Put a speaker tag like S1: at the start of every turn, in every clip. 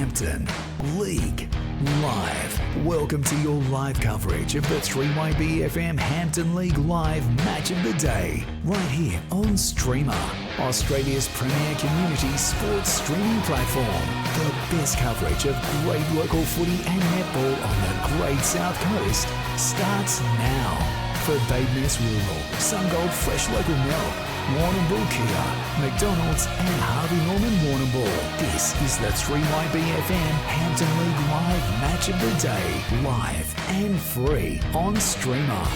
S1: Hampton League Live. Welcome to your live coverage of the 3YB-FM Hampton League Live Match of the Day, right here on Streamer, Australia's premier community sports streaming platform. The best coverage of great local footy and netball on the Great South Coast starts now. For Badeness Rural, Sungold Fresh Local Milk, Warrnambool Kia, McDonald's and Harvey Norman Warrnambool. This is the 3YB-FM Hampton League Live Match of the Day, live and free on Streamer.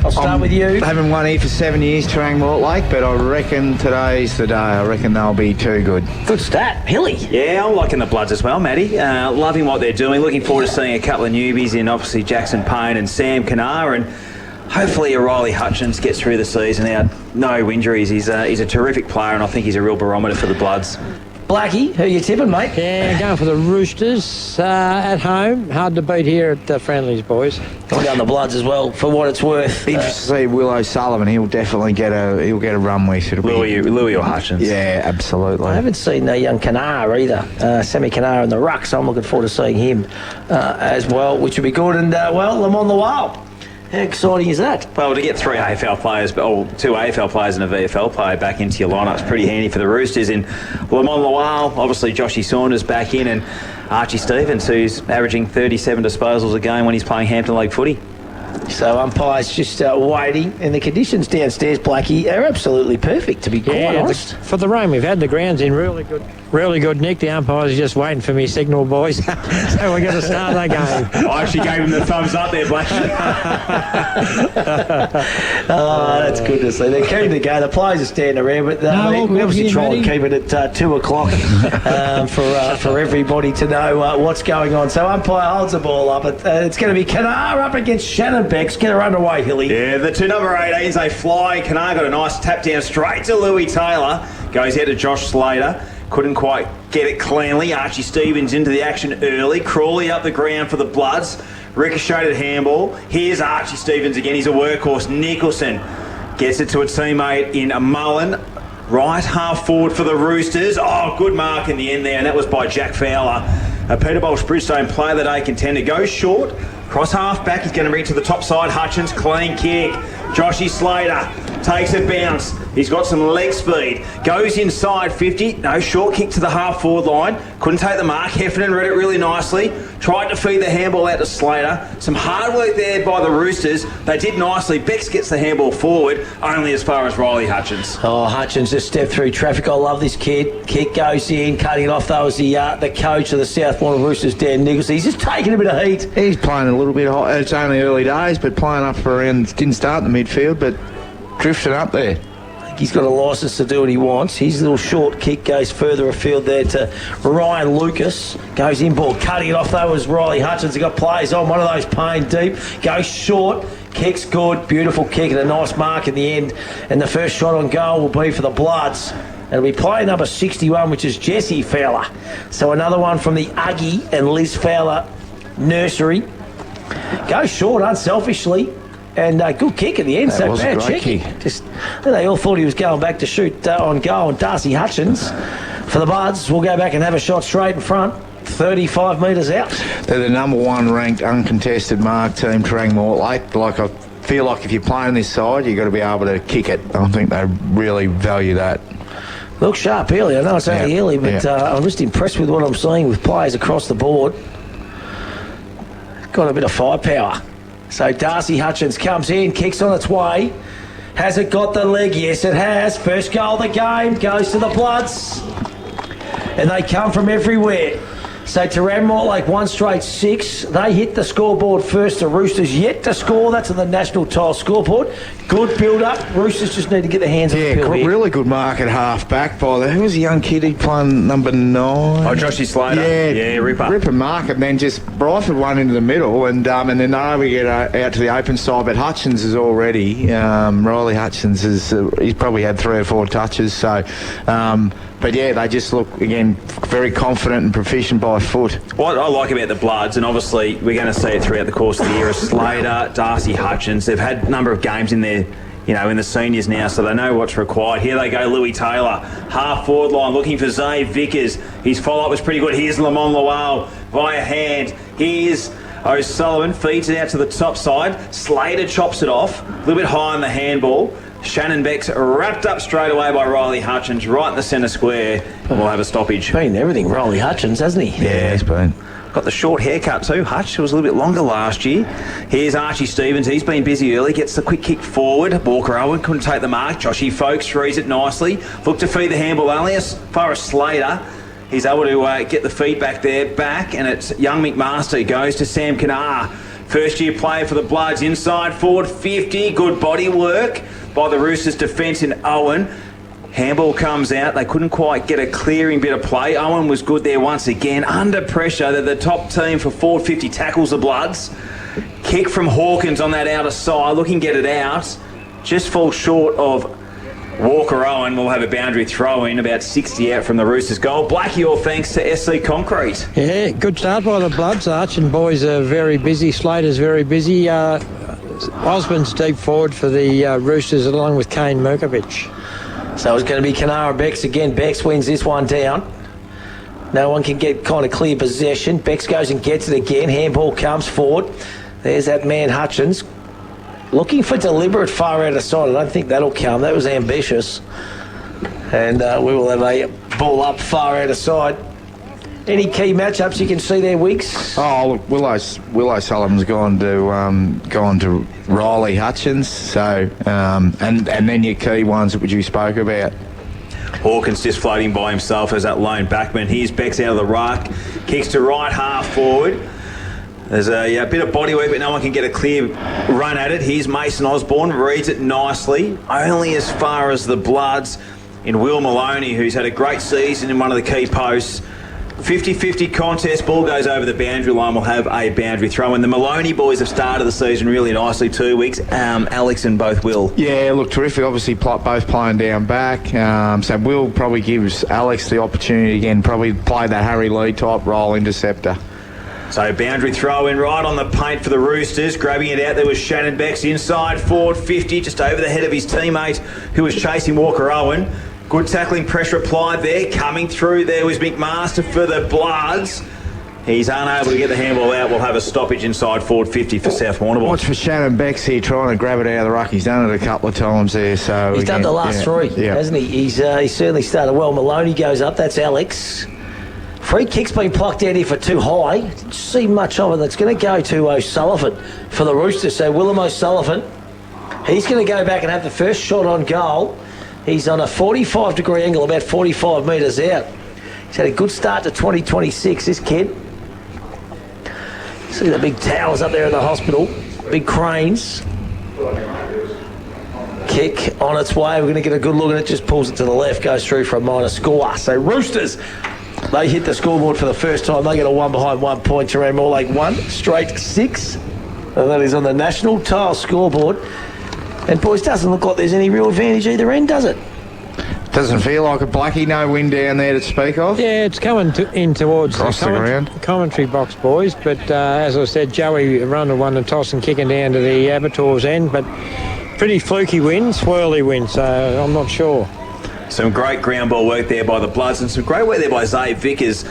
S2: I'll start with you.
S3: I haven't won here for 7 years, Terang, Mortlake, but I reckon today's the day. I reckon they'll be too good.
S2: Good stat. Hilly.
S4: Yeah, I'm liking the Bloods as well, Matty. Loving what they're doing. Looking forward to seeing a couple of newbies in, obviously, Jackson Payne and Sam Kanar, and hopefully Riley Hutchins gets through the season out. No injuries. He's a terrific player, and I think he's a real barometer for the Bloods.
S2: Blackie, who you tipping, mate?
S5: Yeah, going for the Roosters at home. Hard to beat here at the Friendlies, boys.
S2: Going down the Bloods as well, for what it's worth.
S3: Interesting to see Will O'Sullivan. He'll definitely get a run with.
S4: Louis or Hutchins.
S3: Yeah, absolutely.
S2: I haven't seen young Kanar either. Sammy Kanar in the ruck, so I'm looking forward to seeing him as well, which would be good. And, Lamont Lawal. How exciting is that?
S4: Well, to get three AFL players, or two AFL players and a VFL player back into your lineup is pretty handy for the Roosters. In Lamont Lawal, obviously Joshy Saunders back in, and Archie Stevens, who's averaging 37 disposals a game when he's playing Hampton League footy.
S2: So umpires just waiting, and the conditions downstairs, Blackie, are absolutely perfect, to be quite honest.
S5: For the rain we've had, the ground's in really good nick. The umpires are just waiting for me signal, boys. So we're going to start that game.
S4: I actually gave him the thumbs up there, Blackie.
S2: Oh, that's good to see. They're keen to go. The players are standing around, but we obviously try and keep it at 2 o'clock for everybody to know what's going on. So umpire holds the ball up. It's going to be Kanar up against Shannon Becks. Get her underway, Hilly.
S4: Yeah, the two number 18s, they fly. Kanar got a nice tap down straight to Louis Taylor. Goes out to Josh Slater. Couldn't quite get it cleanly. Archie Stevens into the action early. Crawley up the ground for the Bloods. Ricocheted handball. Here's Archie Stevens again. He's a workhorse. Nicholson gets it to a teammate in Mullen. Right half forward for the Roosters. Oh, good mark in the end there, and that was by Jack Fowler. Peter Bolt-Bridgestone player of the day contender. Goes short. Cross half back. He's going to bring it to the top side. Hutchins, clean kick. Joshy Slater takes a bounce. He's got some leg speed. Goes inside 50. No, short kick to the half forward line. Couldn't take the mark. Heffernan read it really nicely. Tried to feed the handball out to Slater. Some hard work there by the Roosters. They did nicely. Becks gets the handball forward, only as far as Riley Hutchins.
S2: Oh, Hutchins just stepped through traffic. I love this kid. Kick goes in, cutting it off. That was the coach of the South Warrnambool Roosters, Dan Nicholson. He's just taking a bit of heat.
S3: He's playing a little bit hot. It's only early days, but playing up for around, didn't start in the midfield, but drifting up there.
S2: I think he's got a licence to do what he wants. His little short kick goes further afield there to Ryan Lucas. Goes in ball, cutting it off though was Riley Hutchins. He got players on, one of those Payne deep. Goes short, kicks good, beautiful kick and a nice mark in the end. And the first shot on goal will be for the Bloods. It'll be player number 61, which is Jesse Fowler. So another one from the Uggie and Liz Fowler nursery. Goes short unselfishly. And good kick at the end, so bad checking. They all thought he was going back to shoot on goal. And Darcy Hutchins for the Bloods will go back and have a shot straight in front, 35 metres out.
S3: They're the number one ranked uncontested mark team, Terang Mortlake. I feel like if you're playing this side, you've got to be able to kick it. I think they really value that.
S2: Look sharp early. I know it's only early, but I'm just impressed with what I'm seeing with players across the board. Got a bit of firepower. So Darcy Hutchins comes in, kicks on its way. Has it got the leg? Yes, it has. First goal of the game goes to the Bloods. And they come from everywhere. So Terang Mortlake, 1 straight 6. They hit the scoreboard first. The Roosters yet to score. That's on the national tile scoreboard. Good build-up. Roosters just need to get their hands on the pill here.
S3: Really good mark at half-back by who was the young kid he playing number 9?
S4: Oh, Joshy Slater.
S3: Yeah,
S4: Ripper.
S3: Ripper mark and then just rifled one into the middle and then they get out to the open side. But Hutchins is already, Riley Hutchins, he's probably had 3 or 4 touches. So, but yeah, they just look, again, very confident and proficient by foot.
S4: What I like about the Bloods, and obviously we're going to see it throughout the course of the year, is Slater, Darcy Hutchins. They've had a number of games in there, in the seniors now, so they know what's required. Here they go, Louis Taylor, half forward line, looking for Zay Vickers. His follow-up was pretty good. Here's Lamont Lowell via hand. Here's O'Sullivan, feeds it out to the top side. Slater chops it off, a little bit high on the handball. Shannon Beck's wrapped up straight away by Riley Hutchins, right in the centre square, and we'll have a stoppage.
S2: Been everything, Riley Hutchins, hasn't he?
S3: Yeah, he's been.
S4: Got the short haircut too. Hutch was a little bit longer last year. Here's Archie Stevens. He's been busy early. Gets the quick kick forward. Walker Owen couldn't take the mark. Joshy Folkes frees it nicely. Look to feed the handball only as far as Slater. He's able to get the feedback there back, and it's young McMaster goes to Sam Kanar. First year player for the Bloods. Inside forward 50. Good body work by the Roosters defence in Owen. Handball comes out. They couldn't quite get a clearing bit of play. Owen was good there once again. Under pressure. They're the top team for forward 50 tackles, the Bloods. Kick from Hawkins on that outer side. Looking to get it out. Just falls short of Walker Owen. Will have a boundary throw in about 60 out from the Roosters goal. Blackie, all thanks to SC Concrete.
S5: Yeah, good start by the Bloods. Arch and boys are very busy. Slater's very busy. Osmond's deep forward for the Roosters along with Kane Merkovich.
S2: So it's going to be Kanara Becks again. Becks wins this one down. No one can get kind of clear possession. Becks goes and gets it again. Handball comes forward. There's that man Hutchins. Looking for deliberate far out of side. I don't think that'll come. That was ambitious. And we will have a ball up far out of side. Any key matchups you can see there, Wiggs?
S3: Oh, look, Willow Sullivan's gone to Riley Hutchins. So, and then your key ones that you spoke about.
S4: Hawkins just floating by himself as that lone backman. Here's Becks out of the ruck. Kicks to right half forward. There's a bit of body work, but no one can get a clear run at it. Here's Mason Osborne, reads it nicely. Only as far as the Bloods in Will Maloney, who's had a great season in one of the key posts. 50-50 contest, ball goes over the boundary line, we'll have a boundary throw. And the Maloney boys have started the season really nicely 2 weeks. Alex and both Will.
S3: Yeah, look, terrific. Obviously, both playing down back. So Will probably gives Alex the opportunity again, probably play that Harry Lee type role interceptor.
S4: So boundary throw in right on the paint for the Roosters. Grabbing it out there was Shannon Becks inside forward 50, just over the head of his teammate who was chasing Walker Owen. Good tackling pressure applied there. Coming through there was McMaster for the Bloods. He's unable to get the handball out. We'll have a stoppage inside forward 50 for South Warrnambool.
S3: Watch for Shannon Becks here trying to grab it out of the ruck. He's done it a couple of times there. So
S2: he's done the last three, hasn't he? He's certainly started well. Maloney goes up. That's Alex. Free kick's been plucked out here for too high. Didn't see much of it. That's going to go to O'Sullivan for the Roosters. So Willem O'Sullivan, he's going to go back and have the first shot on goal. He's on a 45-degree angle, about 45 metres out. He's had a good start to 2026, this kid. See the big towers up there in the hospital, big cranes. Kick on its way. We're going to get a good look at it. Just pulls it to the left, goes through for a minor score. So Roosters, they hit the scoreboard for the first time. They get a 1 behind 1 point. Terang Mortlake 1, straight 6. And that is on the national tile scoreboard. And boys, doesn't look like there's any real advantage either end, does it?
S3: Doesn't feel like a Blackie. No wind down there to speak of.
S5: Yeah, it's coming in towards
S3: across the ground.
S5: Commentary box, boys. But as I said, Joey Rundle won the toss and kicking down to the Abattoir's end. But pretty fluky wind, swirly wind, so I'm not sure.
S4: Some great ground ball work there by the Bloods and some great work there by Zay Vickers.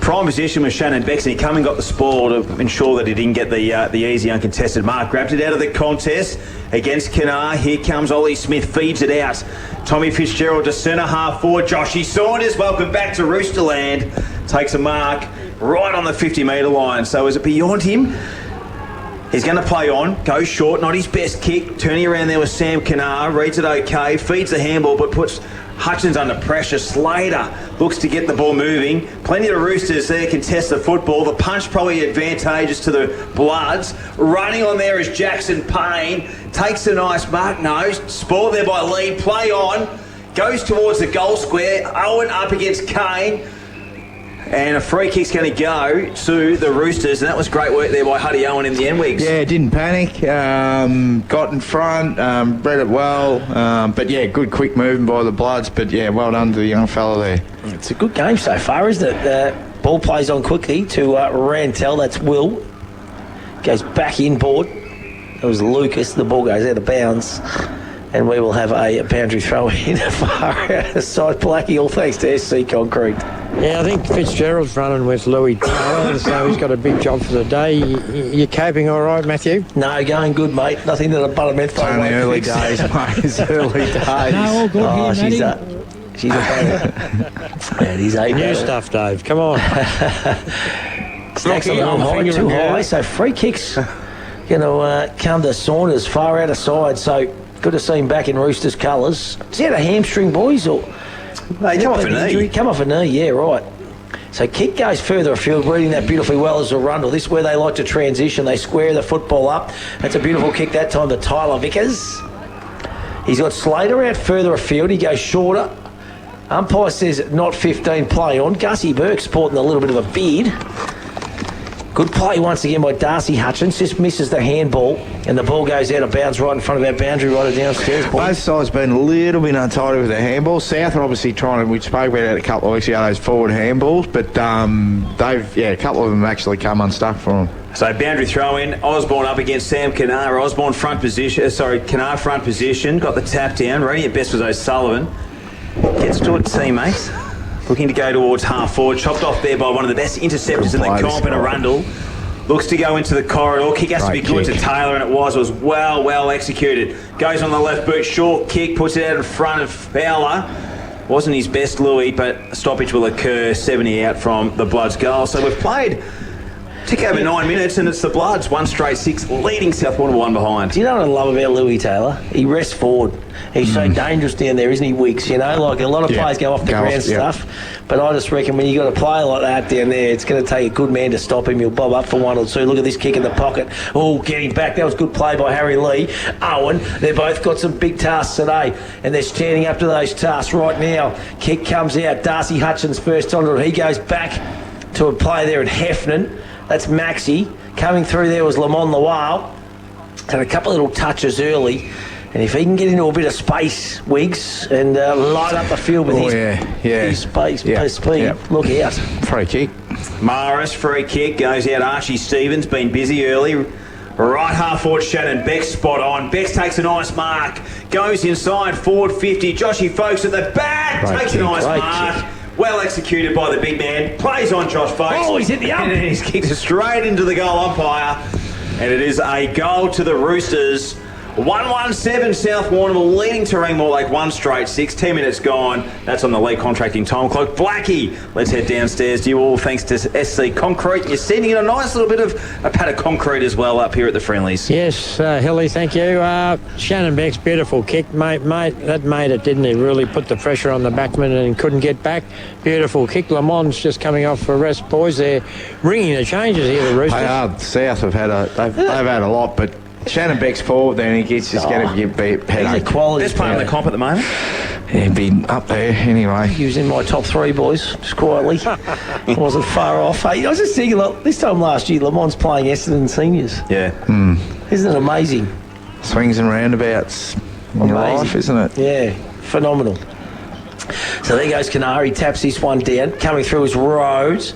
S4: Prime position with Shannon Becks, and he come and got the spoil to ensure that he didn't get the easy uncontested mark. Grabbed it out of the contest against Kanar. Here comes Ollie Smith, feeds it out. Tommy Fitzgerald to centre half forward. Joshy Saunders, welcome back to Roosterland. Takes a mark right on the 50-metre line. So is it beyond him? He's going to play on, goes short, not his best kick. Turning around there with Sam Kanar, reads it okay, feeds the handball, but puts Hutchins under pressure. Slater looks to get the ball moving. Plenty of Roosters there contest the football. The punch probably advantageous to the Bloods. Running on there is Jackson Payne. Takes a nice mark. No, spoiled there by Lee. Play on. Goes towards the goal square. Owen up against Kane. And a free kick's going to go to the Roosters, and that was great work there by Huddy Owen in the end, Wigs.
S3: Yeah, didn't panic, got in front, read it well, but yeah, good quick movement by the Bloods, but yeah, well done to the young fella there.
S2: It's a good game so far, isn't it? Ball plays on quickly to Rantel. That's Will. Goes back inboard. It was Lucas. The ball goes out of bounds. And we will have a boundary throw in far out of side. Blackie, all thanks to SC Concrete.
S5: Yeah, I think Fitzgerald's running with Louis Taylor, so he's got a big job for the day. You coping all right, Matthew?
S2: No, going good, mate. Nothing that a buttermilk.
S3: It's only early days, mate. It's early days.
S6: No, all good here,
S2: She's a man, he's a
S5: New stuff, Dave. Come on.
S2: Stacks a little high, too high. So free kicks going to come to Saunders, far out of side. So good to see him back in Roosters colours. Is he had a hamstring, boys? Or
S4: Hey, come off a knee.
S2: Come off a knee, yeah, right. So kick goes further afield, reading that beautifully well as Warrnambool. This is where they like to transition. They square the football up. That's a beautiful kick that time to Tyler Vickers. He's got Slater out further afield. He goes shorter. Umpire says not 15 play on. Gussie Burke sporting a little bit of a beard. Good play once again by Darcy Hutchins. Just misses the handball, and the ball goes out of bounds right in front of our boundary, right downstairs.
S3: Both sides been a little bit untidy with the handball. South are obviously trying to, we spoke about it a couple of weeks ago, those forward handballs, but a couple of them actually come unstuck for them.
S4: So boundary throw in. Osborne up against Sam Cannar. Osborne front position. Cannar front position. Got the tap down. Ready at best was O'Sullivan. Gets to it, teammates. Looking to go towards half forward. Chopped off there by one of the best interceptors in the comp in Arundel. Looks to go into the corridor. Kick has to be good to Taylor, and it was. It was well executed. Goes on the left boot. Short kick. Puts it out in front of Fowler. Wasn't his best, Louis, but a stoppage will occur. 70 out from the Bloods' goal. So we've played tick over 9 minutes, and it's the Bloods 1 straight 6 leading South Warrnambool 1 behind.
S2: Do you know what I love about Louis Taylor? He rests forward. He's so dangerous down there, isn't he, Wiggs? You know, like a lot of players go off the ground stuff. But I just reckon when you got a player like that down there, it's going to take a good man to stop him. He'll bob up for 1 or 2. Look at this kick in the pocket. Oh, getting back. That was good play by Harry Lee. Owen, they've both got some big tasks today, and they're standing up to those tasks right now. Kick comes out. Darcy Hutchins first on it. He goes back to a play there at Heffernan. That's Maxi. Coming through there was Lamont Lawal. Had a couple of little touches early. And if he can get into a bit of space, Wiggs, and light up the field with his space, speed, look out.
S3: Free kick.
S4: Maris, free kick, goes out. Archie Stevens, been busy early. Right half forward, Shannon Beck's spot on. Beck takes a nice mark. Goes inside, forward 50. Joshy Folks at the back. Takes a nice mark. Well executed by the big man. Plays on Josh Folks.
S2: Oh, he's hit the ump.
S4: And he's kicked it straight into the goal umpire. And it is a goal to the Roosters. 1-1-7 South Warrnambool leading Terang Mortlake 1 straight 6. 10 minutes gone. That's on the league contracting time clock. Blackie, let's head downstairs to you all thanks to SC Concrete. You're sending in a nice little bit of a pad of concrete as well up here at the Friendlies.
S5: Yes, Hilly, thank you. Shannon Beck's beautiful kick, mate. That made it, didn't he? Really put the pressure on the backman and couldn't get back. Beautiful kick. Lamont's just coming off for rest, boys. They're ringing the changes here, the Roosters.
S3: South have had they've had a lot, but Shannon Beck's forward, then he gets just going to get beat.
S2: He's a quality.
S4: Best player in the comp at the moment.
S3: Yeah, been up there anyway.
S2: He was in my top 3, boys, just quietly. Wasn't far off. Hey, I was just thinking, look, this time last year, Lamont's playing Essendon seniors.
S4: Yeah.
S2: Isn't it amazing?
S3: Swings and roundabouts in your life, isn't it?
S2: Yeah, phenomenal. So there goes Canary, taps this one down. Coming through is Rhodes.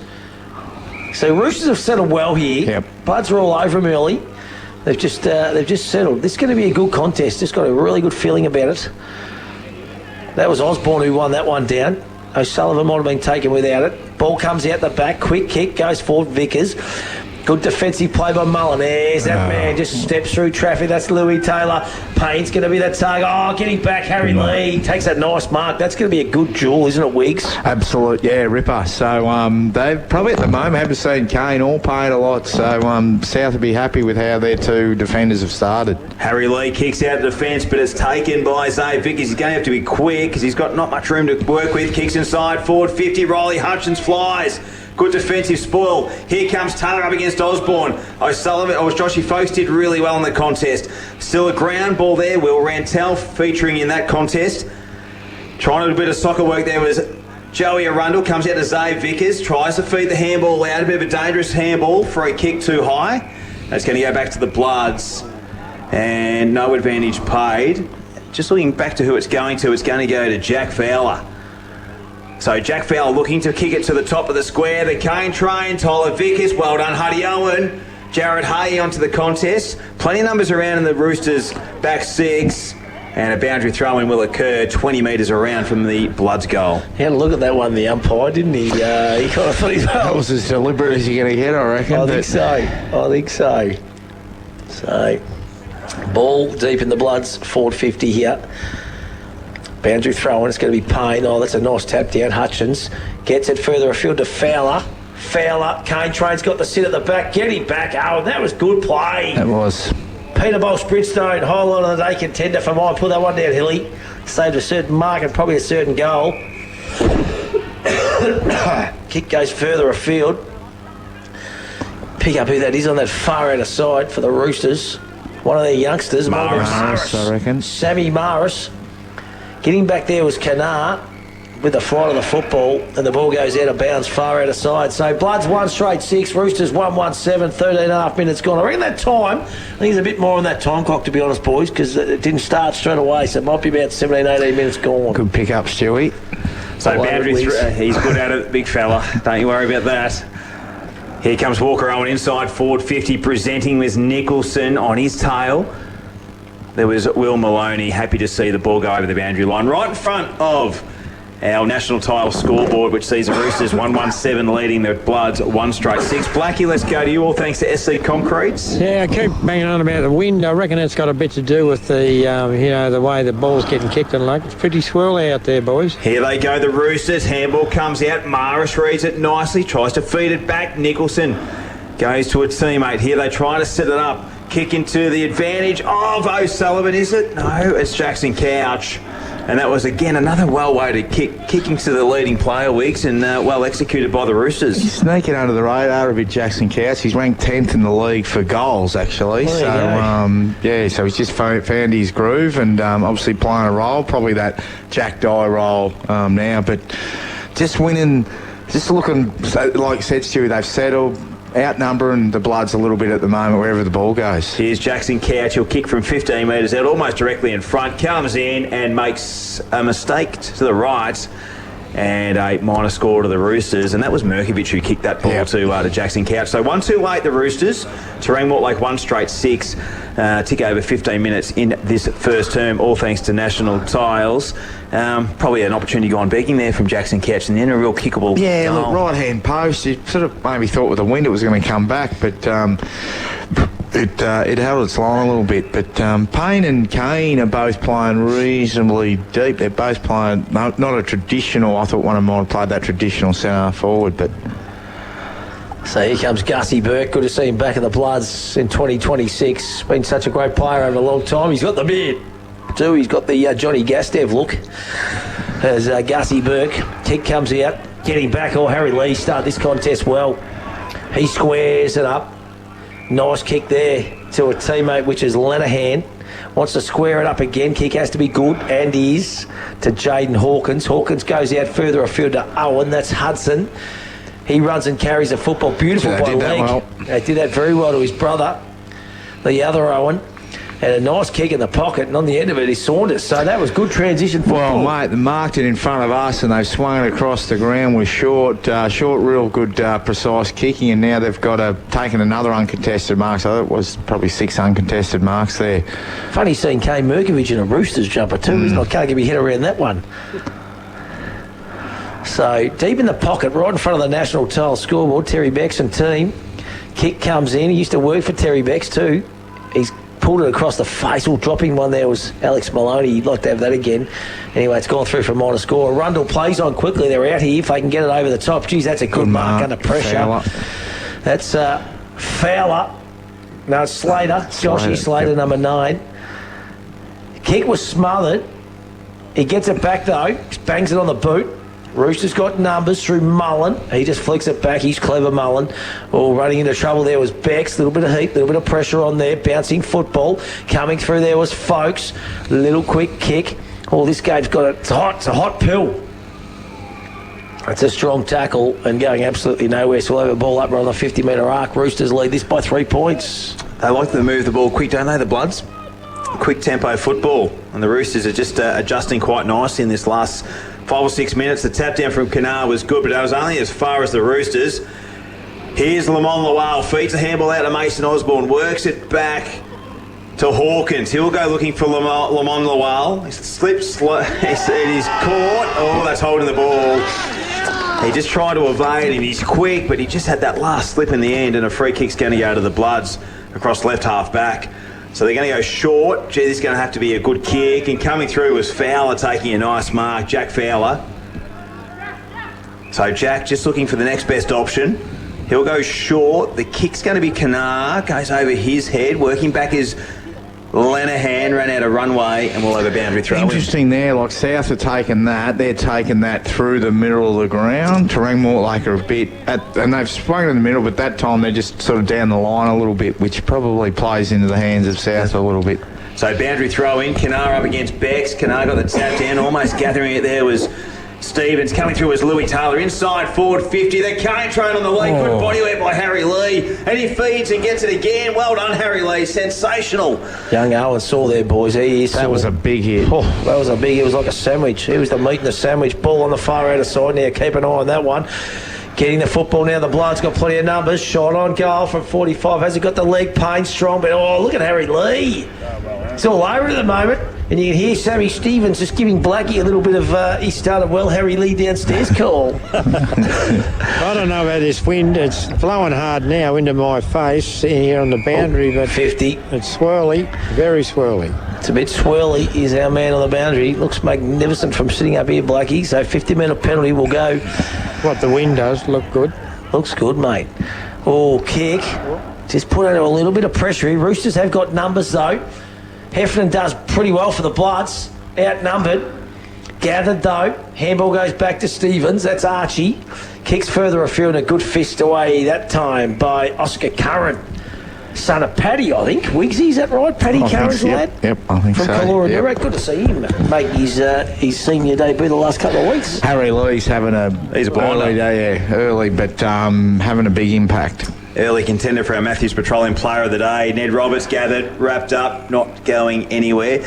S2: So Roosters have settled well here.
S3: Yep.
S2: Bloods are all over him early. They've just settled. This is going to be a good contest. Just got a really good feeling about it. That was Osborne who won that one down. O'Sullivan might have been taken without it. Ball comes out the back. Quick kick goes forward. Vickers. Good defensive play by Mullen. There's that man just steps through traffic. That's Louis Taylor. Payne's going to be that target. Oh, getting back. Harry Lee takes that nice mark. That's going to be a good duel, isn't it, Wiggs?
S3: Absolute, yeah, ripper. So they've probably at the moment haven't seen Kane or Payne a lot. So South will be happy with how their 2 defenders have started.
S4: Harry Lee kicks out the defence, but it's taken by Zay Vickers. He's going to have to be quick because he's got not much room to work with. Kicks inside, forward 50. Riley Hutchins flies. Good defensive spoil. Here comes Taylor up against Osborne. O'Sullivan, Joshy Folks did really well in the contest. Still a ground ball there. Will Rantel featuring in that contest. Trying to do a bit of soccer work there was Joey Arundel. Comes out to Zay Vickers. Tries to feed the handball out. A bit of a dangerous handball. Free kick too high. That's going to go back to the Bloods. And no advantage paid. Just looking back to who it's going to go to Jack Fowler. So Jack Fowler looking to kick it to the top of the square. The Cane Train, Tyler Vickers, well done, Huddy Owen. Jared Hay onto the contest. Plenty of numbers around in the Roosters' back six. And a boundary throw-in will occur 20 metres around from the Bloods' goal.
S2: He had a look at that one, the umpire, didn't he? He kind of thought
S3: that was as deliberate as you're going to get, I reckon.
S2: I think so. So, ball deep in the Bloods, forward 50 here. Boundary throw-in, it's going to be Payne. Oh, that's a nice tap down. Hutchins gets it further afield to Fowler. Cane Train's got the sit at the back. Get him back. Oh, that was good play.
S3: That was.
S2: Peterborough Spritstone, highlight of the day contender for mine. Put that one down, Hilly. Saved a certain mark and probably a certain goal. Kick goes further afield. Pick up who that is on that far outer side for the Roosters. One of their youngsters.
S3: Maris, I reckon.
S2: Sammy Maris. Getting back there was Kanar with the flight of the football, and the ball goes out of bounds far out of side. So Bloods 1 straight 6, Roosters 1-1-7, 13.5 minutes gone. I reckon that time, I think there's a bit more on that time clock, to be honest, boys, because it didn't start straight away, so it might be about 17, 18 minutes gone.
S3: Good pick up, Stewie.
S4: So boundary he's good at it, big fella. Don't you worry about that. Here comes Walker Owen inside forward 50, presenting with Nicholson on his tail. There was Will Maloney, happy to see the ball go over the boundary line. Right in front of our national title scoreboard, which sees the Roosters 1-1-7 leading the Bloods 1 straight 6. Blackie, let's go to you, all thanks to SC Concretes.
S5: Yeah, I keep banging on about the wind. I reckon that's got a bit to do with the, the way the ball's getting kicked and like. It's pretty swirly out there, boys.
S4: Here they go, the Roosters. Handball comes out. Maris reads it nicely, tries to feed it back. Nicholson goes to a teammate. Here they try to set it up. Kick into the advantage of O'Sullivan, is it? No, it's Jackson Couch. And that was, again, another well-weighted kick, kicking to the leading player, Weeks, and well executed by the Roosters.
S3: He's sneaking under the radar a bit, Jackson Couch. He's ranked 10th in the league for goals, actually. So he's just found his groove and obviously playing a role, probably that Jack Dye role now. But just winning, just looking, like you said, Stewie, they've settled. Outnumbering the Bloods a little bit at the moment wherever the ball goes.
S4: Here's Jackson Couch. He'll kick from 15 metres out, almost directly in front. Comes in and makes a mistake to the right. And a minor score to the Roosters. And that was Merkovich who kicked that ball to Jackson Couch. So 1-2 late, the Roosters. Terang Mortlake 1 straight 6. Tick over 15 minutes in this first term, all thanks to National Tiles. Probably an opportunity gone begging there from Jackson Couch, and then a real kickable goal.
S3: Look, right-hand post. You sort of maybe thought with the wind it was going to come back, but it held its line a little bit. But Payne and Kane are both playing reasonably deep. They're both playing not a traditional. I thought one of them might have played that traditional centre forward, but.
S2: So here comes Gussie Burke. Good to see him back in the Bloods in 2026. Been such a great player over a long time. He's got the beard too. He's got the Johnny Gastev look. As Gussie Burke. Kick comes out. Getting back. Harry Lee started this contest well. He squares it up. Nice kick there to a teammate, which is Lenahan. Wants to square it up again. Kick has to be good, and is to Jaden Hawkins. Hawkins goes out further afield to Owen. That's Hudson. He runs and carries the football. Beautiful by leg. They did that very well to his brother, the other Owen. And a nice kick in the pocket, and on the end of it is Saunders. So that was good transition football.
S3: Well, mate, they marked it in front of us, and they've swung it across the ground with short, real good, precise kicking, and now they've taken another uncontested mark. So it was probably 6 uncontested marks there.
S2: Funny seeing Kane Merkovich in a Roosters jumper too, isn't it? I can't get my head around that one. So deep in the pocket, right in front of the national tile scoreboard, Terry Bex and team. Kick comes in. He used to work for Terry Bex too. He's pulled it across the face. Dropping one there was Alex Maloney. He'd like to have that again. Anyway, it's gone through for a minor score. Rundle plays on quickly. They're out here if they can get it over the top. Geez, that's a good mark under pressure. Fowler. That's Fowler. No, it's Slater. Joshy Slater, number 9. Kick was smothered. He gets it back though. Bangs it on the boot. Roosters got numbers through Mullen. He just flicks it back. He's clever, Mullen. Running into trouble there was Bex. A little bit of heat, a little bit of pressure on there. Bouncing football. Coming through there was Folkes. Little quick kick. This game's got it's a hot pill. It's a strong tackle and going absolutely nowhere. So we'll have a ball up right on the 50-metre arc. Roosters lead this by 3 points.
S4: They like to move the ball quick, don't they, the Bloods? quick tempo football, and the Roosters are just adjusting quite nicely in this last 5 or 6 minutes. The tap down from Kanar was good, but that was only as far as the Roosters. Here's Lamont Lawal, feeds the handball out to Mason Osborne, works it back to Hawkins. He'll go looking for Lamont Lawal. He slips, it is caught. Oh, that's holding the ball. He just tried to evade him. He's quick, but he just had that last slip in the end, and a free kick's going to go to the Bloods across left half back. So they're going to go short. Gee, this is going to have to be a good kick. And coming through was Fowler taking a nice mark, Jack Fowler. So Jack just looking for the next best option. He'll go short. The kick's going to be Kanar. Goes over his head. Working back is Lenahan. Ran out of runway and we'll have a boundary throw.
S3: Interesting there. Like South are taking that. They're taking that through the middle of the ground. Terang, Mortlake are a bit... and they've sprung in the middle, but that time they're just sort of down the line a little bit, which probably plays into the hands of South a little bit.
S4: So boundary throw in. Kanar up against Bex. Kanar got the tap down. Almost gathering it there was Stevens. Coming through was Louis Taylor. Inside forward 50. The cane train on the leg. Good body weight by Harry Lee. And he feeds and gets it again. Well done, Harry Lee. Sensational.
S2: Young Owen saw there, boys.
S3: That was a big hit.
S2: Oh, that was a big... It was like a sandwich. It was the meat in the sandwich. Ball on the far outer side. Now keep an eye on that one. Getting the football now. The Blood's got plenty of numbers. Shot on goal from 45. Has he got the leg pain strong? But oh, look at Harry Lee. It's all over at the moment. And you can hear Sammy Stevens just giving Blackie a little bit of, he started well, Harry Lee downstairs call.
S5: I don't know about this wind. It's blowing hard now into my face here on the boundary, but
S2: 50.
S5: It's swirly, very swirly.
S2: It's a bit swirly. Is our man on the boundary. Looks magnificent from sitting up here, Blackie. So 50-minute penalty will go.
S5: What the wind does, look good.
S2: Looks good, mate. Oh, kick. Just put under a little bit of pressure here. Roosters have got numbers, though. Heffernan does pretty well for the Bloods. Outnumbered. Gathered, though. Handball goes back to Stevens. That's Archie. Kicks further afield and a good fist away that time by Oscar Curran. Son of Paddy, I think. Wigsy, is that right? Paddy Curran's lad?
S3: Yep, I think
S2: from
S3: so.
S2: From Kalora. Good to see him make his senior debut the last couple of weeks.
S3: Harry Lee's having
S4: He's a blinder.
S3: early day, early, but having a big impact.
S4: Early contender for our Matthews Petroleum Player of the Day. Ned Roberts gathered, wrapped up, not going anywhere.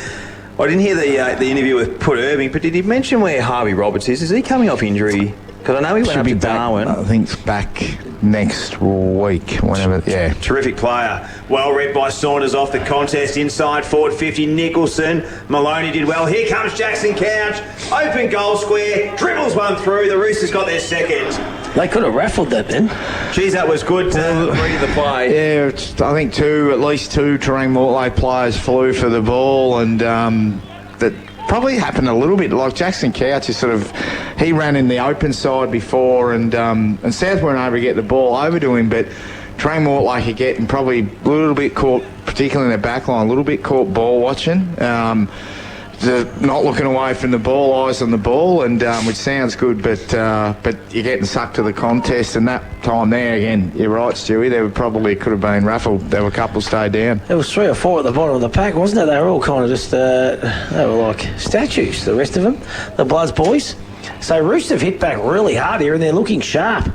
S4: I didn't hear the interview with Put Irving, but did he mention where Harvey Roberts is? Is he coming off injury? Because I know he went up to Darwin.
S3: I think it's back next week, whenever, yeah.
S4: Terrific player. Well read by Saunders off the contest. Inside forward 50, Nicholson. Maloney did well. Here comes Jackson Couch. Open goal square. Dribbles one through. The Roosters got their second.
S2: They could have raffled that then.
S4: Geez, that was good to read the play.
S3: Yeah, I think at least two Terang Mortlake players flew for the ball, and that probably happened a little bit. Like Jackson Couch is he ran in the open side before, and South weren't able to get the ball over to him, but Terang Mortlake are getting probably a little bit caught, particularly in the back line, a little bit caught ball watching. Not looking away from the ball, eyes on the ball, and which sounds good, but you're getting sucked to the contest, and that time there again, you're right, Stewie. There could have been raffled. There were a couple stayed down.
S2: There was 3 or 4 at the bottom of the pack, wasn't it? They were all kind of just they were like statues. The rest of them, the Bloods boys. So Roosters have hit back really hard here, and they're looking sharp.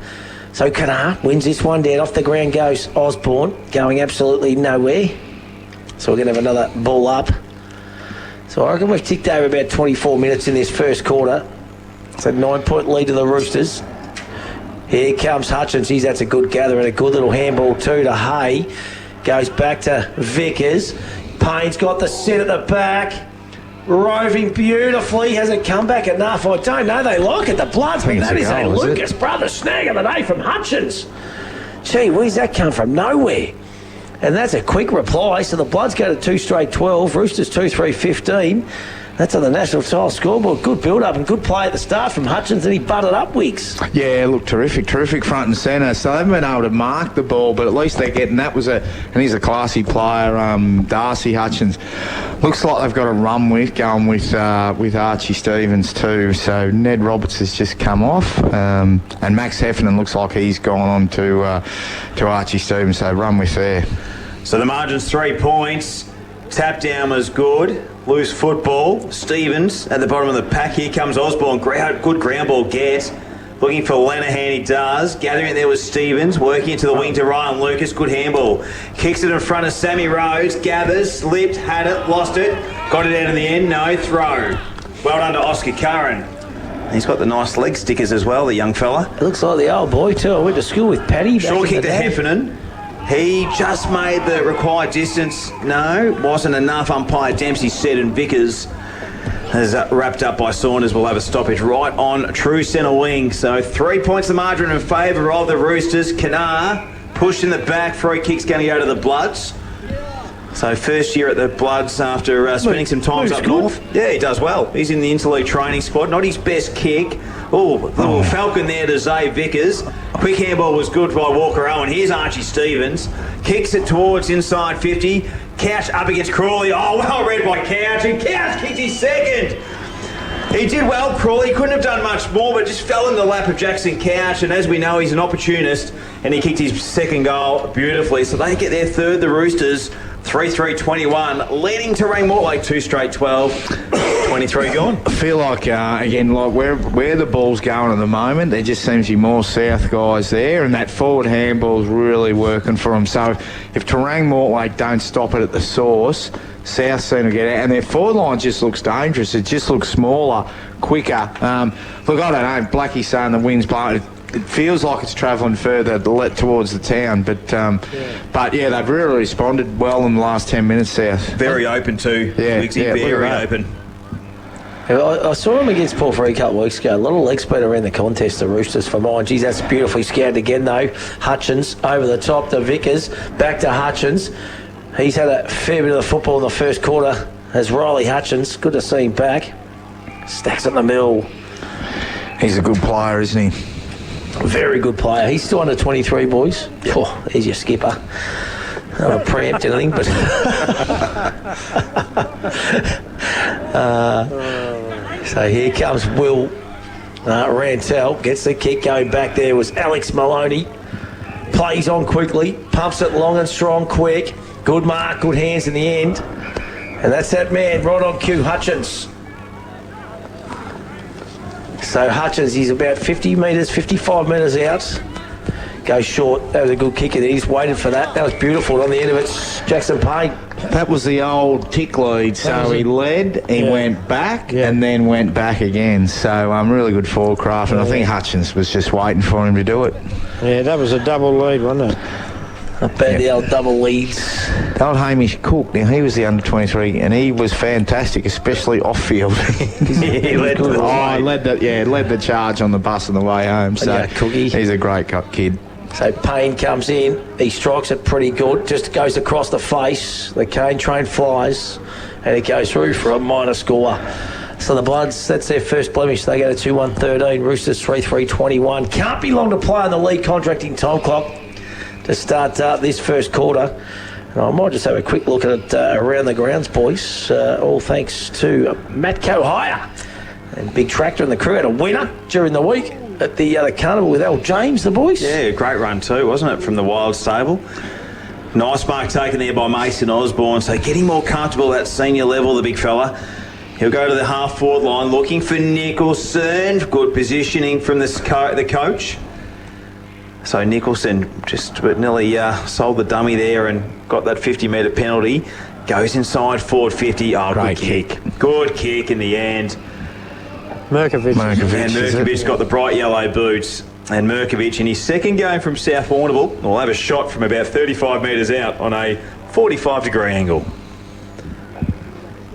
S2: So Kanar wins this one down. Off the ground goes Osborne, going absolutely nowhere. So we're going to have another ball up. So I reckon we've ticked over about 24 minutes in this first quarter. It's a 9-point lead to the Roosters. Here comes Hutchins. That's a good gather and a good little handball too to Hay. Goes back to Vickers. Payne's got the set at the back. Roving beautifully. Hasn't come back enough. I don't know. They like it. The Bloods. But that is a Lucas Brothers snag of the day from Hutchins. Gee, where's that come from? Nowhere. And that's a quick reply. So the Bloods go to 2 straight 12. Roosters 2-3-15. That's on the national tile scoreboard. Good build-up and good play at the start from Hutchins, and he butted up Wiggs.
S3: Yeah, look, terrific front and centre. So they haven't been able to mark the ball, but at least they're getting that. And he's a classy player, Darcy Hutchins. Looks like they've got a run going with Archie Stevens too. So Ned Roberts has just come off, and Max Heffernan looks like he's gone on to Archie Stevens. So run with there.
S4: So the margin's 3 points. Tap down was good. Loose football. Stevens at the bottom of the pack. Here comes Osborne. Good ground ball get. Looking for Lenahan, he does. Gathering there was Stevens, working into the wing to Ryan Lucas. Good handball. Kicks it in front of Sammy Rhodes. Gathers, slipped, had it, lost it. Got it out in the end, no throw. Well done to Oscar Curran. He's got the nice leg stickers as well, the young fella.
S2: It looks like the old boy too. I went to school with Paddy.
S4: Short kick to Heffernan. He just made the required distance. No, wasn't enough. Umpire Dempsey said, and Vickers is wrapped up by Saunders. Will have a stoppage right on true centre wing. So 3 points the margin in favour of the Roosters. Kanar pushed in the back. Free kick's going to go to the Bloods. So first year at the Bloods after spending some time up north. Yeah, he does well. He's in the interlude training squad. Not his best kick. Oh, little Falcon there to Zay Vickers. Quick handball was good by Walker Owen. Here's Archie Stevens. Kicks it towards inside 50. Couch up against Crawley. Oh, well read by Couch. And Couch kicked his second. He did well, Crawley. He couldn't have done much more, but just fell in the lap of Jackson Couch. And as we know, he's an opportunist. And he kicked his second goal beautifully. So they get their third, the Roosters. 3-3-21, leading Terang Mortlake 2 straight 12. 23 gone.
S3: I feel like, again, like where the ball's going at the moment, there just seems to be more south guys there, and that forward handball's really working for them. So if Terang Mortlake don't stop it at the source, South seem to get out, and their forward line just looks dangerous. It just looks smaller, quicker. Look, I don't know, Blackie's saying the wind's blowing. It feels like it's travelling further towards the town, but yeah, they've really responded well in the last 10 minutes, South.
S4: Very open too, Wixie, very open.
S2: I saw him against Porphyry a couple of weeks ago. A lot of leg speed around the contest, the Roosters for mine. Geez, that's beautifully scouted again though. Hutchins over the top to Vickers, back to Hutchins. He's had a fair bit of the football in the first quarter as Riley Hutchins. Good to see him back. Stacks it in the middle.
S3: He's a good player, isn't he?
S2: Very good player. He's still under 23, boys. Yep. Oh, he's your skipper. I don't preempt anything, but so here comes Will Rantel. Gets the kick going back. There was Alex Maloney. Plays on quickly. Pumps it long and strong, quick. Good mark, good hands in the end. And that's that man right on cue, Hutchins. So Hutchins, he's about 50 metres, 55 metres out. Goes short. That was a good kick. He's waited for that. That was beautiful. On the end of it, Jackson Payne.
S3: That was the old tick lead. So he led, he went back, and then went back again. So really good forward craft. And I think Hutchins was just waiting for him to do it.
S5: Yeah, that was a double lead, wasn't it?
S2: Not bad, the old double leads.
S3: The old Hamish Cook, now he was the under 23, and he was fantastic, especially off field.
S2: He led
S3: the charge on the bus on the way home. So he's a great kid.
S2: So Payne comes in, he strikes it pretty good, just goes across the face. The cane train flies, and it goes through for a minor score. So the Bloods, that's their first blemish. They go to 2-1-13. Roosters 3-3-21. Can't be long to play on the league contracting time clock to start this first quarter. And I might just have a quick look at it around the grounds, boys. All thanks to Matt Cohire and Big Tractor and the crew. Had a winner during the week at the carnival with Al James, the boys.
S4: Yeah, great run too, wasn't it, from the Wild stable? Nice mark taken there by Mason Osborne. So getting more comfortable at senior level, the big fella. He'll go to the half-forward line, looking for Nicholson. Good positioning from the coach. So Nicholson just nearly sold the dummy there and got that 50-metre penalty. Goes inside forward 50. Oh, great kick. Good kick in the end.
S5: Merkovich.
S4: And Merkovich got the bright yellow boots. And Merkovich in his second game from South Warrnambool will have a shot from about 35 metres out on a 45-degree angle.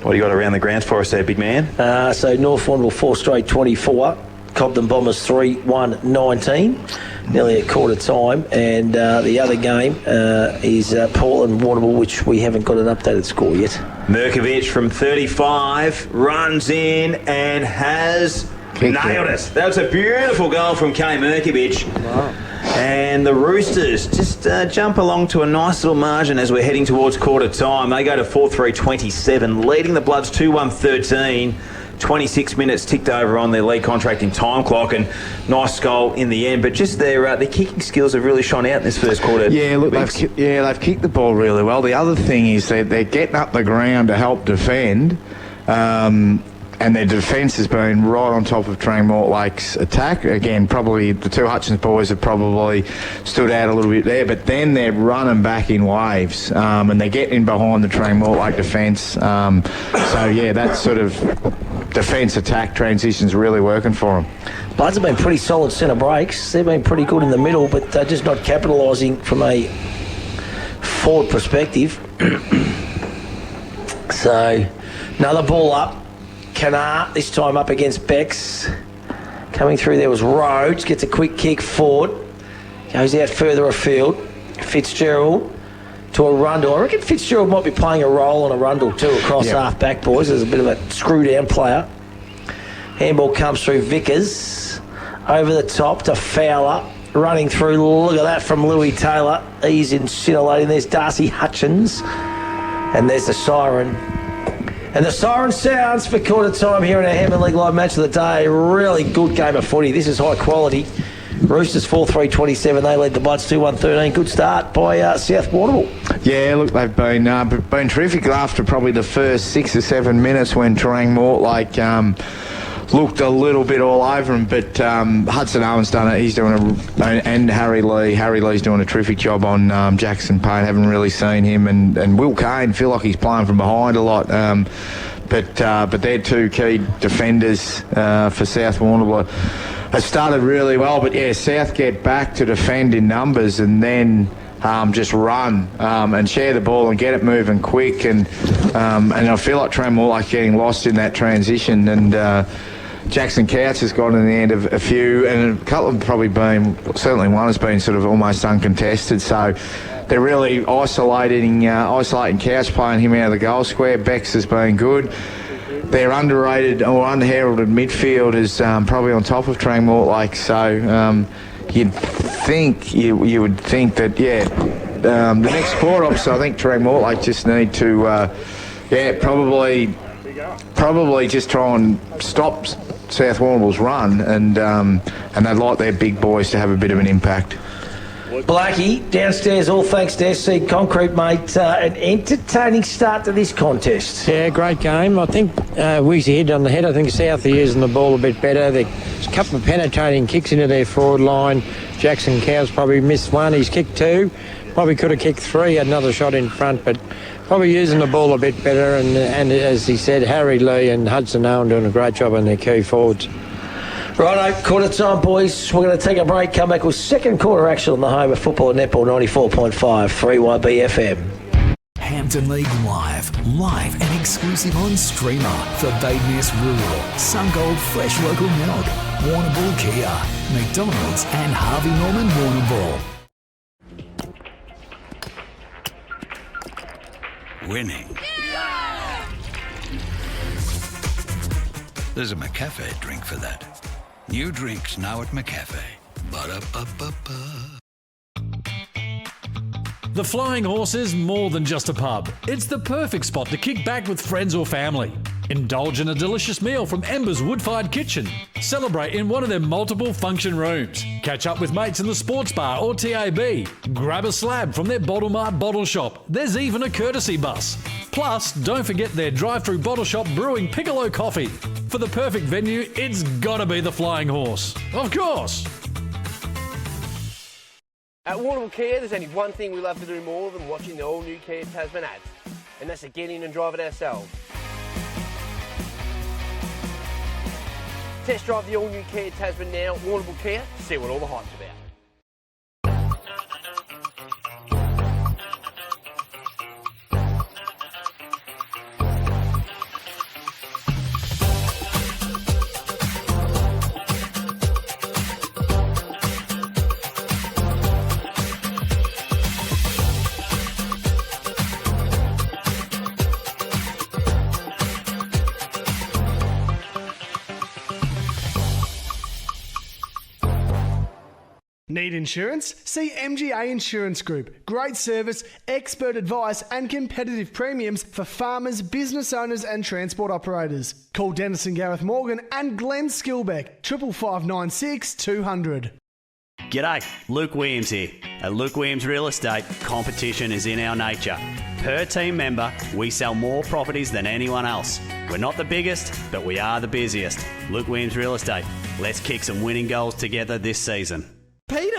S4: What do you got around the grounds for us there, big man?
S2: So North Warrnambool 4 straight 24. Cobden Bombers 3-1-19. Nearly a quarter time. And the other game is Portland Warrnambool, which we haven't got an updated score yet.
S4: Merkovich from 35 runs in and has nailed it. That was a beautiful goal from Kay Merkovich. Wow. And the Roosters just jump along to a nice little margin as we're heading towards quarter time. They go to 4-3-27, leading the Bloods 2-1-13. 26 minutes ticked over on their league contracting time clock, and nice goal in the end. But just their kicking skills have really shone out in this first quarter.
S3: Yeah, look, they've kicked the ball really well. The other thing is they're getting up the ground to help defend. And and their defence has been right on top of Terang Mortlake's attack. Again, probably the two Hutchins boys have probably stood out a little bit there, but then they're running back in waves, and they're getting behind the Terang Mortlake defence. So yeah, that sort of defence-attack transition's really working for them.
S2: Bloods have been pretty solid centre breaks. They've been pretty good in the middle, but they're just not capitalising from a forward perspective. So, another ball up. Kanar, this time up against Bex. Coming through there was Rhodes, gets a quick kick forward. Goes out further afield. Fitzgerald to Arundel. I reckon Fitzgerald might be playing a role on Arundel too across half back, boys. There's a bit of a screw down player. Handball comes through Vickers. Over the top to Fowler. Running through, look at that from Louis Taylor. He's incinerating. There's Darcy Hutchins. And there's the siren. And the siren sounds for quarter time here in our Hammond League Live Match of the Day. Really good game of footy. This is high quality. Roosters 4-3-27. They lead the Bloods 2-1-13. Good start by South Warrnambool.
S3: Yeah, look, they've been terrific after probably the first 6 or 7 minutes when Terang Mortlake looked a little bit all over him, but Hudson Owen's done it. He's doing and Harry Lee. Harry Lee's doing a terrific job on Jackson Payne. Haven't really seen him, and Will Kane feel like he's playing from behind a lot. But they're two key defenders for South Warrnambool. It started really well, but yeah, South get back to defend in numbers and then just run and share the ball and get it moving quick. And I feel like Terang Mortlake getting lost in that transition. And Jackson Couch has got in the end of a few, and a couple have probably been, certainly one has been sort of almost uncontested. So they're really isolating Couch, playing him out of the goal square. Bex has been good. Their underrated or unheralded midfield is probably on top of Terang Mortlake. So you would think that the next quarter, obviously, I think Terang Mortlake just need to probably just try and stop South Warrnambool's run, and they'd like their big boys to have a bit of an impact.
S2: Blackie, downstairs, all thanks to SC Concrete, mate. An entertaining start to this contest.
S5: Yeah, great game. I think Weezy hit on the head. I think South are using the ball a bit better. There's a couple of penetrating kicks into their forward line. Jackson Cow's probably missed one. He's kicked 2. Probably could have kicked 3, had another shot in front, but probably using the ball a bit better. And as he said, Harry Lee and Hudson Owen doing a great job on their key forwards.
S2: Righto, quarter time, boys. We're going to take a break, come back with second quarter action on the home of football and netball 94.5 3YB FM.
S1: Hampton League Live and exclusive on Streamer for Badeness Rural, Sungold Fresh Local Milk, Warrnambool Kia, McDonald's and Harvey Norman Warrnambool.
S6: Winning. Yeah! There's a McCafe drink for that. New drinks now at McCafe. Ba-da-ba-ba-ba.
S7: The Flying Horse is more than just a pub. It's the perfect spot to kick back with friends or family. Indulge in a delicious meal from Ember's wood-fired kitchen. Celebrate in one of their multiple function rooms. Catch up with mates in the sports bar or TAB. Grab a slab from their Bottle Mart bottle shop. There's even a courtesy bus. Plus, don't forget their drive-through bottle shop brewing Piccolo coffee. For the perfect venue, it's gotta be the Flying Horse. Of course!
S8: At Warrnambool Kia, there's only one thing we love to do more than watching the all-new Kia Tasman ads, and that's to get in and drive it ourselves. Test drive the all-new Kia Tasman now at Warrnambool Kia to see what all the hype's about.
S9: Need insurance? See MGA Insurance Group. Great service, expert advice and competitive premiums for farmers, business owners and transport operators. Call Dennis and Gareth Morgan and Glenn Skilbeck, 55596 200.
S10: G'day, Luke Williams here. At Luke Williams Real Estate, competition is in our nature. Per team member, we sell more properties than anyone else. We're not the biggest, but we are the busiest. Luke Williams Real Estate. Let's kick some winning goals together this season.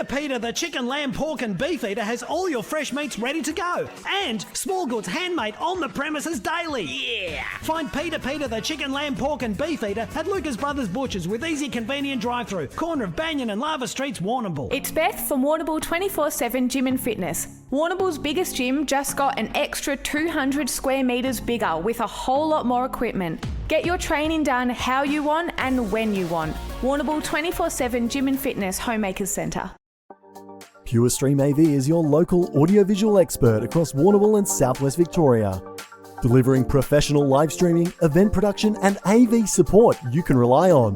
S11: Peter, the chicken, lamb, pork and beef eater has all your fresh meats ready to go. And small goods handmade on the premises daily. Yeah! Find Peter, the chicken, lamb, pork and beef eater at Lucas Brothers Butchers with easy, convenient drive-through. Corner of Banyan and Lava Streets, Warrnambool.
S12: It's Beth from Warrnambool 24/7 Gym and Fitness. Warrnambool's biggest gym just got an extra 200 square metres bigger with a whole lot more equipment. Get your training done how you want and when you want. Warrnambool 24/7 Gym and Fitness Homemakers Centre.
S13: Pure Stream AV is your local audiovisual expert across Warrnambool and Southwest Victoria. Delivering professional live streaming, event production and AV support you can rely on.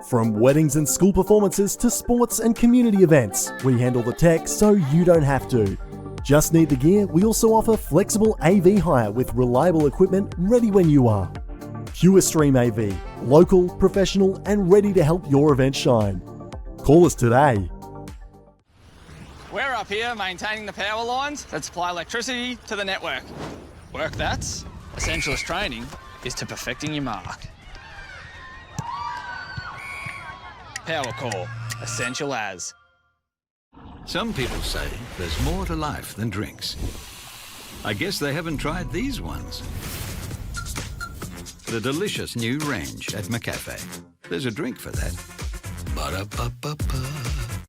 S13: From weddings and school performances to sports and community events, we handle the tech so you don't have to. Just need the gear? We also offer flexible AV hire with reliable equipment ready when you are. Pure Stream AV, local, professional and ready to help your event shine. Call us today.
S14: We're up here maintaining the power lines that supply electricity to the network. Work that's essentialist training is to perfecting your mark. Power core, essential as.
S6: Some people say there's more to life than drinks. I guess they haven't tried these ones. The delicious new range at McCafe. There's a drink for that. Ba-da-ba-ba-ba.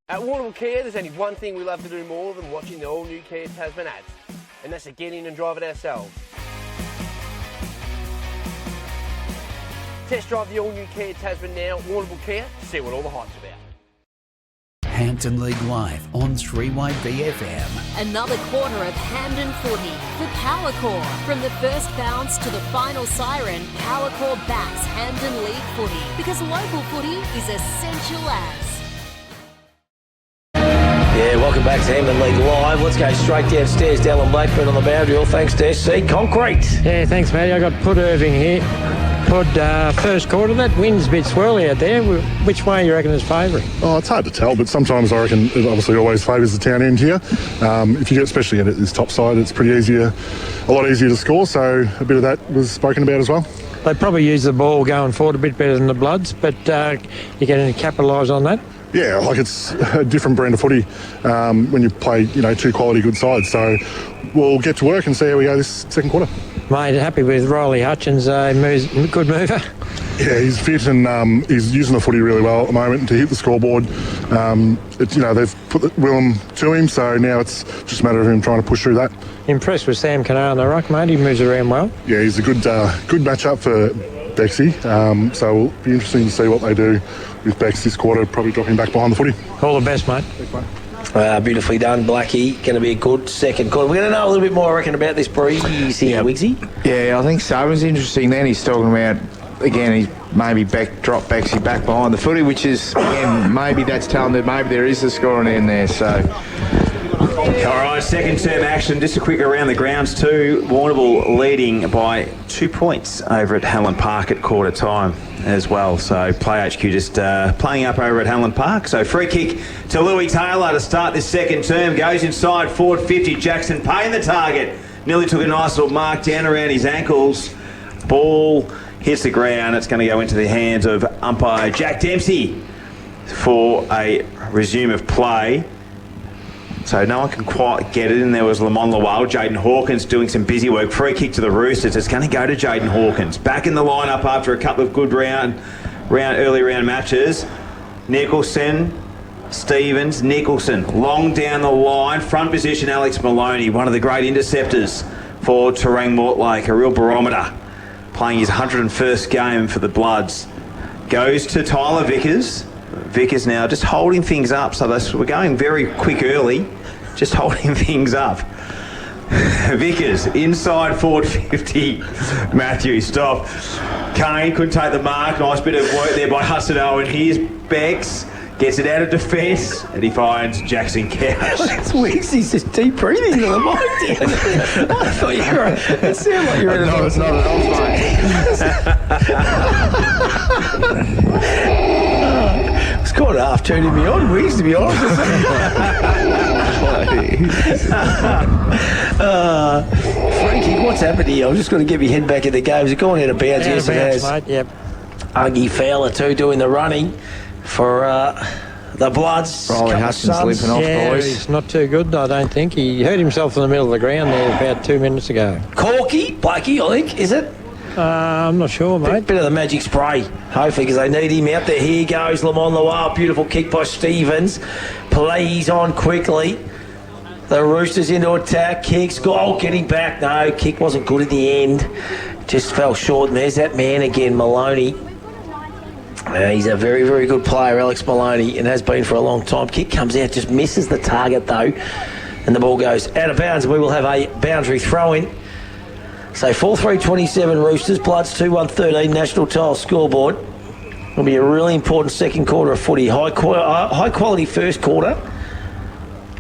S8: At Warrnambool Kia, there's only one thing we love to do more than watching the all-new Kia Tasman ads, and that's to get in and drive it ourselves. Test drive the all-new Kia Tasman now at Warrnambool Kia to see what all the hype's about.
S1: Hampton League Live on 3YB FM.
S15: Another quarter of Hampden footy for Powercore. From the first bounce to the final siren, Powercore backs Hampden League footy because local footy is essential as.
S2: Yeah, welcome back to Hampton League Live. Let's go straight downstairs. Dylan Blackburn on the boundary. All thanks to SC Concrete.
S5: Yeah, thanks, Matty. I got Pud Irving here. Pud, first quarter, that wind's a bit swirly out there. Which way you reckon is favouring?
S16: Oh, it's hard to tell, but sometimes I reckon it obviously always favours the town end here. If you get, especially at this top side, it's pretty easier, a lot easier to score, so a bit of that was spoken about as well.
S5: They probably use the ball going forward a bit better than the Bloods, but you going to capitalise on that?
S16: Yeah, like it's a different brand of footy when you play, two quality good sides. So we'll get to work and see how we go this second quarter.
S5: Mate, happy with Riley Hutchins, good mover.
S16: Yeah, he's fit and he's using the footy really well at the moment to hit the scoreboard. They've put the Willem to him, so now it's just a matter of him trying to push through that.
S5: Impressed with Sam Canar on the ruck, mate. He moves around well.
S16: Yeah, he's a good matchup for Bexy, so it'll be interesting to see what they do with Bex this quarter, probably dropping back behind the footy.
S5: All the best, mate.
S16: Thanks, mate.
S2: Beautifully done, Blackie. Going to be a good second quarter. We're going to know a little bit more, I reckon, about this breeze here, Wigsy.
S3: Yeah, I think so. It was interesting then. He's talking about, again, he's maybe drop Bexy back behind the footy, which is, again, maybe that's telling that maybe there is a scoring end there, so...
S4: All right, second term action. Just a quick around the grounds too. Warrnambool leading by 2 points over at Helen Park at quarter time as well. So Play HQ just playing up over at Helen Park. So free kick to Louis Taylor to start this second term. Goes inside forward 50. Jackson Payne the target. Nearly took a nice little mark down around his ankles. Ball hits the ground. It's going to go into the hands of umpire Jack Dempsey for a resume of play. So no one can quite get it, and there was Lamont Lawal. Jaden Hawkins doing some busy work. Free kick to the Roosters. It's going to go to Jaden Hawkins. Back in the lineup after a couple of good early round matches. Nicholson, Stevens, Nicholson. Long down the line. Front position, Alex Maloney, one of the great interceptors for Terang Mortlake. A real barometer. Playing his 101st game for the Bloods. Goes to Tyler Vickers. Vickers now just holding things up, so we're going very quick early, just holding things up. Vickers inside forward 50. Matthew stop. Kane couldn't take the mark. Nice bit of work there by Hudson Owen. Here's Bex. Gets it out of defence, and he finds Jackson Couch.
S2: That's Wiggs. He's just deep breathing into the mic. I thought you were. It sounded like you were in a...
S3: No, it's not at all, mate.
S2: It's quarter after. turning me on, Wiggs, to be honest. Frankie, what's happened here? I'm just going to get my head back in the game. Is it going out of bounds? Yes, it has.
S5: Mate, yep.
S2: Uggy Fowler too doing the running for the Bloods.
S3: Riley Hutchins limping off, boys.
S5: He's not too good, I don't think. He hurt himself in the middle of the ground there about 2 minutes ago.
S2: Corky, Blakey, I think, is it?
S5: I'm not sure, mate.
S2: Bit of the magic spray, hopefully, because they need him out there. Here goes Lamont Loire. Beautiful kick by Stevens. Plays on quickly. The Roosters into attack. Kicks. Goal, getting back. No, kick wasn't good at the end. Just fell short. And there's that man again, Maloney. He's a very, very good player, Alex Maloney, and has been for a long time. Kick comes out, just misses the target, though. And the ball goes out of bounds. We will have a boundary throw-in. So 4-3-27 Roosters, Bloods 2-1-13 national tile scoreboard. It'll be a really important second quarter of footy. High quality first quarter.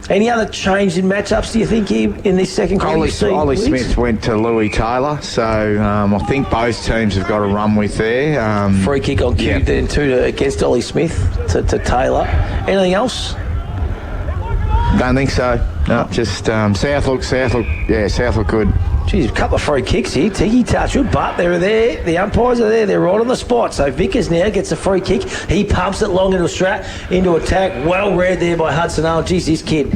S2: Any other change in matchups, do you think, in this second quarter?
S3: Ollie Smith went to Louis Taylor, so I think both teams have got a run with there.
S2: Free kick on cue then too against Ollie Smith to Taylor. Anything else?
S3: Don't think so. No, just South look good.
S2: Geez, a couple of free kicks here. Tiki Touchwood, but they're there. The umpires are there. They're right on the spot. So Vickers now gets a free kick. He pumps it long into a strap, into attack. Well read there by Hudson. Oh, geez, this kid,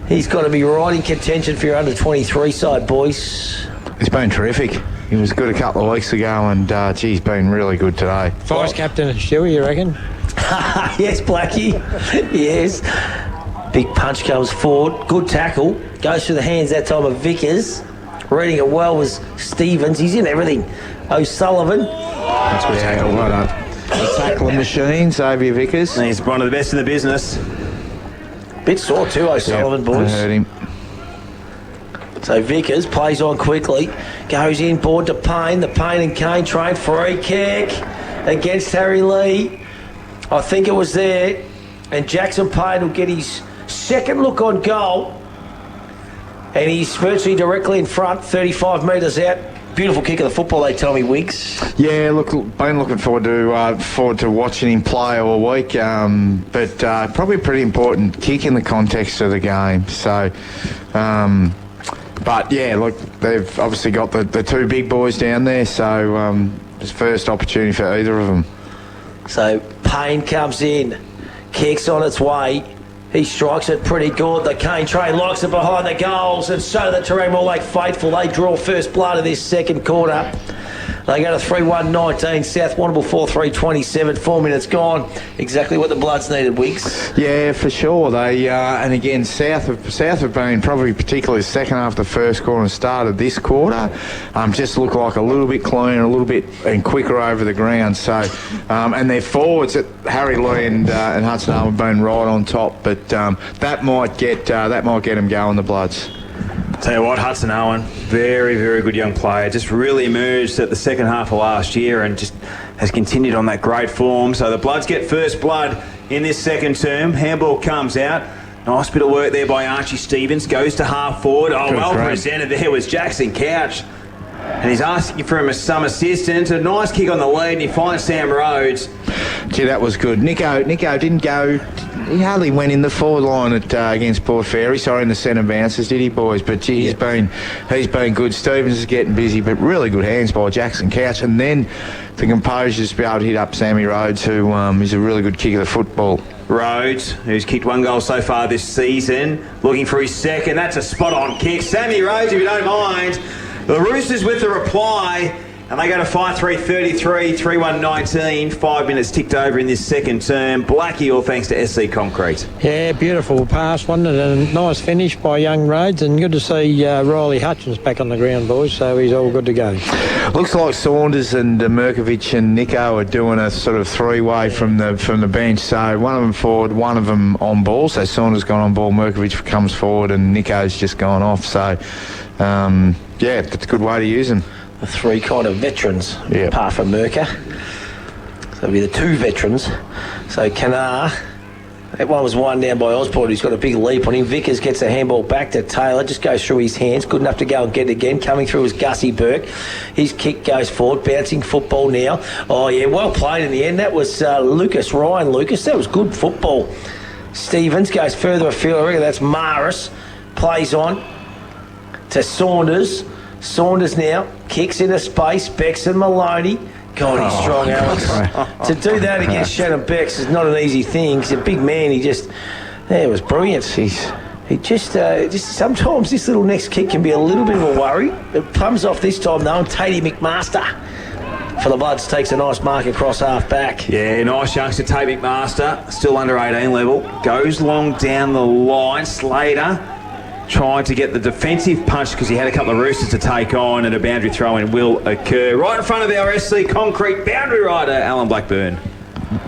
S2: he's got to be right in contention for your under-23 side, boys.
S3: He's been terrific. He was good a couple of weeks ago, and he's been really good today.
S5: Vice captain at Stewie, you reckon?
S2: Yes, Blackie. Yes. Big punch comes forward. Good tackle. Goes through the hands that time of Vickers. Reading it well was Stevens. He's in everything. O'Sullivan.
S3: That's good tackle. Well done. The tackling machine, Xavier Vickers.
S4: He's one of the best in the business.
S2: Bit sore too, O'Sullivan, boys.
S3: I heard him.
S2: So Vickers plays on quickly. Goes in, board to Payne. The Payne and Kane train. Free kick against Harry Lee. I think it was there. And Jackson Payne will get his second look on goal. And he's virtually directly in front, 35 metres out. Beautiful kick of the football, they tell me, Wiggs.
S3: Yeah, been looking forward to watching him play all week. But probably a pretty important kick in the context of the game. So, but yeah, look, they've obviously got the two big boys down there. So it's first opportunity for either of them.
S2: So Payne comes in, kicks on its way. He strikes it pretty good. The Kane train locks it behind the goals, and so the Terang Mortlake faithful. They draw first blood of this second quarter. They go to 3-1-19. South Warrnambool 4-3-27. 4 minutes gone. Exactly what the Bloods needed, Wiggs.
S3: Yeah, for sure. They and again, South have been probably particularly second half of the first quarter and started this quarter. Just look like a little bit cleaner, a little bit and quicker over the ground. So, and their forwards, Harry Lee and Hudson have been right on top. But that might get them going, the Bloods.
S4: Tell you what, Hudson Owen, very, very good young player. Just really emerged at the second half of last year and just has continued on that great form. So the Bloods get first blood in this second term. Handball comes out. Nice bit of work there by Archie Stevens. Goes to half forward. Oh, well presented there was Jackson Couch. And he's asking for some assistance. A nice kick on the lead, and he finds Sam Rhodes.
S3: Gee, that was good. Nico didn't go. He hardly went in the forward line against Port Fairy. Sorry, in the centre bounces, did he, boys? But gee, he's been good. Stevens is getting busy, but really good hands by Jackson Couch. And then the composure to be able to hit up Sammy Rhodes, who is a really good kick of the football.
S4: Rhodes, who's kicked one goal so far this season, looking for his second. That's a spot-on kick. Sammy Rhodes, if you don't mind. The Roosters with the reply, and they go to 5-3-33, 3-1-19. 5 minutes ticked over in this second term. Blackie, all thanks to SC Concrete.
S5: Yeah, beautiful pass, wasn't it? And a nice finish by young Rhodes, and good to see Riley Hutchins back on the ground, boys, so he's all good to go.
S3: Looks like Saunders and Merkovich and Nico are doing a sort of three-way from the bench. So one of them forward, one of them on ball. So Saunders gone on ball, Merkovich comes forward, and Nico's just gone off. So, yeah, that's a good way to use them.
S2: The three kind of veterans, apart from Merker. So it'll be the two veterans. So Kanar, That one was won down by Osborne, who's got a big leap on him. Vickers gets the handball back to Taylor, just goes through his hands, good enough to go and get it again. Coming through is Gussie Burke. His kick goes forward, bouncing football now. Oh, yeah, well played in the end. That was Ryan Lucas. That was good football. Stevens goes further afield. I reckon that's Maris. Plays on to Saunders. Saunders now kicks into space. Becks and Maloney. God, he's strong, Alex. To do that against Shannon Becks is not an easy thing. He's a big man. It was brilliant. He just sometimes this little next kick can be a little bit of a worry. It comes off this time though, and Tatey McMaster for the Bloods takes a nice mark across half back.
S4: Yeah, nice youngster, Tate McMaster, still under 18 level. Goes long down the line. Slater trying to get the defensive punch because he had a couple of Roosters to take on, and a boundary throw-in will occur. Right in front of our SC Concrete boundary rider, Alan Blackburn.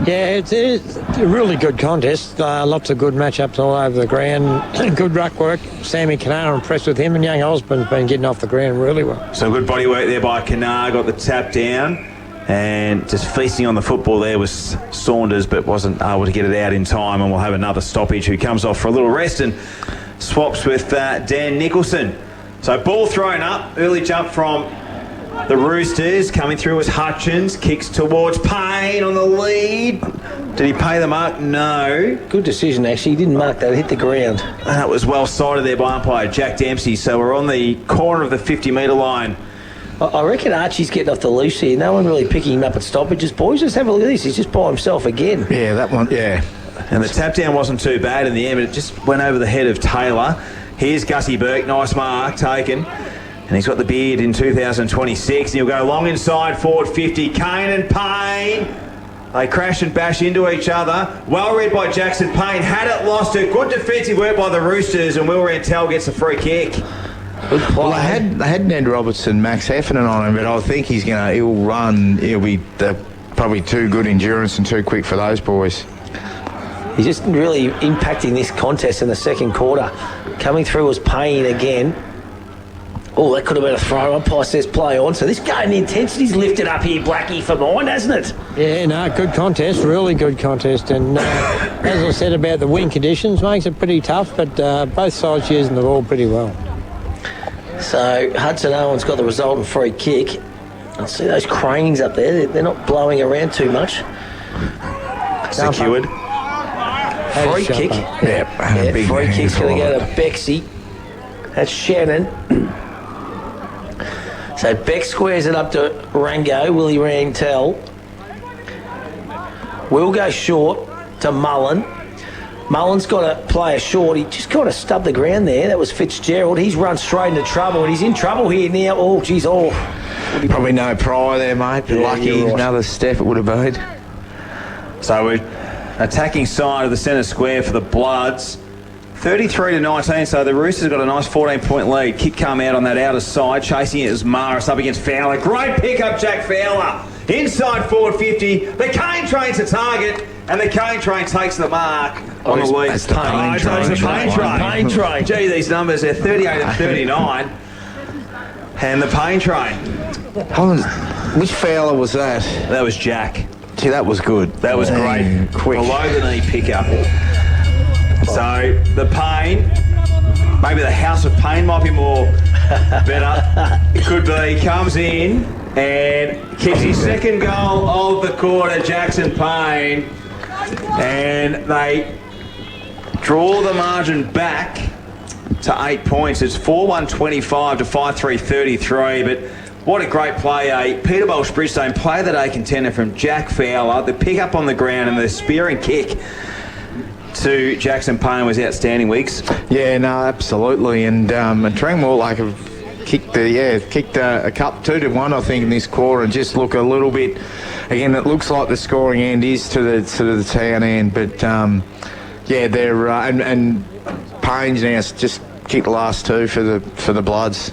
S5: Yeah, it's a really good contest. Lots of good matchups all over the ground. Good ruck work. Sammy Kanar, impressed with him, and young Osborne's been getting off the ground really well.
S4: So good body work there by Kanar, got the tap down, and just feasting on the football there was Saunders, but wasn't able to get it out in time, and we'll have another stoppage who comes off for a little rest and swaps with Dan Nicholson. So ball thrown up, early jump from the Roosters. Coming through was Hutchins, kicks towards Payne on the lead. Did he pay the mark? No.
S2: Good decision, actually. He didn't mark that, it hit the ground.
S4: That was well sighted there by umpire Jack Dempsey. So we're on the corner of the 50-metre line.
S2: I reckon Archie's getting off the loose here. No one really picking him up at stoppages. Boys, just have a look at this. He's just by himself again.
S3: Yeah, that one, yeah.
S4: And the tap down wasn't too bad in the end, but it just went over the head of Taylor. Here's Gussie Burke, nice mark taken. And he's got the beard in 2026. And he'll go long inside, forward 50. Kane and Payne. They crash and bash into each other. Well read by Jackson Payne. Had it, lost it. Good defensive work by the Roosters, and Will Rantel gets a free kick.
S3: Well, they had Ned Robertson, Max Heffernan on him, but I think he'll run. He'll be probably too good endurance and too quick for those boys.
S2: He's just really impacting this contest in the second quarter. Coming through was Payne again. Oh, that could have been a throw. Umpire says play on. So this game, the intensity's lifted up here, Blackie, for mine, hasn't it?
S5: Yeah, no, good contest, really good contest. And as I said about the wind conditions, makes it pretty tough, but both sides using the ball pretty well.
S2: So Hudson Owen's got the resultant free kick. I see those cranes up there. They're not blowing around too much.
S4: Secured.
S2: Free kick.
S3: Yeah, big
S2: free kick's going to go to Bexy. That's Shannon. So Beck squares it up to Rango, Willie Rantel. Will go short to Mullen. Mullen's got to play a short. He just kind of stubbed the ground there. That was Fitzgerald. He's run straight into trouble, and he's in trouble here now. Oh, geez,
S3: Probably no prior there, mate, but lucky another step it would have been.
S4: So we're attacking side of the centre square for the Bloods. 33-19, so the Roosters got a nice 14-point lead. Kick come out on that outer side. Chasing it is Maris up against Fowler. Great pick-up, Jack Fowler. Inside forward 50. The Cane train's a target, and the Cane train takes the mark on the lead.
S3: It's the Payne train.
S4: It's the Payne train. Gee, these numbers, they're 38 and 39. And the Payne train.
S3: Which Fowler was that?
S4: That was Jack.
S3: Gee, that was good.
S4: That was great.
S3: Quick.
S4: Below the knee pick-up. So the Payne, maybe the House of Pain might be more better. It could be. Comes in and kicks his second goal of the quarter, Jackson Payne. And they draw the margin back to 8 points. It's 4-1-25 to 5-3-33. But what a great play, Peter Walsh-Bridgestone play the day contender from Jack Fowler. The pick up on the ground and the spearing kick to Jackson Payne was outstanding, Weeks.
S3: Yeah, no, absolutely. And Terang Mortlake have kicked a cup 2-1, I think, in this quarter, and just look a little bit. Again, it looks like the scoring end is to the town end, but they're and Payne's now just kicked the last two for the Bloods.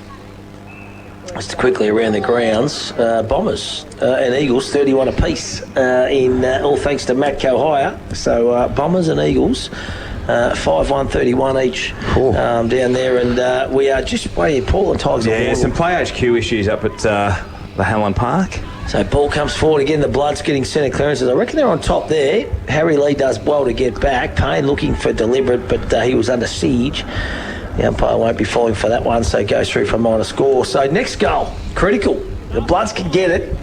S2: Just quickly around the grounds, Bombers and Eagles 31 apiece in all thanks to Matt Cohire. So Bombers and Eagles 5-1-31 each down there, and we are just waiting. Portland Tigers.
S4: Yeah, some play HQ issues up at the Helen Park.
S2: So ball comes forward again. The Bloods getting centre clearances. I reckon they're on top there. Harry Lee does well to get back. Payne looking for deliberate, but he was under siege. The umpire won't be falling for that one, so goes through for minor score. So next goal, critical. The Bloods can get it.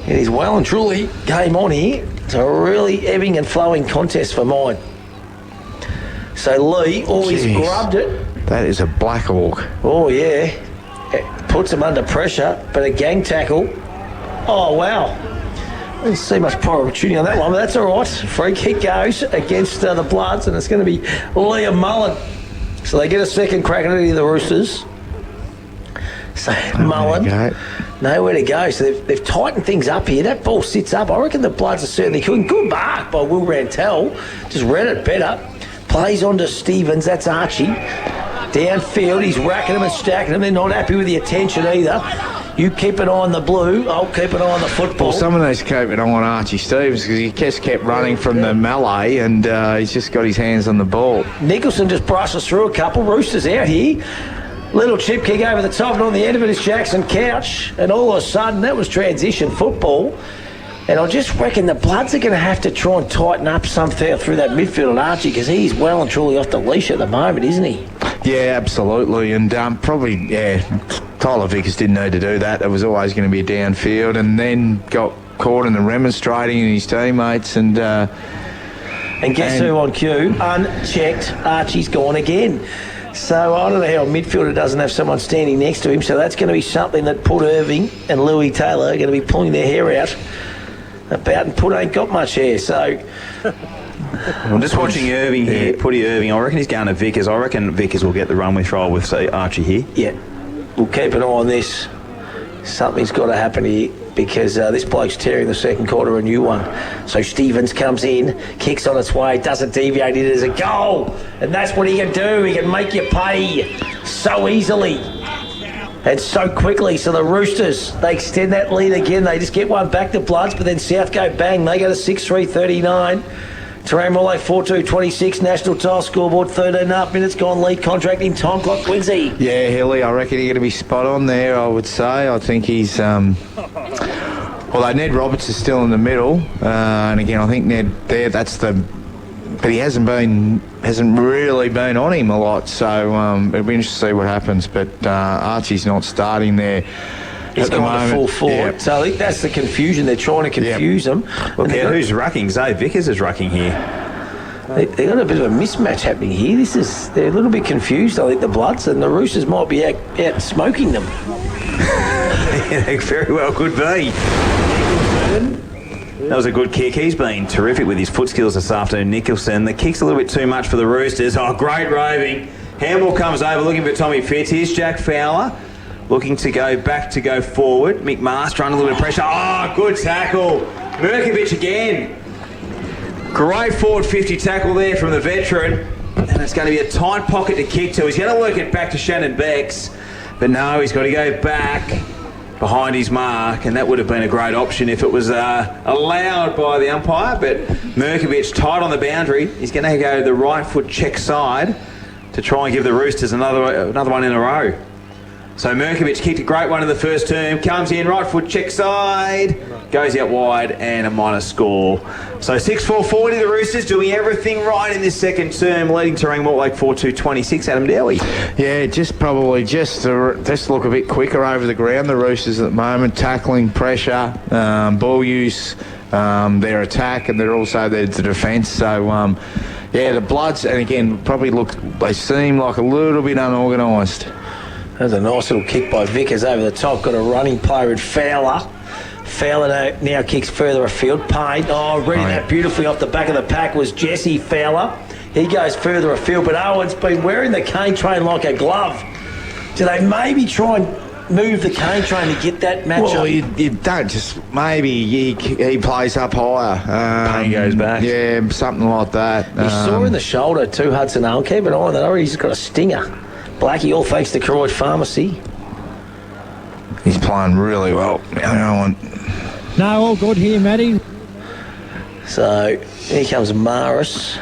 S2: It is well and truly game on here. It's a really ebbing and flowing contest for mine. So Lee always grubbed it.
S3: That is a Black Hawk.
S2: Oh, yeah. It puts him under pressure, but a gang tackle. Oh, wow. I didn't see much prior opportunity on that one, but that's all right. Free kick goes against the Bloods, and it's going to be Liam Mullen. So they get a second crack at it, the Roosters. So Mullen, nowhere to go. So they've tightened things up here. That ball sits up. I reckon the Bloods are certainly good. Good mark by Will Rantel. Just read it better. Plays on to Stevens. That's Archie. Downfield, he's racking them and stacking them. They're not happy with the attention either. You keep an eye on the blue, I'll keep an eye on the football.
S3: Well, someone needs to keep an eye on Archie Stevens because he just kept running from the melee and he's just got his hands on the ball.
S2: Nicholson just brushes through a couple. Roosters out here. Little chip kick over the top, and on the end of it is Jackson Couch. And all of a sudden, that was transition football. And I just reckon the Bloods are going to have to try and tighten up something through that midfield on Archie because he's well and truly off the leash at the moment, isn't he?
S3: Yeah, absolutely. And probably, Tyler Vickers didn't need to do that. It was always going to be a downfield and then got caught in the remonstrating in his teammates. And
S2: guess who on cue? Unchecked. Archie's gone again. So I don't know how a midfielder doesn't have someone standing next to him. So that's going to be something that Put Irving and Louis Taylor are going to be pulling their hair out about, and Put ain't got much hair. So
S4: I'm just watching Irving here, Putty Irving. I reckon he's going to Vickers. I reckon Vickers will get the run with trial with, say, Archie here.
S2: Yeah, we'll keep an eye on this. Something's got to happen here because this bloke's tearing the second quarter a new one. So Stevens comes in, kicks on its way, doesn't deviate it as a goal. And that's what he can do. He can make you pay so easily and so quickly. So the Roosters, they extend that lead again. They just get one back to Bloods, but then South go bang. They go to 6-3-39. Terang Mortlake 4-2-26. National Tile scoreboard 13.5 minutes gone. Lead contract in time clock. Quincy.
S3: Yeah, Hilly, I reckon he's going to be spot on there, I would say. I think he's... although Ned Roberts is still in the middle. And again, I think Ned there, that's the... But he hasn't really been on him a lot. So it'll be interesting to see what happens. But Archie's not starting there.
S2: He's gone to full forward. Yep. So I think that's the confusion. They're trying to confuse them.
S4: Look, who's rucking? Zay Vickers is rucking here.
S2: They've got a bit of a mismatch happening here. They're a little bit confused, I think, the Bloods, and the Roosters might be out smoking them.
S4: They very well could be. That was a good kick. He's been terrific with his foot skills this afternoon, Nicholson. The kick's a little bit too much for the Roosters. Oh, great roving. Handball comes over looking for Tommy Fitz. Here's Jack Fowler. Looking to go back to go forward. McMaster under a little bit of pressure. Oh, good tackle. Mirkovic again. Great forward 50 tackle there from the veteran. And it's going to be a tight pocket to kick to. He's going to work it back to Shannon Becks. But no, he's got to go back behind his mark. And that would have been a great option if it was allowed by the umpire. But Mirkovic tight on the boundary. He's going to go the right foot check side to try and give the Roosters another one in a row. So Mirkovic kicked a great one in the first term, comes in, right foot check side, goes out wide and a minor score. So 6-4-40 the Roosters doing everything right in this second term, leading Terang Mortlake 4-2-26. Adam Dowie.
S3: Yeah, just to look a bit quicker over the ground, the Roosters at the moment, tackling, pressure, ball use, their attack, and they're also their defence. So, the Bloods, and again, they seem like a little bit unorganised.
S2: There's a nice little kick by Vickers over the top. Got a running player in Fowler. Fowler now kicks further afield. Payne, reading that beautifully off the back of the pack was Jesse Fowler. He goes further afield, but Owen's been wearing the cane train like a glove. Do they maybe try and move the cane train to get that match
S3: Well,
S2: up?
S3: you don't. Just maybe he plays up higher.
S2: Payne goes back.
S3: Yeah, something like that.
S2: You saw in the shoulder too, Hudson Owen. Keep an eye on that. He's got a stinger. Blackie, all thanks to Croydon Pharmacy.
S3: He's playing really well.
S5: No, all good here, Matty.
S2: So, here comes Maris.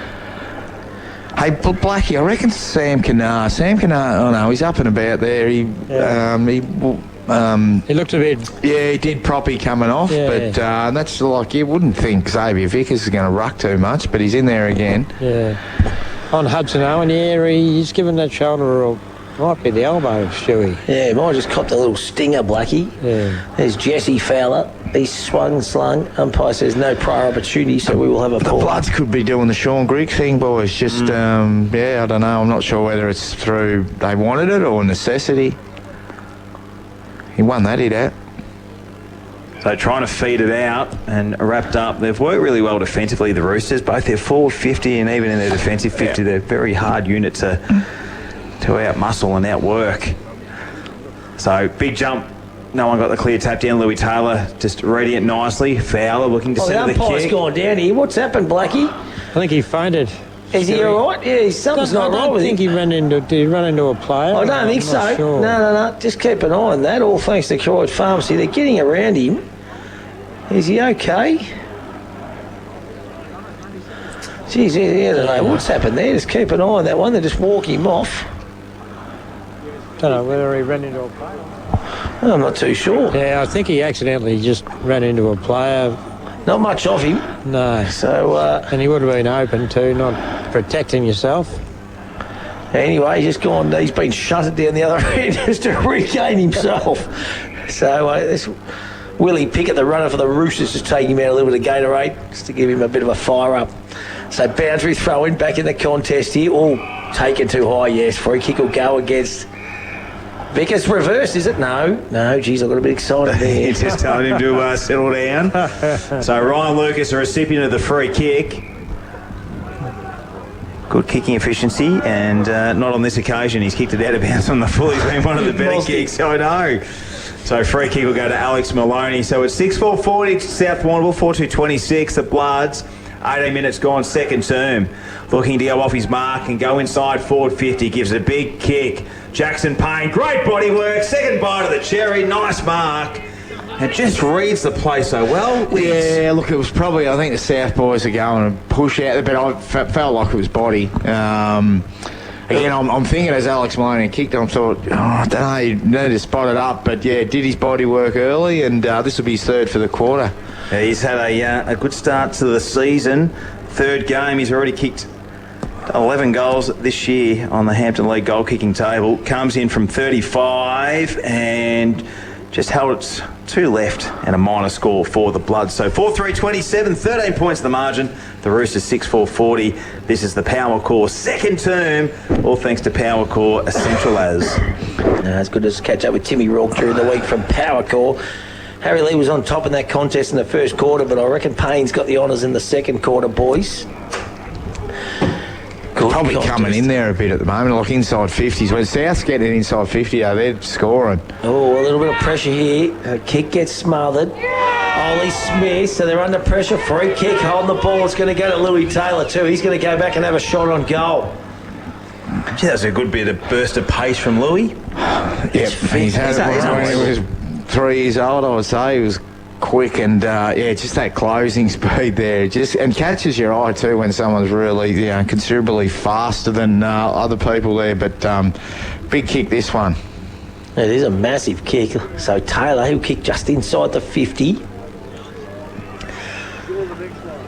S3: Hey, Blackie, I reckon Sam Canard, oh no, he's up and about there.
S5: He looked a bit...
S3: Yeah, he did proppy coming off, but that's like, you wouldn't think Xavier Vickers is going to ruck too much, but he's in there again.
S5: Yeah. On Hudson Owen, he's given that shoulder a... Might be the elbow, Stewie.
S2: Yeah, he might have just copped a little stinger, Blackie.
S5: Yeah.
S2: There's Jesse Fowler. He's swung, slung. Umpire says no prior opportunity, so we will have a
S3: The
S2: ball.
S3: Bloods could be doing the Sean Grigg thing, boys. Just, I don't know. I'm not sure whether it's through they wanted it or necessity. He won that hit out.
S4: So trying to feed it out and wrapped up. They've worked really well defensively, the Roosters. Both their forward 50 and even in their defensive 50, they're a very hard unit to out-muscle and outwork. So big jump. No one got the clear tap down. Louis Taylor just reading it nicely. Fowler looking to centre the
S2: umpire's
S4: kick.
S2: gone down here. What's happened, Blackie?
S5: I think he fainted.
S2: Is he all right? Yeah, something's not right with him.
S5: I think did he run into a player?
S2: I don't think so.
S5: Not sure.
S2: No. Just keep an eye on that. All thanks to Croyd's Pharmacy. They're getting around him. Is he okay? Geez, I don't know what's happened there. Just keep an eye on that one. They just walk him off.
S5: Don't know whether he ran into a player.
S2: I'm not too sure.
S5: Yeah, I think he accidentally just ran into a player.
S2: Not much of him.
S5: No.
S2: So,
S5: and he would have been open too, not protecting yourself.
S2: Anyway, he's been shutted down the other end just to regain himself. So this Willie Pickett, the runner for the Roosters, just taking him out a little bit of Gatorade just to give him a bit of a fire up. So boundary throw in back in the contest here. All taken too high, yes. Free kick will go against Vickers. Reversed, is it? No, geez, I got a bit excited there.
S4: Just telling him to settle down. So Ryan Lucas, a recipient of the free kick. Good kicking efficiency, and not on this occasion. He's kicked it out of bounds on the full. He's been one of the better kicks. I know. So free kick will go to Alex Maloney. So it's 6-4-40 to South Warrnambool, 4-2-26. The Bloods, 18 minutes gone, second term. Looking to go off his mark and go inside forward 50. Gives a big kick. Jackson Payne, great body work. Second bite of the cherry. Nice mark. And just reads the play so well.
S3: Yeah, look, it was probably, I think the South boys are going to push out, but I felt like it was body. Again, I'm thinking as Alex Maloney kicked, I thought, I don't know, you need to spot it up. But yeah, did his body work early, and this will be his third for the quarter.
S4: Yeah, he's had a good start to the season. Third game, he's already kicked 11 goals this year on the Hampton League goal kicking table. Comes in from 35 and just held it to left and a minor score for the Bloods. So 4-3-27, 13 points the margin. The Roosters 6-4-40. This is the Power Core second term, all thanks to Power Core Essential As.
S2: It's good to catch up with Timmy Rourke during the week from Power Core. Harry Lee was on top in that contest in the first quarter, but I reckon Payne's got the honours in the second quarter, boys.
S3: Probably coming in there a bit at the moment, like inside 50s. When South's getting inside 50, they're scoring.
S2: Oh, a little bit of pressure here. A kick gets smothered. Ollie Smith, so they're under pressure. Free kick, holding the ball. It's going to go to Louis Taylor too. He's going to go back and have a shot on goal.
S4: Gee, that's a good bit of burst of pace from Louis.
S3: Yeah, he's had it when he was 3 years old, I would say. He was quick and just that closing speed there, and catches your eye too when someone's really considerably faster than other people there. But big kick this one.
S2: It is a massive kick. So Taylor, he'll kick just inside the 50.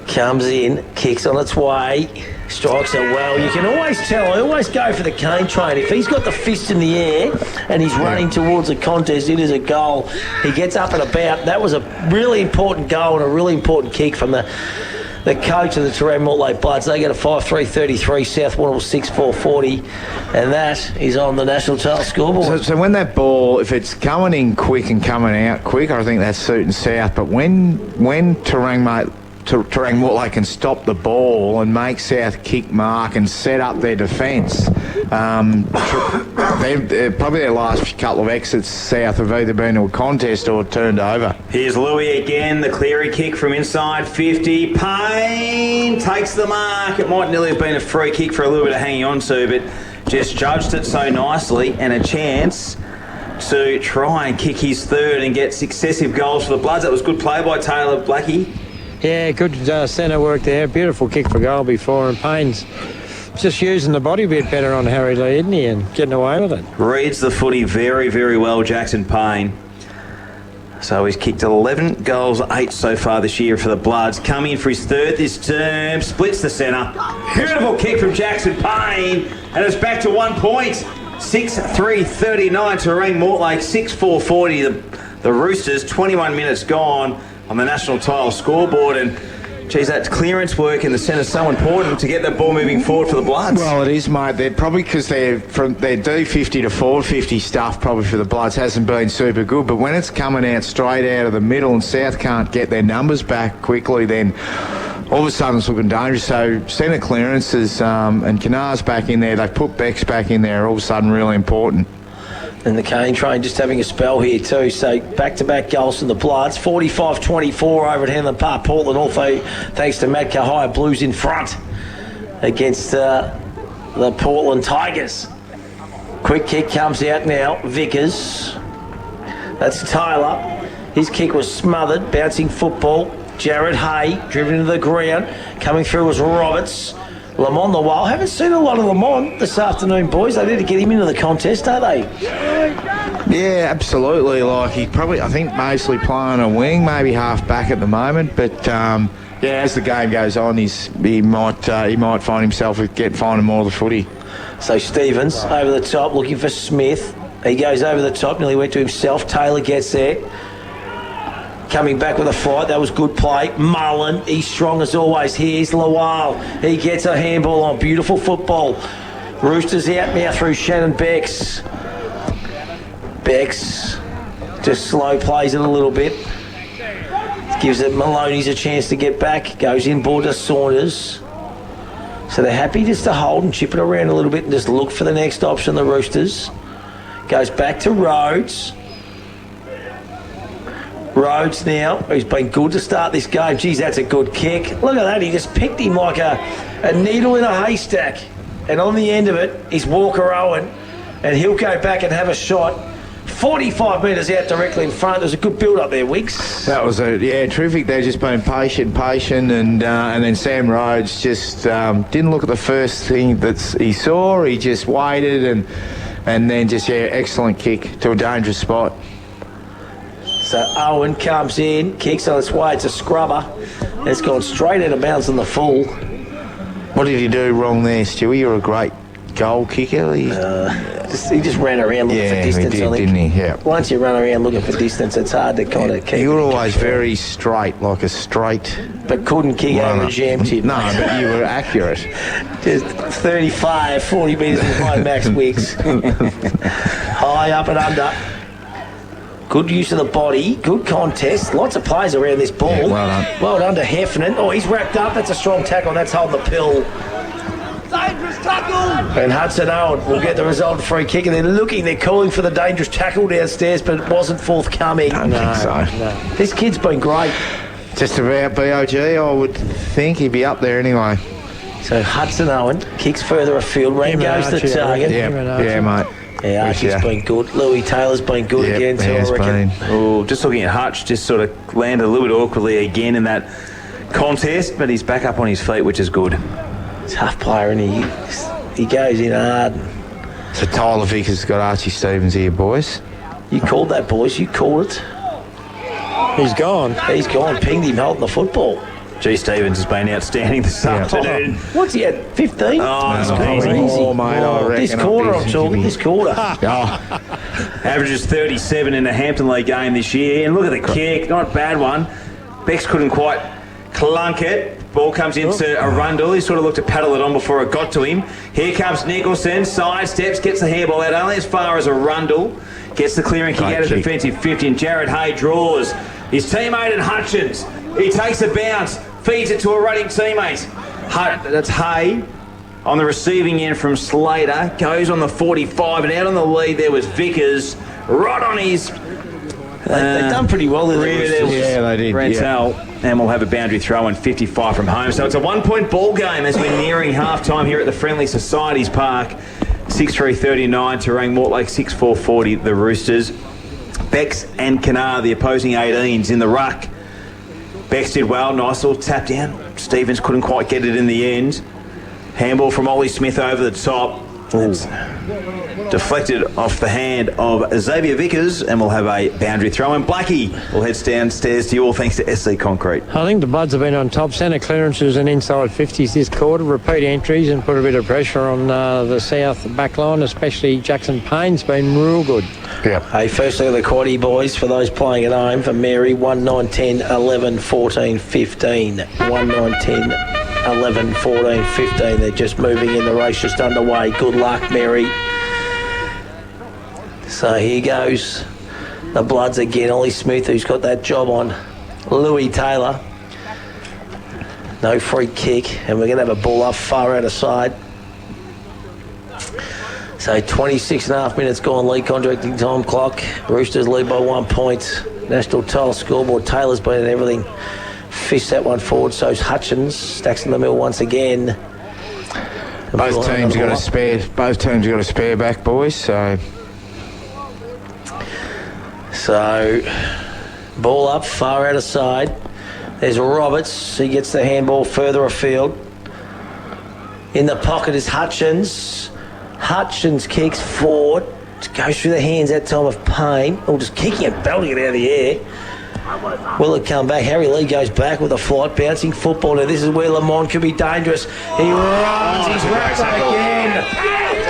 S2: Comes in, kicks on its way, strikes it well. You can always tell, I always go for the cane train. If he's got the fist in the air and he's running towards the contest, it is a goal. He gets up and about. That was a really important goal and a really important kick from the coach of the Terang Mortlake Bloods. They get a 5-3-33, South Warrnambool 6-4-40, and that is on the national title scoreboard.
S3: So when that ball, if it's coming in quick and coming out quick, I think that's suiting South. But when Terang Mortlake can stop the ball and make South kick mark and set up their defence. Probably their last couple of exits, South have either been to a contest or turned over.
S4: Here's Louis again, the Cleary kick from inside 50. Payne takes the mark. It might nearly have been a free kick for a little bit of hanging on to, but just judged it so nicely, and a chance to try and kick his third and get successive goals for the Bloods. That was good play by Taylor, Blackie.
S5: Yeah, good centre work there. Beautiful kick for goal before, and Payne's just using the body a bit better on Harry Lee, isn't he, and getting away with it.
S4: Reads the footy very, very well, Jackson Payne. So he's kicked 11 goals, 8 so far this year for the Bloods. Coming in for his third this term, splits the centre. Beautiful kick from Jackson Payne, and it's back to 1 point. 6-3-39 Terang Mortlake, 6-4-40 the Roosters. 21 minutes gone on the national title scoreboard, and geez, that clearance work in the centre is so important to get that ball moving forward for the Bloods.
S3: Well, it is, mate. They're probably because they're from their D50 to forward 50 stuff probably for the Bloods hasn't been super good. But when it's coming out straight out of the middle and South can't get their numbers back quickly, then all of a sudden it's looking dangerous. So centre clearances and Kanar's back in there. They've put Beck's back in there. All of a sudden, really important.
S2: And the Cane Train just having a spell here too. So back-to-back goals from the Bloods. 45-24 over at Hanlon Park, Portland. Also thanks to Matt Kahia, Blues in front against the Portland Tigers. Quick kick comes out now. Vickers. That's Taylor. His kick was smothered. Bouncing football. Jared Hay driven into the ground. Coming through was Roberts. Lamont the Wild. Haven't seen a lot of Lamont this afternoon, boys. They need to get him into the contest, don't they?
S3: Yeah, absolutely. Like he's probably, I think, mostly playing a wing, maybe half back at the moment. But yeah, as the game goes on, he might find himself finding more of the footy.
S2: So Stevens over the top, looking for Smith. He goes over the top, nearly went to himself. Taylor gets there. Coming back with a fight, that was good play. Mullen, he's strong as always. Here's Lawal. He gets a handball on. Beautiful football. Roosters out now through Shannon Becks. Becks just slow plays it a little bit. Gives it Maloney's a chance to get back. Goes inboard to Saunders. So they're happy just to hold and chip it around a little bit and just look for the next option, the Roosters. Goes back to Rhodes. Rhodes now, he's been good to start this game. Geez, that's a good kick. Look at that, he just picked him like a needle in a haystack. And on the end of it is Walker Owen, and he'll go back and have a shot. 45 metres out directly in front. There's a good build up there, Wiggs.
S3: That was terrific. They've just been patient, and then Sam Rhodes just didn't look at the first thing that he saw. He just waited and then just, excellent kick to a dangerous spot.
S2: So Owen comes in, kicks on its way. It's a scrubber. It's gone straight out of bounds on the full.
S3: What did he do wrong there, Stewie? You're a great goal kicker. He
S2: just ran around looking for distance,
S3: he did,
S2: I think.
S3: didn't he? Yeah.
S2: Once you run around looking for distance, it's hard to kind of keep.
S3: You were always very straight, like a straight.
S2: But couldn't kick over a jam tip.
S3: No, but you were accurate.
S2: Just 35, 40 metres behind Max Wiggs. High up and under. Good use of the body, good contest. Lots of players around this ball.
S3: Yeah, well done.
S2: Well done to Heffernan. Oh, he's wrapped up. That's a strong tackle. That's holding the pill.
S17: Dangerous tackle!
S2: And Hudson Owen will get the result free kick. And they're calling for the dangerous tackle downstairs, but it wasn't forthcoming.
S3: I don't think so.
S2: No. This kid's been great.
S3: Just about BOG, I would think he'd be up there anyway.
S2: So Hudson Owen kicks further afield. Ram goes to the target.
S3: Yeah, mate.
S2: Yeah, Archie's been good. Louis Taylor's been good again, too, I reckon.
S4: Oh, just looking at Hutch, just sort of landed a little bit awkwardly again in that contest, but he's back up on his feet, which is good.
S2: Tough player, and he goes in hard.
S3: So Tyler Vickers got Archie Stevens here, boys.
S2: You called that, boys. You called it.
S5: He's gone.
S2: He's gone. Pinged him holding the football.
S4: G. Stevens has been outstanding this afternoon.
S2: What's he at? 15?
S4: Oh, it's
S2: crazy.
S3: Mate, I reckon
S2: this quarter, I'm talking. This quarter.
S4: Averages 37 in the Hampton League game this year. And look at the kick. Not a bad one. Becks couldn't quite clunk it. Ball comes into Arundel. He sort of looked to paddle it on before it got to him. Here comes Nicholson. Side steps, gets the handball out only as far as Arundel. Gets the clearing kick out of defensive 50. And Jared Hay draws. His teammate and Hutchins. He takes a bounce, feeds it to a running teammate. That's Hay on the receiving end from Slater. Goes on the 45, and out on the lead there was Vickers. Right on his...
S2: They've done pretty well there.
S3: They did.
S4: Rantel, and we'll have a boundary throw in 55 from home. So it's a 1-point ball game as we're nearing half-time here at the Friendly Societies Park. 6-3-39, Terang Mortlake 6-4-40, the Roosters. Becks and Kanar, the opposing 18s in the ruck. Becks did well, nice little tap down. Stevens couldn't quite get it in the end. Handball from Ollie Smith over the top. It's deflected off the hand of Xavier Vickers, and we'll have a boundary throw. And Blackie will head downstairs to you all thanks to SC Concrete.
S5: I think the Bloods have been on top. Centre clearances and inside 50s this quarter. Repeat entries and put a bit of pressure on the south back line, especially Jackson Payne's been real good.
S3: Yeah.
S2: Hey, first look at the quaddie, boys, for those playing at home. For Mary, 1, 9, 10, 11, 14, 15. 1, 9, 10, 11, 14, 15. They're just moving in. The race just underway. Good luck, Mary. So here goes the Bloods again. Ollie Smith, who's got that job on. Louis Taylor. No free kick. And we're going to have a ball up far out of side. So 26 and a half minutes gone, lead contracting time clock. Roosters lead by 1 point. National Tile scoreboard. Taylor's been in everything. Fish that one forward. So's Hutchins. Stacks in the middle once again.
S3: Both teams got a spare. Both teams got a spare back, boys. So ball up far out of side. There's Roberts. He gets the handball further afield. In the pocket is Hutchins. Hutchins kicks forward. Goes through the hands that time of Payne. Or just kicking and belting it out of the air. Will it come back? Harry Lee goes back with a flight, bouncing football. Now this is where Lamont could be dangerous. He runs, he's wrapped up again.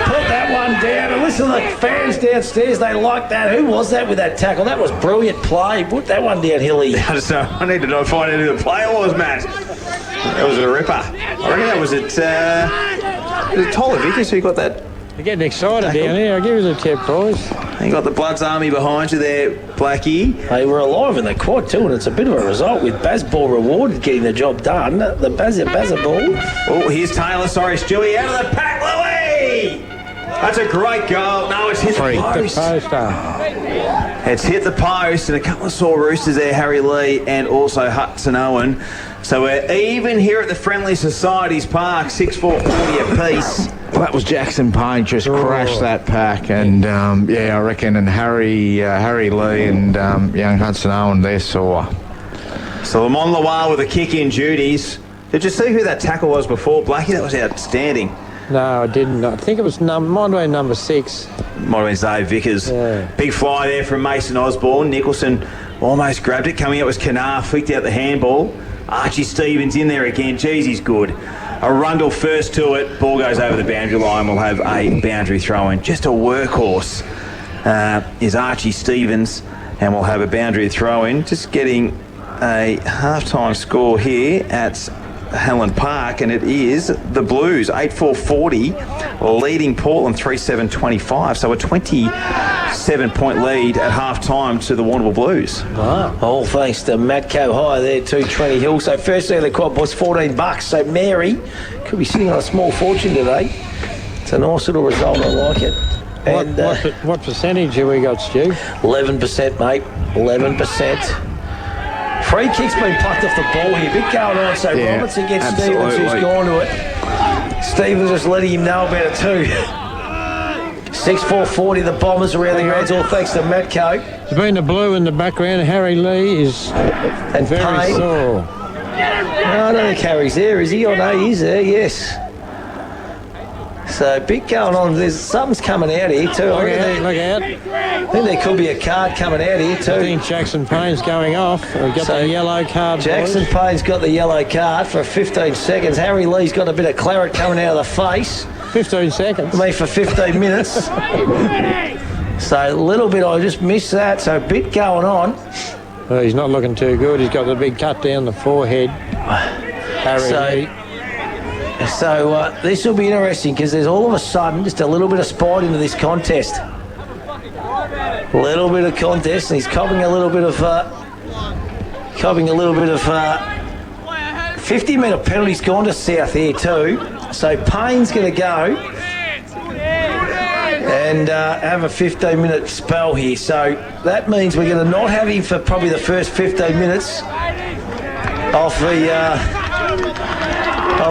S3: Put that one down. And listen to the fans downstairs, they like that. Who was that with that tackle? That was brilliant play. Put that one down, Hilly.
S4: I just know. I need to find out who the player was, Matt. That was a ripper. I reckon that was Tyler Vickers who got that.
S5: You're getting excited down here. I'll give you the tip, boys.
S4: You got the Bloods Army behind you there, Blackie.
S2: They were alive in the quad too, and it's a bit of a result with Bazball rewarded getting the job done. The Bazball.
S4: Oh, here's Taylor. Sorry, Stewie. Out of the pack, Louis! That's a great goal. No, it's hit the post. It's hit the post, and a couple of sore roosters there, Harry Lee and also Hudson Owen. So we're even here at the Friendly Societies Park, 6-4-40 apiece.
S3: Well, that was Jackson Payne just crashed that pack, and I reckon, and Harry Lee and young Hudson Owen, they're sore.
S4: So Lamont Lawal with the kick-in duties. Did you see who that tackle was before, Blackie? That was outstanding.
S5: No, I didn't. I think it was number 6.
S4: Might have been Dave Vickers.
S5: Yeah.
S4: Big fly there from Mason Osborne. Nicholson almost grabbed it. Coming up was Kanar, flicked out the handball. Archie Stevens in there again. Jeez, he's good. Arundel first to it. Ball goes over the boundary line. We'll have a boundary throw in. Just a workhorse is Archie Stevens, and we'll have a boundary throw in. Just getting a half-time score here at Helen Park, and it is the Blues 8-4-40 leading Portland 3-7-25, so a 27-point lead at half-time to the Warrnambool Blues.
S2: All thanks to Matco High there, 220 Hill. So firstly the quad was $14, so Mary could be sitting on a small fortune today. It's a nice little result, I like it. And
S5: what percentage have we got, Stu?
S2: 11%, mate, 11%. Free kick's been plucked off the ball here. Bit going on. So Robertson gets Stevens, who's gone to it. Stevens just letting him know about it too. 6-4-40, the Bombers around the grounds, all thanks to Matco.
S5: There's been a blue in the background. Harry Lee is very sore.
S2: No, I don't think Harry's there, is he? Oh no, he is there, yes. So bit going on. There's something's coming out here too.
S5: Look out.
S2: I think there could be a card coming out here too.
S5: I think Jackson Payne's going off. We've got the yellow card.
S2: Jackson Payne's got the yellow card for 15 seconds. Harry Lee's got a bit of claret coming out of the face.
S5: 15 seconds?
S2: I mean, for 15 minutes. So a little bit, I just missed that. So a bit going on.
S5: Well, he's not looking too good. He's got the big cut down the forehead. Harry Lee.
S2: So this will be interesting because there's all of a sudden just a little bit of spite into this contest. A little bit of contest, and he's copping a little bit of 50-metre penalty's gone to South here too. So Payne's going to go and have a 15-minute spell here. So that means we're going to not have him for probably the first 15 minutes of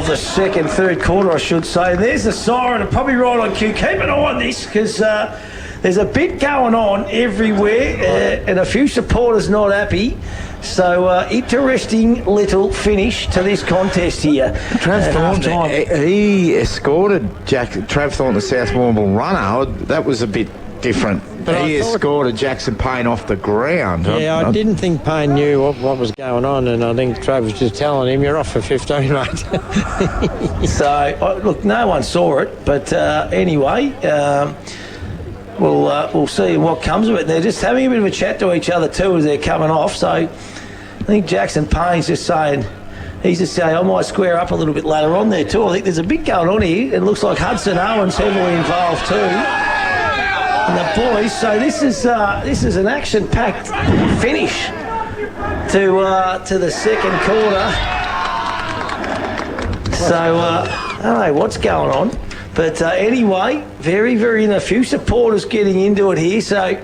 S2: the second, third quarter, I should say. And there's the siren, and probably right on cue. Keep an eye on this because there's a bit going on everywhere, and a few supporters not happy. So, interesting little finish to this contest here.
S3: Trav Thornton, he escorted Trav Thornton, the South Warrnambool runner. That was a bit different. But he escorted Jackson Payne off the ground.
S5: Yeah, I didn't think Payne knew what was going on, and I think Trav was just telling him, you're off for 15, mate.
S2: So, look, no one saw it, but anyway, we'll see what comes of it. They're just having a bit of a chat to each other too as they're coming off. So, I think Jackson Payne's just saying, he's just saying, I might square up a little bit later on there too. I think there's a bit going on here. It looks like Hudson Owen's heavily involved too. And the boys, so this is an action-packed finish to the second quarter. So I don't know what's going on, but anyway, a few supporters getting into it here. So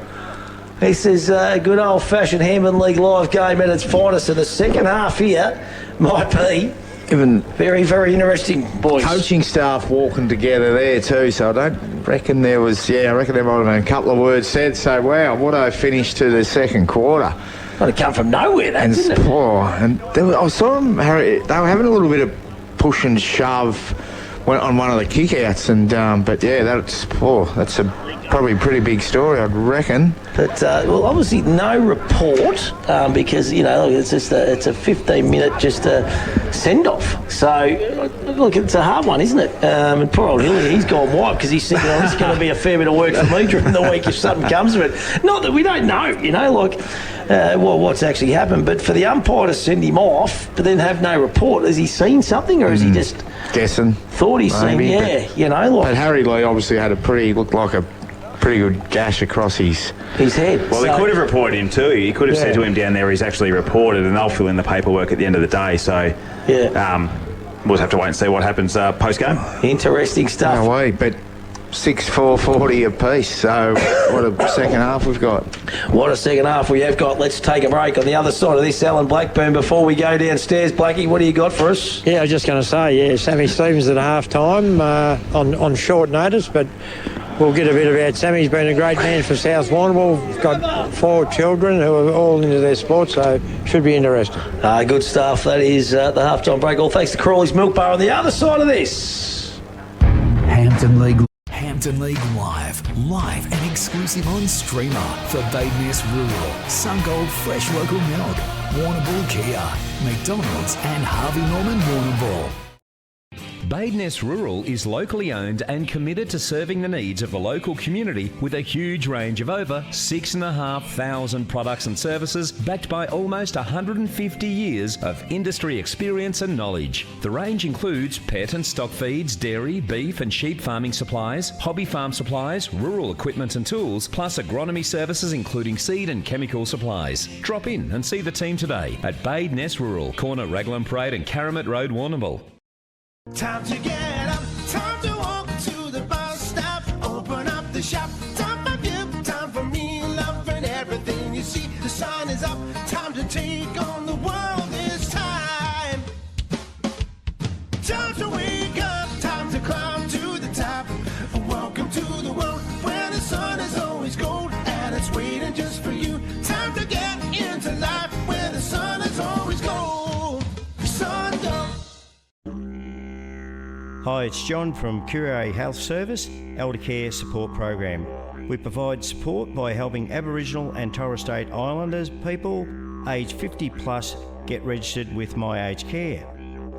S2: this is a good old-fashioned Hampden League live game at its finest. And the second half here might be
S3: even
S2: very, very interesting, boys.
S3: Coaching staff walking together there too, so I don't reckon there was, I reckon there might have been a couple of words said, so wow, what a finish to the second quarter.
S2: Might have come from nowhere, that, didn't it?
S3: I saw them, Harry, they were having a little bit of push and shove on one of the kickouts, and but yeah, that's probably a pretty big story, I'd reckon.
S2: But well, obviously no report because it's just it's a 15-minute just send off. So look, it's a hard one, isn't it? And poor old Hilly, he's gone white because he's thinking, this is going to be a fair bit of work for me during the week if something comes of it. Not that we don't know, what's actually happened. But for the umpire to send him off, but then have no report, has he seen something, or is he just
S3: guessing?
S2: Thought he's seen,
S3: But Harry Lee obviously had looked like a pretty good gash across his
S2: head.
S4: Well, he could have reported him too. He could have said to him down there he's actually reported, and they'll fill in the paperwork at the end of the day. So, we'll have to wait and see what happens post-game.
S2: Interesting stuff.
S3: No way, but 6-4-40 apiece. So, what a second half we've got.
S2: What a second half we have got. Let's take a break. On the other side of this, Alan Blackburn, before we go downstairs, Blackie, what do you got for us?
S5: Yeah, I was just going to say, Sammy Stevens at half-time on short notice, but we'll get a bit about Sammy's been a great man for South Warrnambool. He's got 4 children who are all into their sport, so should be interesting.
S2: Good stuff. That is the half-time break. All thanks to Crawley's Milk Bar on the other side of this.
S1: Hampden League live and exclusive on Streamer for Badeness Rural, Sungold Fresh Local Milk, Warrnambool Kia, McDonald's and Harvey Norman Warrnambool.
S18: Badeness Rural is locally owned and committed to serving the needs of the local community with a huge range of over 6,500 products and services backed by almost 150 years of industry experience and knowledge. The range includes pet and stock feeds, dairy, beef and sheep farming supplies, hobby farm supplies, rural equipment and tools, plus agronomy services including seed and chemical supplies. Drop in and see the team today at Badeness Rural, corner Raglan Parade and Caramit Road, Warrnambool.
S17: Time to get up, time to walk to the bus stop, open up the shop, time for you, time for me, love and everything you see. The sun is up, time to take on the world this time. Time to wake up, time to climb to the top. Welcome to the world where the sun is always gold and it's waiting just for you. Time to get into life where the sun is always gold. Sungold.
S19: Hi, it's John from Curare Health Service, Elder Care Support Program. We provide support by helping Aboriginal and Torres Strait Islanders people aged 50 plus get registered with My Aged Care.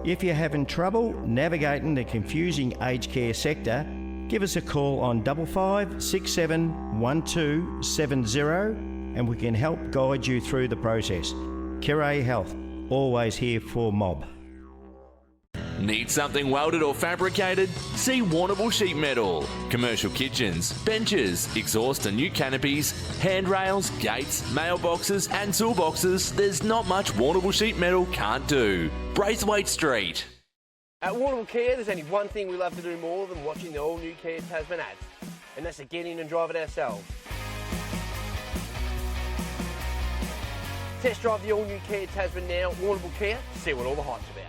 S19: If you're having trouble navigating the confusing aged care sector, give us a call on 55 67 1270 and we can help guide you through the process. Curare Health, always here for mob.
S20: Need something welded or fabricated? See Warrnambool Sheet Metal. Commercial kitchens, benches, exhaust and new canopies, handrails, gates, mailboxes and toolboxes. There's not much Warrnambool Sheet Metal can't do. Braithwaite Street.
S8: At Warrnambool Kia, there's only one thing we love to do more than watching the all-new Kia Tasman ads, and that's to get in and drive it ourselves. Test drive the all-new Kia Tasman now at Warrnambool Kia, see what all the hype's about.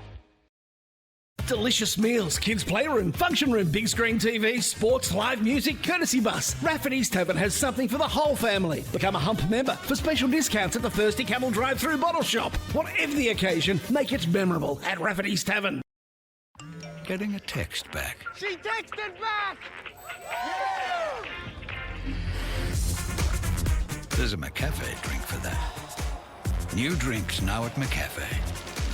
S21: Delicious meals, kids' playroom, function room, big screen TV, sports, live music, courtesy bus. Rafford East Haven has something for the whole family. Become a Hump member for special discounts at the Thirsty Camel drive-through bottle shop. Whatever the occasion, make it memorable at Rafford East Haven.
S6: Getting a text back.
S17: She texted back!
S6: There's a McCafe drink for that. New drinks now at McCafe.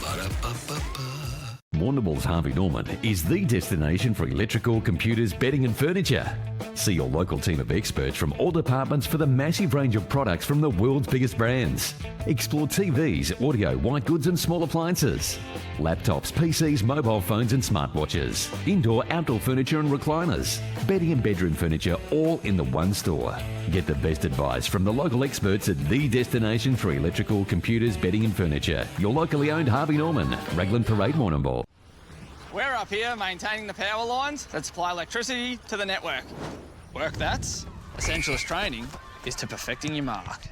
S6: Ba-da-ba-ba-ba.
S22: Warrnambool's Harvey Norman is the destination for electrical, computers, bedding and furniture. See your local team of experts from all departments for the massive range of products from the world's biggest brands. Explore TVs, audio, white goods and small appliances. Laptops, PCs, mobile phones and smartwatches. Indoor-outdoor furniture and recliners. Bedding and bedroom furniture all in the one store. Get the best advice from the local experts at the destination for electrical, computers, bedding and furniture. Your locally owned Harvey Norman, Raglan Parade, Warrnambool.
S14: We're up here maintaining the power lines that supply electricity to the network. Work that's essentialist training is to perfecting your mark.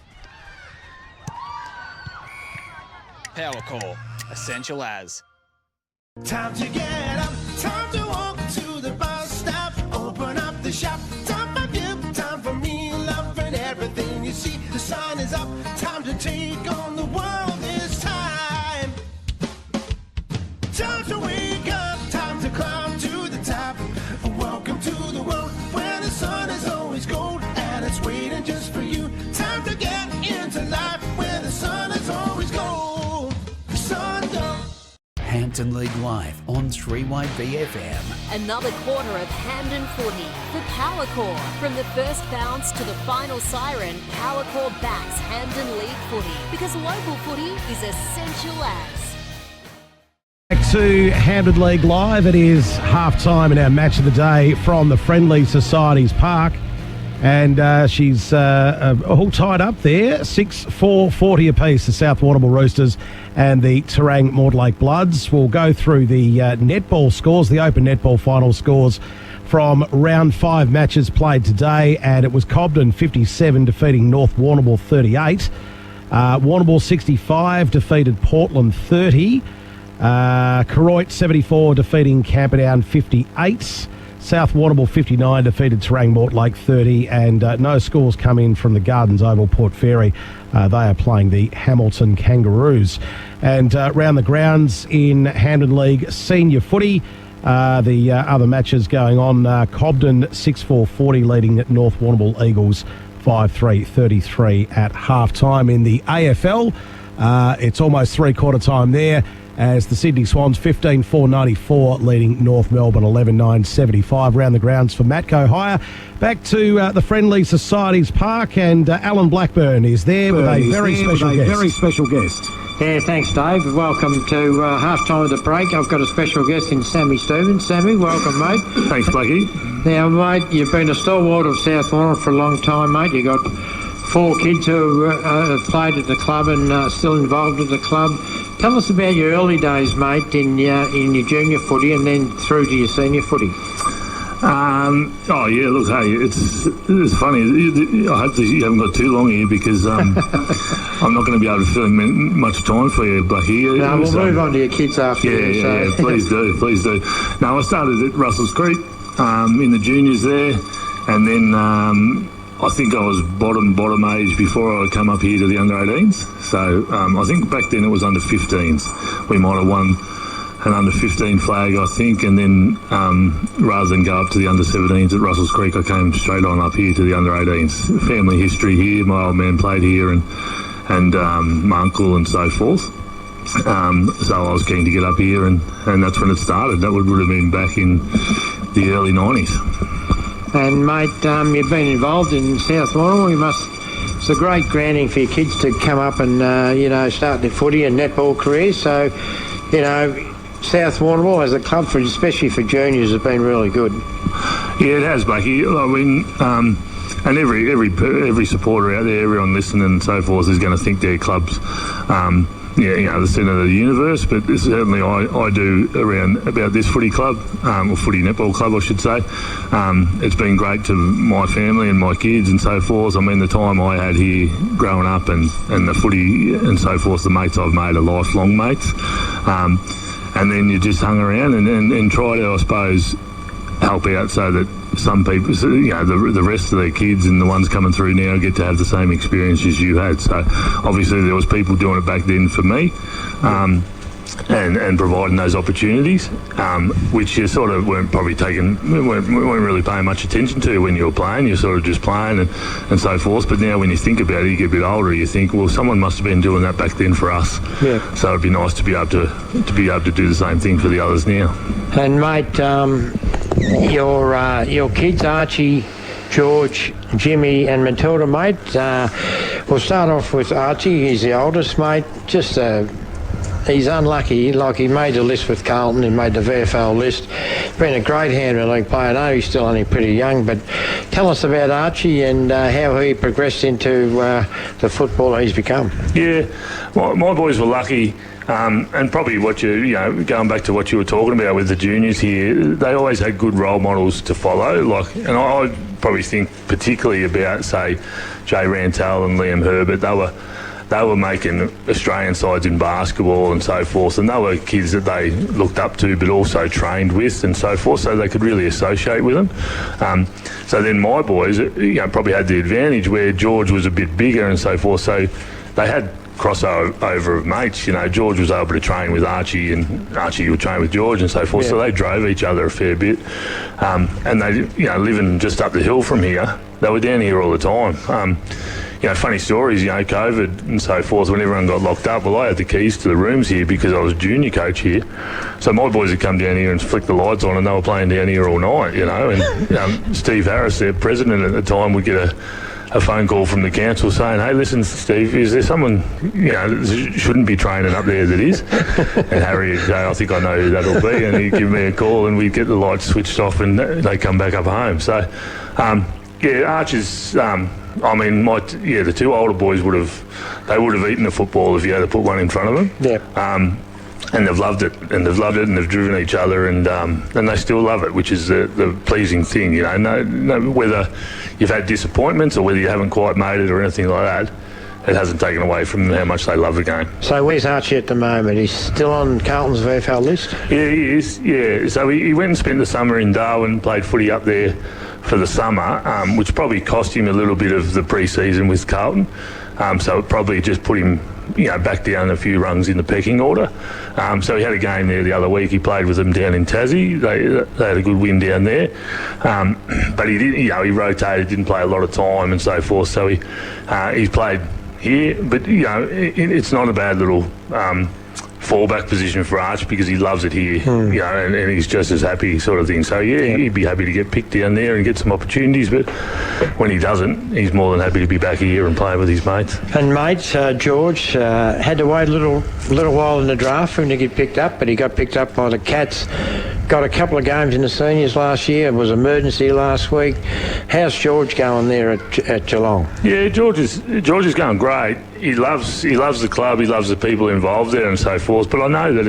S14: Power core, essential as.
S17: Time to get up, time to walk to the bus stop, open up the shop. Time for you, time for me, loving everything you see. The sun is up, time to take on the world this time. Time to wake up, time to climb to the top. Welcome to the world where the sun is always gold and it's waiting just for you. Time to get into life where the sun is always gold. Sungold.
S1: Hampton League Live on 3YB FM.
S15: Another quarter of Hampden footy. The Power Core. From the first bounce to the final siren, Power Core backs Hampden League footy because local footy is essential as.
S23: Back to Hampden League Live. It is half-time in our match of the day from the Friendly Societies Park. And she's all tied up there. 6-4-40 apiece, the South Warrnambool Roosters and the Terang Mortlake Bloods. We'll go through the netball scores, the open netball final scores from round 5 matches played today. And it was Cobden 57 defeating North Warrnambool 38. Warrnambool 65 defeated Portland 30. Koroit 74 defeating Camperdown 58. South Warrnambool 59 defeated Terang Mortlake 30, and no scores come in from the Gardens Oval Port Fairy. They are playing the Hamilton Kangaroos. And round the grounds in Hampden League Senior Footy, the other matches going on, Cobden 6-4-40 leading North Warrnambool Eagles 5-3-33 at half-time. In the AFL, it's almost three-quarter time there, as the Sydney Swans 15-4-94 leading North Melbourne 11-9-75. Round the grounds for Matco Hire. Back to the Friendly Societies Park, and Alan Blackburn is there with a very special guest.
S5: Yeah, thanks, Dave. Welcome to half-time of the break. I've got a special guest in Sammy Stevens. Sammy, welcome, mate.
S24: Thanks, Blackie.
S5: Now, mate, you've been a stalwart of South Warrnambool for a long time, mate. You've got 4 kids who have played at the club and still involved at the club. Tell us about your early days, mate, in your junior footy and then through to your senior footy.
S24: Look, hey, it's funny. I hope that you haven't got too long here because I'm not going to be able to fill in much time for you, Blackie.
S5: No, we'll move on to your kids after.
S24: Yeah, please do. No, I started at Russell's Creek in the juniors there, and then I think I was bottom age before I come up here to the under 18s. So I think back then it was under 15s. We might have won an under 15 flag, I think, and then rather than go up to the under 17s at Russell's Creek, I came straight on up here to the under 18s. Family history here. My old man played here, and my uncle and so forth. So I was keen to get up here, and that's when it started. That would have been back in the early 90s.
S5: And, mate, you've been involved in South Warrnambool. It's a great grounding for your kids to come up and, start their footy and netball careers. So, South Warrnambool as a club, especially for juniors, has been really good.
S24: Yeah, it has, Blackie. I mean, and every supporter out there, everyone listening and so forth is going to think their club's, the centre of the universe. But certainly I do about this footy club, or footy netball club, I should say. It's been great to my family and my kids and so forth. I mean, the time I had here growing up and the footy and so forth, the mates I've made are lifelong mates. and then you just hung around and tried to, I suppose, help out so that some people, the rest of their kids and the ones coming through now get to have the same experience as you had. So obviously there was people doing it back then for me. And providing those opportunities, which you sort of weren't really paying much attention to when you were playing. You're sort of just playing and so forth. But now when you think about it, you get a bit older, you think, well, someone must have been doing that back then for us.
S5: Yeah.
S24: So it'd be nice to be able to do the same thing for the others now.
S5: And mate, your kids, Archie, George, Jimmy and Matilda, mate. We'll start off with Archie. He's the oldest, mate. Just he's unlucky. Like, he made the list with Carlton. He made the VFL list. Been a great handball league player. I know he's still only pretty young, but tell us about Archie and how he progressed into the footballer he's become.
S24: Yeah, my boys were lucky. And probably what going back to what you were talking about with the juniors here, they always had good role models to follow. And I probably think particularly about, say, Jay Rantel and Liam Herbert. They were making Australian sides in basketball and so forth, and they were kids that they looked up to but also trained with and so forth, so they could really associate with them. So then my boys probably had the advantage where George was a bit bigger and so forth, so they had crossover of mates. George was able to train with Archie and Archie would train with George and so forth, so they drove each other a fair bit. And they, living just up the hill from here, they were down here all the time. Funny stories, COVID and so forth, when everyone got locked up, well, I had the keys to the rooms here because I was junior coach here. So my boys would come down here and flick the lights on and they were playing down here all night, and Steve Harris, their president at the time, would get a phone call from the council saying, hey, listen, Steve, is there someone, that shouldn't be training up there that is? And Harry would go, I think I know who that'll be, and he'd give me a call and we'd get the lights switched off and they come back up home. So, Archie's, the two older boys would have eaten the football if you had to put one in front of them.
S5: Yeah.
S24: And they've loved it, and they've driven each other, and they still love it, which is the pleasing thing. No, whether you've had disappointments or whether you haven't quite made it or anything like that, it hasn't taken away from how much they love the game.
S5: So where's Archie at the moment? He's still on Carlton's VFL list?
S24: Yeah, he is. Yeah, so he went and spent the summer in Darwin, played footy up there for the summer, which probably cost him a little bit of the pre-season with Carlton. So it probably just put him, back down a few rungs in the pecking order. So he had a game there the other week. He played with them down in Tassie. They had a good win down there. But he did, he rotated, didn't play a lot of time and so forth. So he's played here, but it's not a bad little fallback position for Arch because he loves it here, and he's just as happy sort of thing. So he'd be happy to get picked down there and get some opportunities, but when he doesn't, he's more than happy to be back here and playing with his mates.
S5: And mates, George had to wait a little while in the draft for him to get picked up, but he got picked up by the Cats. Got a couple of games in the seniors last year. It was emergency last week. How's George going there at Geelong?
S24: Yeah, George is going great. He loves the club. He loves the people involved there and so forth. But I know that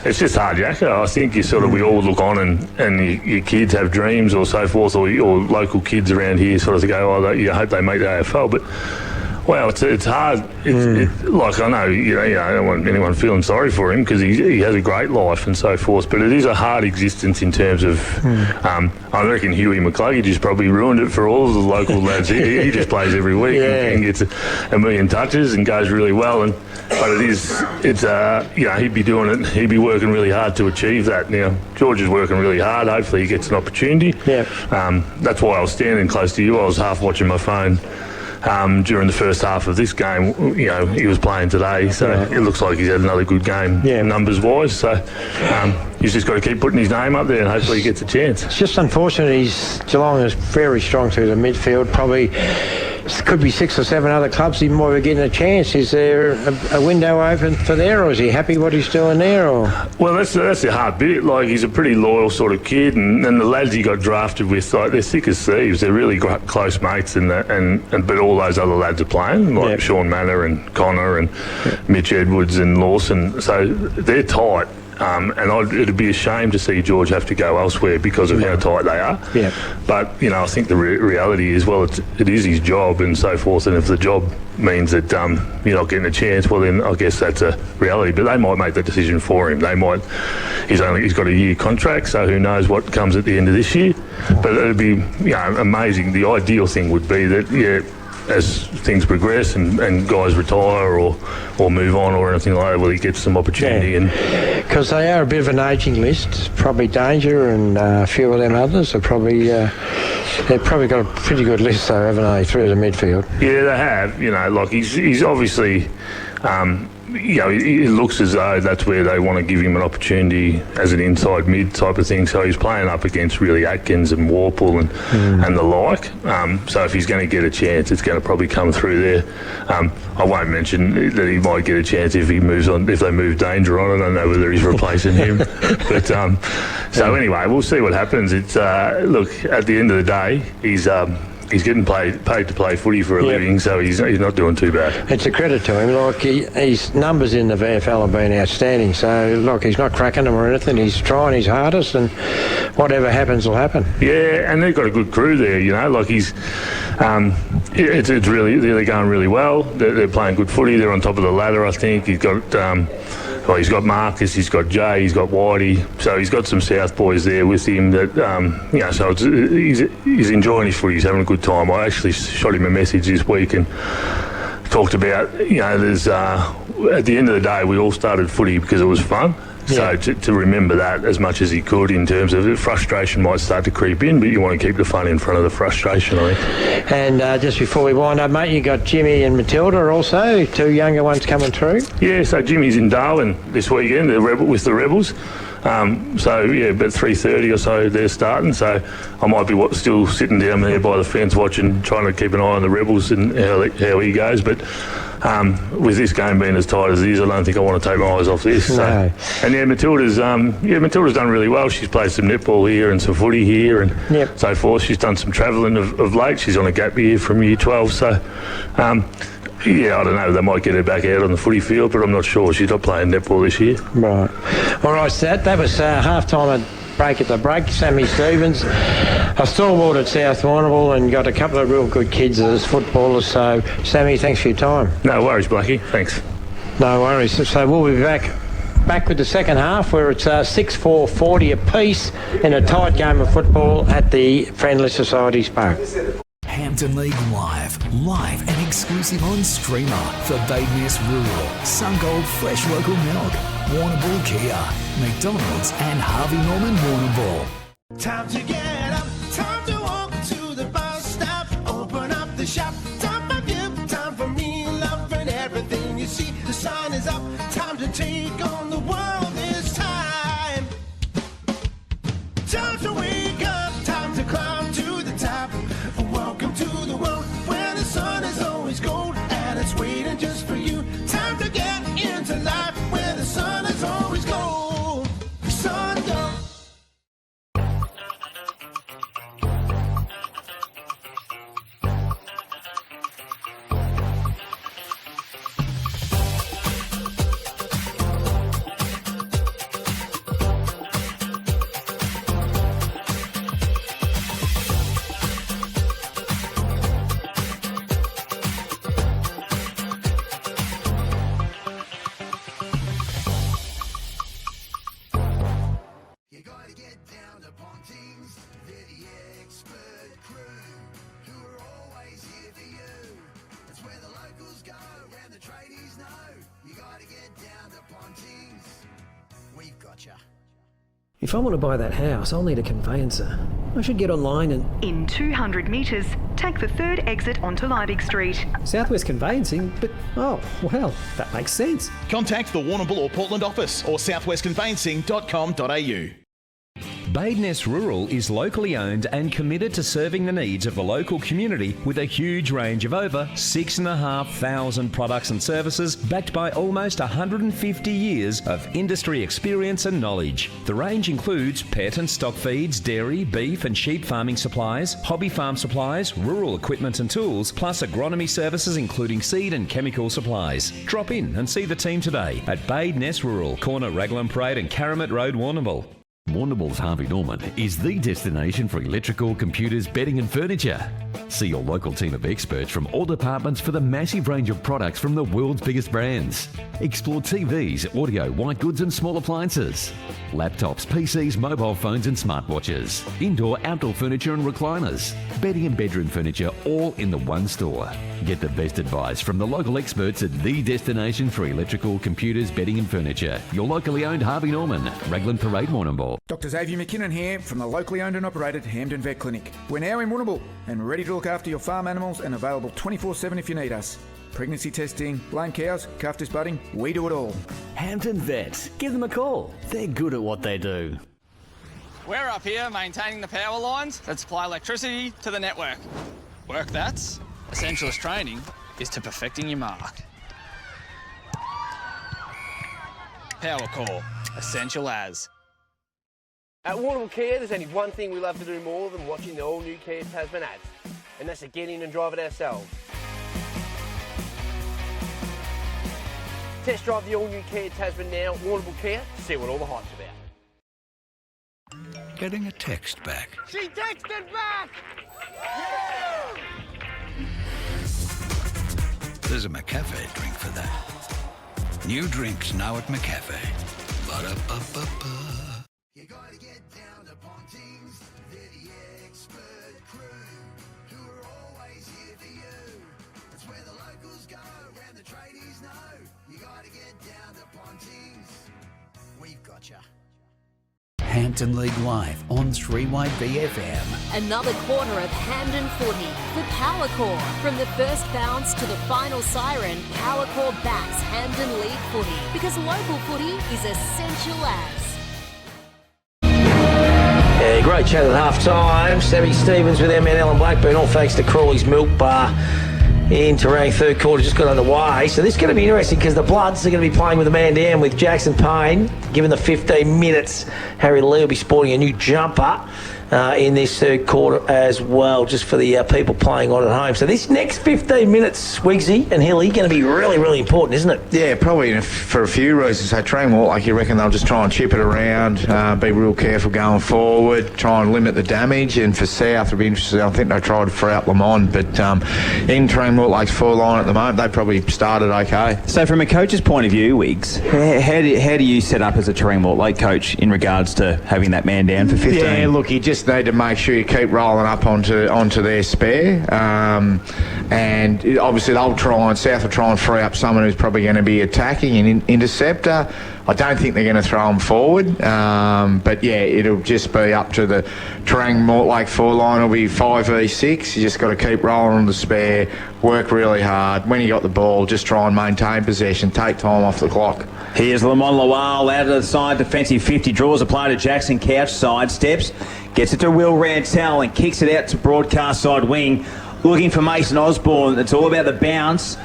S24: it's just hard yakka. I think we all look on and your kids have dreams or so forth, or local kids around here sort of go, I hope they make the AFL. But well, it's hard. Like, I know, I don't want anyone feeling sorry for him because he has a great life and so forth, but it is a hard existence in terms of, I reckon Huey McCluggage has probably ruined it for all of the local lads. He just plays every week and gets a million touches and goes really well. But he'd be doing it, he'd be working really hard to achieve that. Now, George is working really hard. Hopefully he gets an opportunity.
S5: Yeah.
S24: That's why I was standing close to you. I was half watching my phone during the first half of this game. He was playing today, so it looks like he's had another good game numbers-wise. So he's just got to keep putting his name up there and hopefully he gets a chance.
S5: It's just unfortunate Geelong is very strong through the midfield. Probably could be 6 or 7 other clubs he might be getting a chance. Is there a window open for there, or is he happy what he's doing there? Or
S24: well, that's the hard bit. Like, he's a pretty loyal sort of kid, and the lads he got drafted with, they're thick as thieves. They're really close mates, but all those other lads are playing, like Sean Manor and Connor and Mitch Edwards and Lawson. So they're tight. It'd be a shame to see George have to go elsewhere because of how tight they are.
S5: Yeah.
S24: But, I think the reality is, well, it is his job and so forth, and if the job means that you're not getting a chance, well, then I guess that's a reality. But they might make the decision for him. He's got a year contract, so who knows what comes at the end of this year. But it'd be, amazing. The ideal thing would be that, as things progress and guys retire or move on or anything like that, well, he gets some opportunity.
S5: Because they are a bit of an ageing list. Probably Danger and a few of them others are probably... they've probably got a pretty good list, though, haven't they, through the midfield?
S24: Yeah, they have. He's obviously... it looks as though that's where they want to give him an opportunity as an inside mid type of thing. So he's playing up against really Atkins and Warrnambool and the like. So if he's going to get a chance, it's going to probably come through there. I won't mention that he might get a chance if he moves on, if they move Danger on. I don't know whether he's replacing him. But so anyway, we'll see what happens. It's look, at the end of the day, he's getting paid to play footy for a living, so he's not doing too bad.
S5: It's a credit to him. His numbers in the VFL have been outstanding. So, he's not cracking them or anything. He's trying his hardest, and whatever happens will happen.
S24: Yeah, and they've got a good crew there. He's it's really, they're going really well. They're playing good footy. They're on top of the ladder, I think. He's got Marcus, he's got Jay, he's got Whitey, so he's got some South boys there with him that, so he's enjoying his footy, he's having a good time. I actually shot him a message this week and talked about, there's, at the end of the day, we all started footy because it was fun. So to remember that as much as he could in terms of frustration might start to creep in, but you want to keep the fun in front of the frustration, I think.
S5: And just before we wind up, mate, you got Jimmy and Matilda also, two younger ones coming through.
S24: Yeah, so Jimmy's in Darwin this weekend with the Rebels. About 3:30 or so they're starting, so I might be still sitting down there by the fence watching, trying to keep an eye on the Rebels and how he goes, but with this game being as tight as it is, I don't think I want to take my eyes off this.
S5: No.
S24: And Matilda's done really well. She's played some netball here and some footy here and so forth. She's done some travelling of late. She's on a gap year from year 12, so I don't know, they might get her back out on the footy field, but I'm not sure. She's not playing netball this year.
S5: Right. All right, so that was half-time break at the break. Sammy Stevens, a stalwart at South Warrnambool, and got a couple of real good kids as footballers. So, Sammy, thanks for your time.
S24: No worries, Blackie. Thanks.
S5: No worries. So we'll be back with the second half, where it's 6-4-40 apiece in a tight game of football at the Friendly Societies Park.
S1: Hampton League Live and exclusive on Streamer for Badeness Rural, Sungold Fresh Local Milk, Warrnambool Kia, McDonald's and Harvey Norman Warrnambool.
S17: Time to get up, time to walk to the bus stop, open up the shop, time for you, time for me, loving everything you see. The sun is up, time to take on the world this time. Time to wake up, time to climb to the top. Welcome to the world where the sun is always gold and it's waiting just for you. Time to get into life where the sun is always gold. Sun gold.
S7: If I want to buy that house, I'll need a conveyancer. I should get online and...
S9: In 200 metres, take the third exit onto Liebig Street.
S7: Southwest Conveyancing? But, oh, well, that makes sense.
S10: Contact the Warrnambool or Portland office or southwestconveyancing.com.au.
S18: Badeness Rural is locally owned and committed to serving the needs of the local community with a huge range of over 6,500 products and services backed by almost 150 years of industry experience and knowledge. The range includes pet and stock feeds, dairy, beef and sheep farming supplies, hobby farm supplies, rural equipment and tools, plus agronomy services including seed and chemical supplies. Drop in and see the team today at Badeness Rural, corner Raglan Parade and Caramit Road, Warrnambool.
S22: Warrnambool's Harvey Norman is the destination for electrical, computers, bedding and furniture. See your local team of experts from all departments for the massive range of products from the world's biggest brands. Explore TVs, audio, white goods and small appliances. Laptops, PCs, mobile phones and smartwatches. Indoor, outdoor furniture and recliners. Bedding and bedroom furniture all in the one store. Get the best advice from the local experts at the destination for electrical, computers, bedding and furniture. Your locally owned Harvey Norman, Raglan Parade, Warrnambool.
S10: Dr. Xavier McKinnon here from the locally owned and operated Hampden Vet Clinic. We're now in Warrnambool and ready to look after your farm animals and available 24/7 if you need us. Pregnancy testing, lame cows, calf disbudding, we do it all.
S21: Hampden Vet. Give them a call. They're good at what they do.
S14: We're up here maintaining the power lines that supply electricity to the network. Work that's essentialist training is to perfecting your mark. Power core, essential as.
S8: At Warrnambool Kia, there's only one thing we love to do more than watching the all-new Kia Tasman ads, and that's to get in and drive it ourselves. Test drive the all-new Kia Tasman now at Warrnambool Kia to see what all the hype's about.
S6: Getting a text back.
S17: She texted back!
S6: There's a McCafe drink for that. New drinks now at McCafe. Ba-da-ba-ba-ba.
S17: You gotta get down to Pontings, they're the expert crew, who are always here for you. That's where the locals go, and the tradies know. You gotta get down to Pontings, we've got ya.
S1: Hampton League Live on 3YB-FM.
S15: Another quarter of Hampden footy for Power Core. From the first bounce to the final siren, Power Core backs Hampden League footy because local footy is essential as.
S2: Yeah, great chat at half-time. Sammy Stevens with our man Alan Blackburn, all thanks to Crawley's Milk Bar in Terang. Third quarter just got underway. So this is going to be interesting because the Bloods are going to be playing with a man down with Jackson Payne. Given the 15 minutes, Harry Lee will be sporting a new jumper in this third quarter as well, just for the people playing on at home. So this next 15 minutes, Swigsy and Hilly, going to be really, really important, isn't it?
S3: Yeah, probably for a few reasons. So Terang Mortlake, you reckon they'll just try and chip it around, be real careful going forward, try and limit the damage. And for South, it'll be interesting. I think they tried for out Lamont, but in Terang Mortlake's full line at the moment, they probably started okay.
S4: So from a coach's point of view, Wiggs, how do you set up as a Terang Mortlake coach in regards to having that man down for 15?
S3: Yeah, look, you just need to make sure you keep rolling up onto their spare, and obviously South will try and free up someone who's probably going to be attacking an interceptor. I don't think they're going to throw them forward, but yeah, it'll just be up to the Terang Mortlake full line. It'll be 5v6. You just got to keep rolling on the spare, work really hard. When you got the ball, just try and maintain possession, take time off the clock.
S4: Here's Lamont Lawal out of the side, defensive 50, draws a play to Jackson Couch, side steps, gets it to Will Rantel and kicks it out to broadcast side wing, looking for Mason Osborne. It's all about the bounce,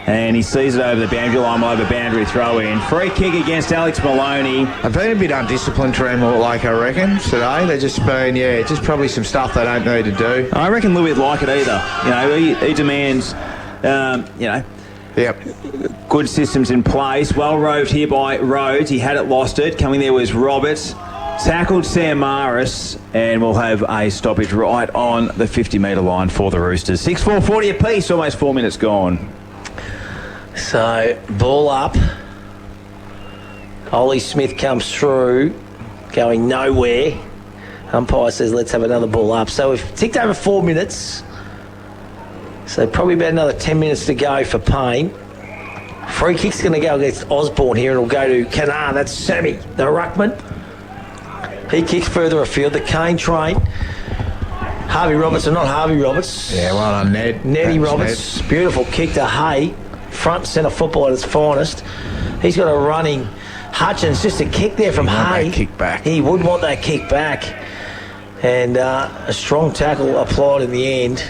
S4: and he sees it over the boundary line, over boundary throw in. Free kick against Alex Maloney.
S3: They've been a bit undisciplined, Terang Mortlake, I reckon, today. They've just been, just probably some stuff they don't need to do.
S4: I reckon Louis would like it either. He demands,
S3: Yep.
S4: Good systems in place. Well roved here by Rhodes. He had it, lost it. Coming there was Roberts. Tackled Sam Maris, and we'll have a stoppage right on the 50-metre line for the Roosters. 6:40 apiece, almost 4 minutes gone.
S2: So, ball up. Ollie Smith comes through, going nowhere. Umpire says, let's have another ball up. So we've ticked over 4 minutes. So probably about another 10 minutes to go for Payne. Free kick's going to go against Osborne here, and it'll go to Kanar. That's Sammy, the ruckman. He kicks further afield. The Cane train. Harvey Roberts, or not Harvey Roberts.
S3: Yeah, well done, Ned.
S2: Neddy Roberts.
S3: Ned.
S2: Beautiful kick to Hay. Front centre football at its finest. He's got a running Hutchins, just a kick there from Hay.
S3: Kick back.
S2: He would want that kick back. And a strong tackle applied in the end.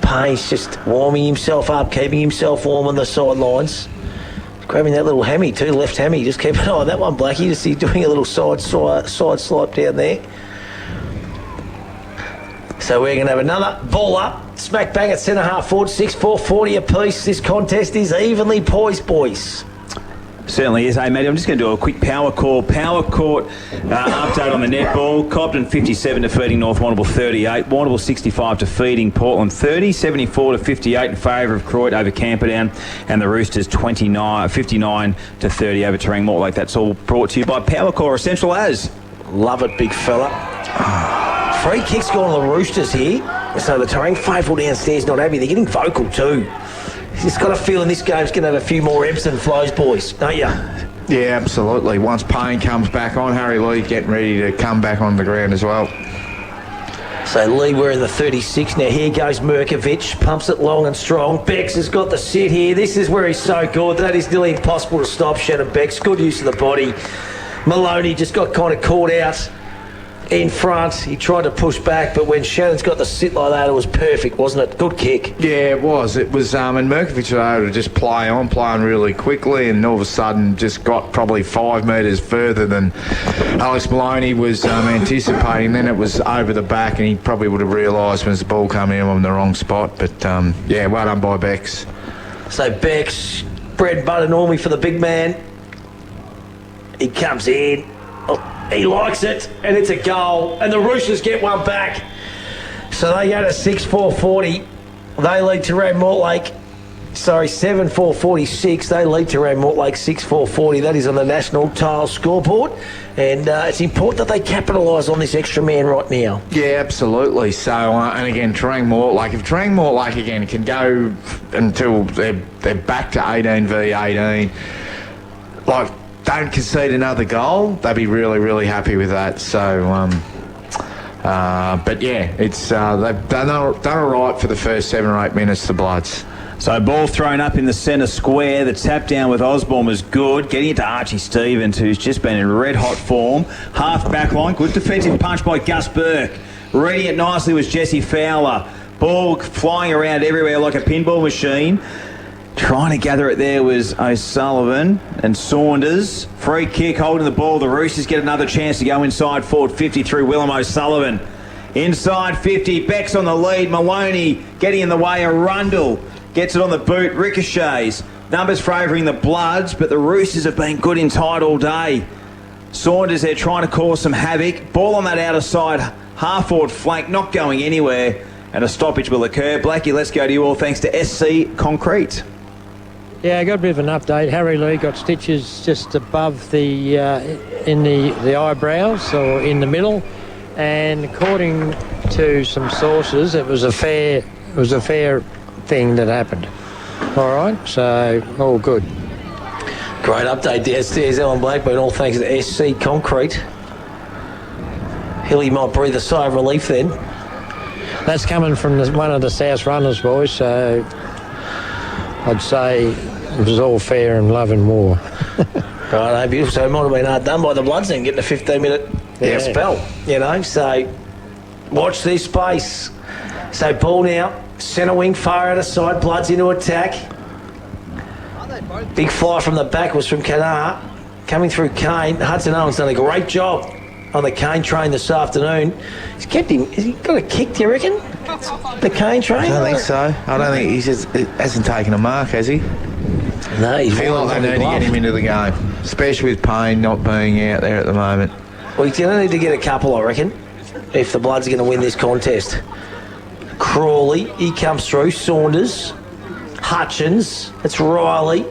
S2: Payne's just warming himself up, keeping himself warm on the sidelines. Grabbing that little hammy too, left hammy. Just keep an eye on that one, Blackie. Just see doing a little side swipe down there. So we're going to have another ball up. Smack bang at centre half forward, 6-4-40 apiece. This contest is evenly poised, boys.
S4: Certainly is. Hey, Matty, I'm just going to do a quick power court update on the netball. Cobden 57 defeating North Warrnambool 38. Warrnambool 65 defeating Portland 30. 74 to 58 in favour of Croydon over Camperdown. And the Roosters 59 to 30 over Terang Mortlake. That's all brought to you by Power Core Essential As.
S2: Love it, big fella. Free kicks going to the Roosters here. So the Terang faithful downstairs not happy. They're getting vocal too. Just got a feeling this game's going to have a few more ebbs and flows, boys, don't you?
S3: Yeah, absolutely. Once Payne comes back on, Harry Lee getting ready to come back on the ground as well.
S2: So Lee, we're in the 36 now. Here goes Merkovich, pumps it long and strong. Bex has got the sit here. This is where he's so good. That is nearly impossible to stop. Shannon Bex, good use of the body. Maloney just got kind of caught out in front. He tried to push back, but when Shannon's got the sit like that, it was perfect, wasn't it? Good kick.
S3: Yeah, it was. It was, and Merkovich was able to just playing really quickly, and all of a sudden just got probably 5 metres further than Alex Maloney was anticipating. Then it was over the back, and he probably would have realised when the ball came in on the wrong spot. But, yeah, well done by Bex.
S2: So Bex, bread and butter normally for the big man. He comes in. Oh, he likes it, and it's a goal. And the Roosters get one back. So they go to 6-4-40. They lead Terang Mortlake. 7-4-46. They lead Terang Mortlake 6-4-40. That is on the national tile scoreboard. And it's important that they capitalise on this extra man right now.
S3: Yeah, absolutely. So, and again, Terang Mortlake. If Terang Mortlake again can go until they're back to 18v18, like, don't concede another goal, they'd be really, really happy with that. So, but yeah, it's they've done all right for the first 7 or 8 minutes, the Bloods.
S4: So ball thrown up in the centre square. The tap down with Osborne was good. Getting it to Archie Stevens, who's just been in red hot form. Half back line. Good defensive punch by Gus Burke. Reading it nicely was Jesse Fowler. Ball flying around everywhere like a pinball machine. Trying to gather it there was O'Sullivan and Saunders. Free kick holding the ball. The Roosters get another chance to go inside forward 50 through Willem O'Sullivan. Inside 50, Beck's on the lead. Maloney getting in the way of Rundle. Gets it on the boot, ricochets. Numbers favouring the Bloods, but the Roosters have been good inside all day. Saunders there trying to cause some havoc. Ball on that outer side, half forward flank, not going anywhere. And a stoppage will occur. Blackie, let's go to you all thanks to SC Concrete.
S5: Yeah, I got a bit of an update. Harry Lee got stitches just above the in the eyebrows or in the middle, and according to some sources, it was a fair thing that happened. All right, so all good.
S2: Great update downstairs, Alan Blackburn. All thanks to SC Concrete. Hilly might breathe a sigh of relief then.
S5: That's coming from one of the South Runners, boys. So I'd say it was all fair and love and war.
S2: Right, beautiful. So it might have been hard done by the Bloods then, getting a 15-minute spell, you know. So watch this space. So ball now, centre wing, far out of side, Bloods into attack. Big fly from the back was from Kanar. Coming through Kane. Hudson Owen's done a great job on the Kane train this afternoon. He's kept him. Has he got a kick, do you reckon? The Kane train?
S3: I don't think so. I don't think he hasn't taken a mark, has he?
S2: No, he's
S3: I feel like they need to get him into the game, especially with Payne not being out there at the moment.
S2: Well, he's going to need to get a couple, I reckon, if the Bloods are going to win this contest. Crawley, he comes through. Saunders, Hutchins, it's Riley.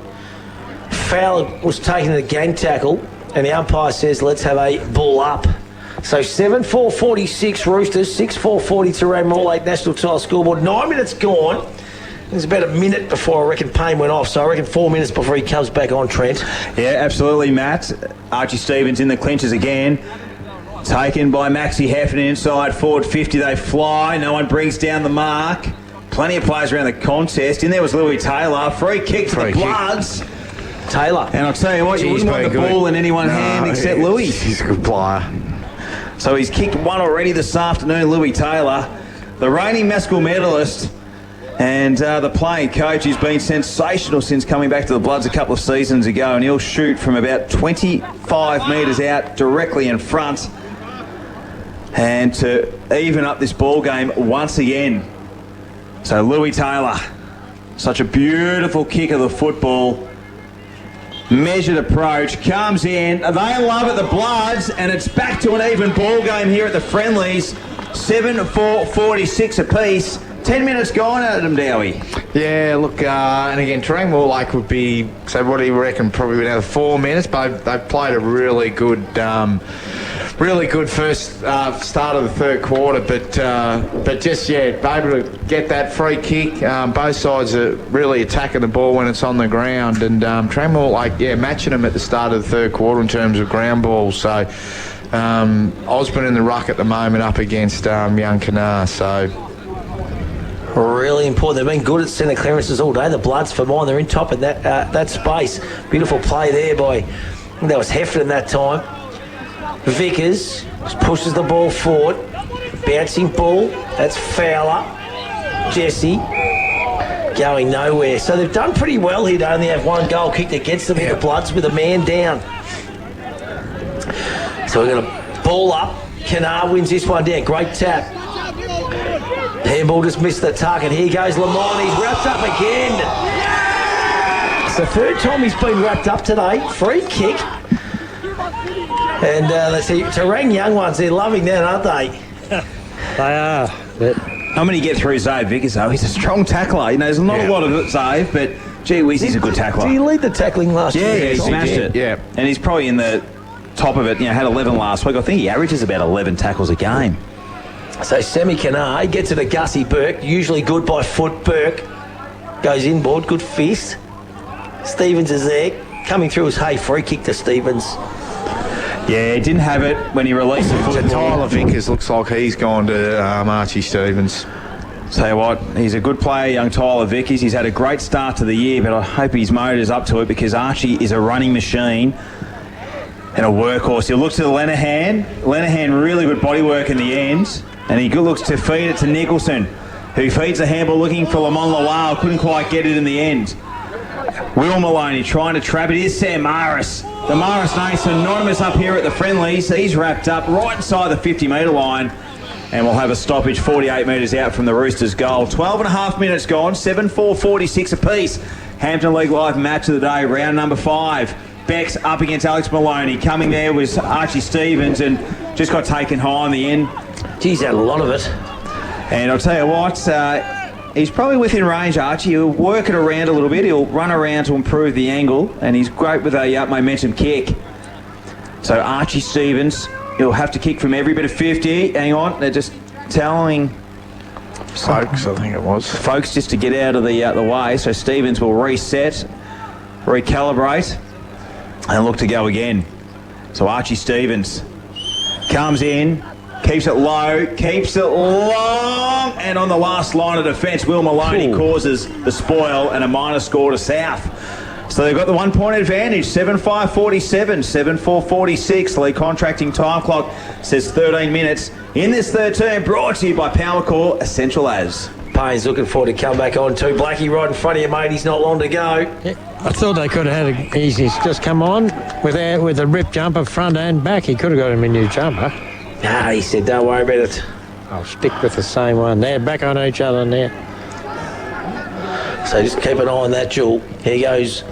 S2: Fowler was taking the gang tackle, and the umpire says, let's have a ball up. So 7-4-46 Roosters, 6-4-40 Terang Mortlake National Tile Scoreboard. 9 minutes gone. There's about a minute before I reckon Payne went off, so I reckon 4 minutes before he comes back on, Trent.
S4: Yeah, absolutely, Matt. Archie Stevens in the clinches again. Taken by Maxie Heffernan inside forward 50. They fly. No one brings down the mark. Plenty of players around the contest. In there was Louis Taylor. Free kick to the Bloods.
S2: Taylor.
S4: And I'll tell you what, you wouldn't want the ball in anyone's hand except Louis.
S3: He's a good player.
S4: So he's kicked one already this afternoon, Louis Taylor, the reigning Maskell medalist. And the playing coach has been sensational since coming back to the Bloods a couple of seasons ago, and he'll shoot from about 25 metres out directly in front and to even up this ball game once again. So Louis Taylor, such a beautiful kick of the football. Measured approach, comes in. They love it, the Bloods, and it's back to an even ball game here at the Friendlies. 7-4-46 apiece. 10 minutes gone, Adam Dowie.
S3: Yeah, look, and again, Terang Mortlake would be, so what do you reckon, probably another 4 minutes, but they've played a really good first start of the third quarter, but just, able to get that free kick. Both sides are really attacking the ball when it's on the ground, and Terang Mortlake, matching them at the start of the third quarter in terms of ground balls, so Osborne in the ruck at the moment up against young Kanar, so...
S2: Really important. They've been good at centre clearances all day. The Bloods for mine. They're in top of that space. Beautiful play there by, I think that was Heffernan that time. Vickers just pushes the ball forward. Bouncing ball. That's Fowler. Jesse. Going nowhere. So they've done pretty well here to only have one goal kicked against them in the Bloods with a man down. So we're going to ball up. Kanar wins this one down. Great tap. Handball just missed the target. Here goes Lamont. He's wrapped up again. It's the third time he's been wrapped up today. Free kick. And let's see, Terang young ones, they're loving that, aren't they?
S5: They are.
S4: I'm going to get through Zave Vickers, though. He's a strong tackler. You know, there's not a lot of it, Zave, but gee whiz, he's a good tackler.
S2: Did he lead the tackling last year?
S4: Yeah, he smashed it. Yeah. And he's probably in the top of it. You know, had 11 last week. I think he averages about 11 tackles a game.
S2: So Sammy Kanar gets it to Gussie Burke, usually good by foot. Burke goes inboard, good fist. Stevens is there, coming through his free kick to Stevens.
S4: Yeah, he didn't have it when he released the football.
S3: So Tyler Vickers looks like he's gone to Archie Stevens.
S4: Tell you what, he's a good player, young Tyler Vickers. He's had a great start to the year, but I hope his motor's up to it because Archie is a running machine and a workhorse. He'll look to the Lenahan. Lenahan, really good body work in the end. And he looks to feed it to Nicholson, who feeds the handball looking for Lamont Lawal. Couldn't quite get it in the end. Will Maloney trying to trap it. Here's Sam Maris. The Maris name synonymous up here at the Friendlies. He's wrapped up right inside the 50-metre line. And we'll have a stoppage 48 metres out from the Roosters' goal. 12 and a half minutes gone. 7-4-46 apiece. Hampton League Live match of the day, round number 5. Beck's up against Alex Maloney. Coming there was Archie Stevens and just got taken high in the end.
S2: He's had a lot of it.
S4: And I'll tell you what, he's probably within range, Archie. He'll work it around a little bit. He'll run around to improve the angle, and he's great with a momentum kick. So Archie Stevens, he'll have to kick from every bit of 50. Hang on, they're just telling
S3: Folks, I think it was.
S4: Folks just to get out of the way. So Stevens will reset, recalibrate, and look to go again. So Archie Stevens comes in, keeps it low, keeps it long, and on the last line of defence, Will Maloney causes the spoil and a minor score to South. So they've got the 1 point advantage, 7-5-47, 7-4-46. League contracting time clock says 13 minutes. In this third term, brought to you by Powercore Essential As.
S2: Payne's looking forward to come back on too. Blackie right in front of you, mate. He's not long to go.
S5: Yeah, I thought they could have had he's just come on with a rip jumper front and back. He could have got him a new jumper.
S2: Nah, he said, don't worry about it.
S5: I'll stick with the same one. They're back on each other now.
S2: So just keep an eye on that, Jewel. Here goes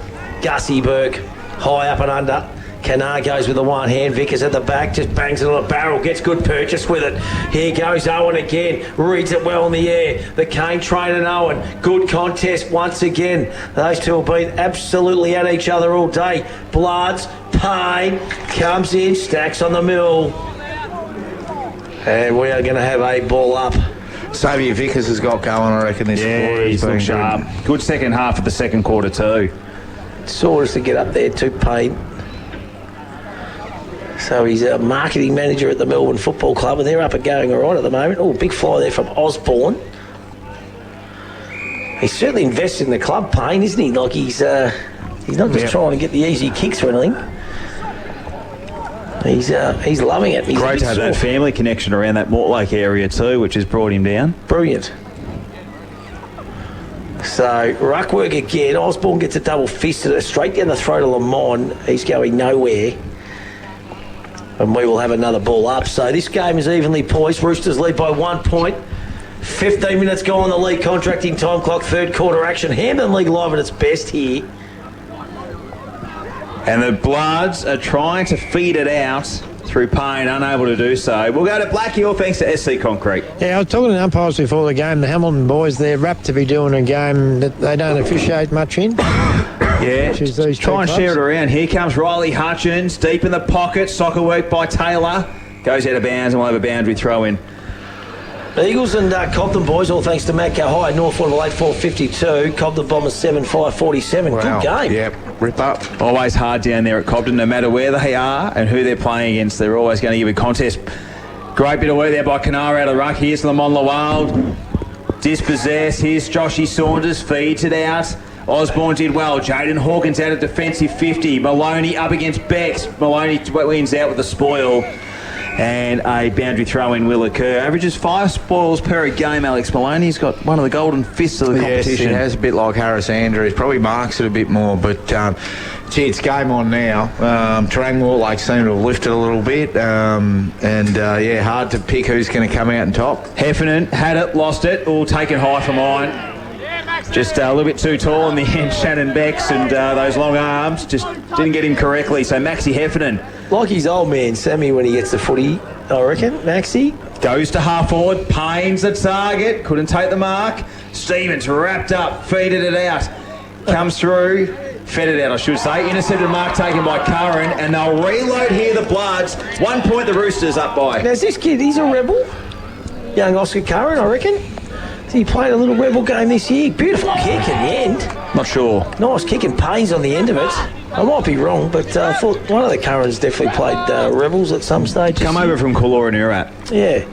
S2: Gussie Burke, high up and under. Kanar goes with the one hand. Vickers at the back, just bangs it on a barrel, gets good purchase with it. Here goes Owen again, reads it well in the air. The Cane train and Owen, good contest once again. Those two have been absolutely at each other all day. Bloods, Payne comes in, stacks on the mill. And we are going to have a ball up.
S3: Xavier Vickers has got going, I reckon, this quarter.
S4: He's been sharp. Good second half of the second quarter too.
S2: Saw us to get up there too, Payne. So he's a marketing manager at the Melbourne Football Club, and they're up and going all right at the moment. Oh, big fly there from Osborne. He's certainly invested in the club, Payne, isn't he? Like he's He's not just trying to get the easy kicks or anything. He's loving it. He's
S4: great to have that family connection around that Mortlake area too, which has brought him down.
S2: Brilliant. So, ruck work again. Osborne gets a double fisted straight down the throat of Lamont. He's going nowhere. And we will have another ball up. So this game is evenly poised. Roosters lead by 1 point. 15 minutes go on the league contracting time clock. Third quarter action. Hampden League live at its best here.
S4: And the Bloods are trying to feed it out through Payne, unable to do so. We'll go to Blackie, all thanks to SC Concrete.
S5: Yeah, I was talking to the umpires before the game. The Hamilton boys, they're rapt to be doing a game that they don't officiate much in.
S4: Yeah, try and share it around. Here comes Riley Hutchins, deep in the pocket. Soccer work by Taylor. Goes out of bounds and we'll have a boundary throw in.
S2: Eagles and Cobden boys, all thanks to Matt High. Northwood 8-4-52. Cobden Bombers 7-5-47.
S3: Wow.
S2: Good game.
S3: Yep, rip up.
S4: Always hard down there at Cobden, no matter where they are and who they're playing against. They're always going to give a contest. Great bit of work there by Canara out of ruck. Here's Lamont Lawald. Dispossessed. Here's Joshy Saunders. Feeds it out. Osborne did well. Jaden Hawkins out of defensive 50. Maloney up against Bex. Maloney wins out with the spoil. And a boundary throw-in will occur. Averages 5 spoils per game, Alex Maloney's got one of the golden fists of the competition.
S3: Yes, he has, a bit like Harris Andrews. Probably marks it a bit more, but gee, it's game on now. Terang Mortlake seemed to have lifted a little bit, yeah, hard to pick who's going to come out on top.
S4: Heffernan had it, lost it, all taken high for mine. Just a little bit too tall in the end, Shannon Bex, and those long arms just didn't get him correctly. So Maxie Heffernan.
S2: Like his old man, Sammy, when he gets the footy, I reckon. Maxie.
S4: Goes to half forward, Payne's the target, couldn't take the mark. Stevens wrapped up, feeded it out. Comes through, fed it out, I should say. Intercepted mark taken by Curran, and they'll reload here, the Bloods. 1 point, the Roosters up by.
S2: Now, is this kid, he's a rebel? Young Oscar Curran, I reckon. He played a little rebel game this year. Beautiful kick in the end.
S4: Not sure.
S2: Nice kick and Payne's on the end of it. I might be wrong, but I thought one of the Currans definitely played rebels at some stage.
S4: Come over from Coolora Nurat.
S2: Yeah.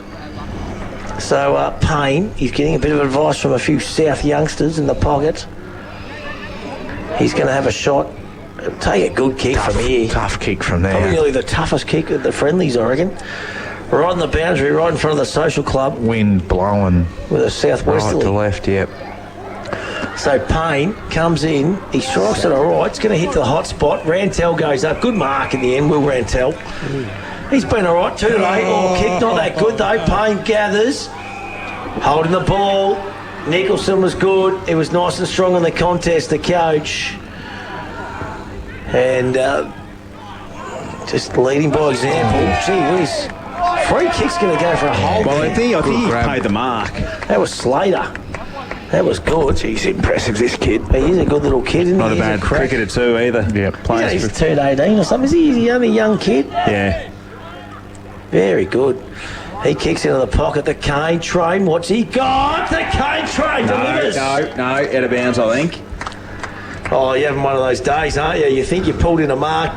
S2: So Payne, he's getting a bit of advice from a few South youngsters in the pocket. He's going to have a shot. Take a good kick from here.
S3: Tough kick from there.
S2: Probably nearly the toughest kick at the friendlies, I reckon. Right on the boundary, right in front of the social club.
S3: Wind blowing.
S2: With a southwesterly.
S3: Right to left, yep.
S2: So Payne comes in, he strikes it all right, it's going to hit the hot spot. Rantel goes up, good mark in the end, Will Rantel. He's been all right, 2 today. Kick not that good though. Payne gathers, holding the ball. Nicholson was good, it was nice and strong in the contest, the coach. And just leading by example. Gee whiz. Free kick's going to go for a hole.
S4: Well, I think he paid the mark.
S2: That was Slater. That was good.
S3: He's impressive, this kid.
S2: He's a good little kid, isn't he?
S4: Not a bad cricketer too, either.
S3: Yeah,
S2: He's 18 or something. Is he? Is he only a young kid?
S4: Yeah.
S2: Very good. He kicks into the pocket. The Kane train. What's he got? The Kane train delivers.
S4: No, out of bounds, I think.
S2: Oh, you're having one of those days, aren't you? You think you pulled in a mark.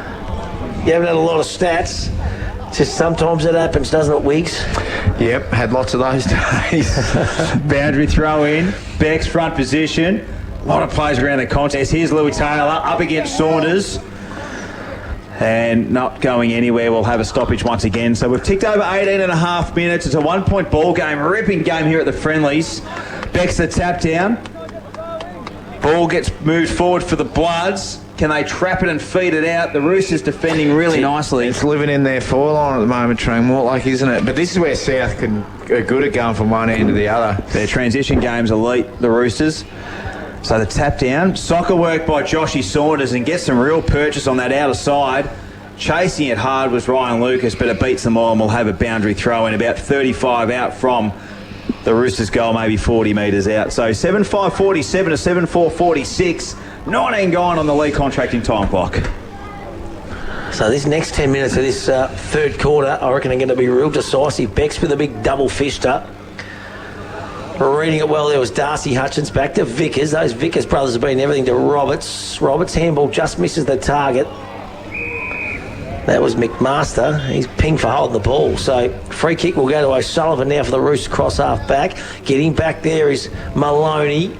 S2: You haven't had a lot of stats. Just sometimes it happens, doesn't it, Wiggs?
S3: Yep, had lots of those days.
S4: Boundary throw in, Beck's front position. A lot of plays around the contest. Here's Louis Taylor up against Saunders. And not going anywhere. We'll have a stoppage once again. So we've ticked over 18 and a half minutes. It's a 1 point ball game, ripping game here at the friendlies. Beck's the tap down. Ball gets moved forward for the Bloods. Can they trap it and feed it out? The Roosters defending really nicely.
S3: It's living in their foreline at the moment, Terang Mortlake, isn't it? But this is where South are good at going from one end to the other.
S4: Their transition game's elite, the Roosters. So the tap down. Soccer work by Joshy Saunders and gets some real purchase on that outer side. Chasing it hard was Ryan Lucas, but it beats them all and we'll have a boundary throw in about 35 out from the Roosters' goal, maybe 40 metres out. So 7-5-47 to 7-4-46. 19 gone on the league contracting time clock.
S2: So this next 10 minutes of this third quarter, I reckon are going to be real decisive. Beck's with a big double fister. Reading it well, there was Darcy Hutchins back to Vickers. Those Vickers brothers have been everything to Roberts. Roberts' handball just misses the target. That was McMaster. He's pinged for holding the ball. So free kick will go to O'Sullivan now for the Roosters cross half back. Getting back there is Maloney.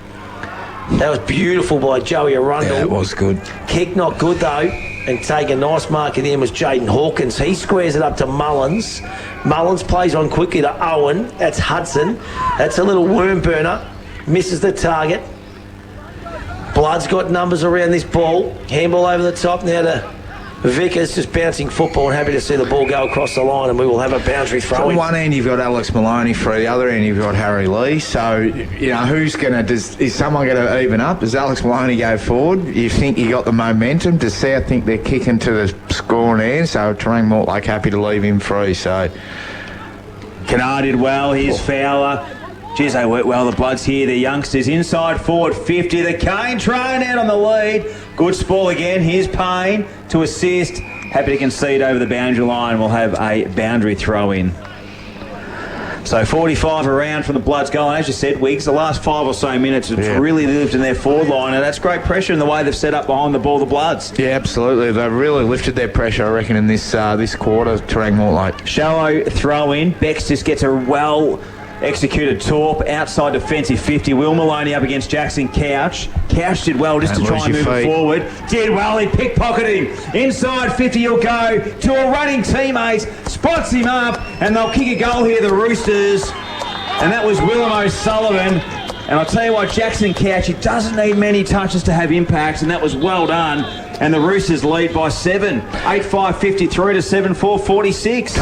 S2: That was beautiful by Joey Arundel.
S3: Yeah, it was good.
S2: Kick not good though, and take a nice mark at him was Jaden Hawkins. He squares it up to Mullins. Mullins plays on quickly to Owen. That's Hudson. That's a little worm burner. Misses the target. Blood's got numbers around this ball. Handball over the top now to Vickers, just bouncing football, and happy to see the ball go across the line, and we will have a boundary throw.
S3: On one end you've got Alex Maloney free, the other end you've got Harry Lee. So, who's going to, is someone going to even up? Does Alex Maloney go forward? You think you got the momentum? Does South think they're kicking to the scoring end? So Terang Mortlake happy to leave him free. So
S4: Kennard did well. Here's Fowler. Geez, they work well, the Bloods here. The youngsters inside forward 50. The Kane train out on the lead. Good spoil again. Here's Payne to assist. Happy to concede over the boundary line. We'll have a boundary throw in. So 45 around from the Bloods goal. And as you said, Wiggs, the last 5 or so minutes have really lived in their forward line, and that's great pressure in the way they've set up behind the ball, the Bloods.
S3: Yeah, absolutely. They've really lifted their pressure, I reckon, in this quarter, Terang Mortlake.
S4: Shallow throw in. Bex just gets a well-executed torp outside defensive 50. Will Maloney up against Jackson Couch. Couch did well just to try and move it forward. Did well, he pickpocketed him. Inside 50 he'll go to a running teammate, spots him up, and they'll kick a goal here, the Roosters. And that was Willem O'Sullivan. And I'll tell you what, Jackson Couch, he doesn't need many touches to have impact, and that was well done. And the Roosters lead by 7. 8-5-53 to 7-4-46.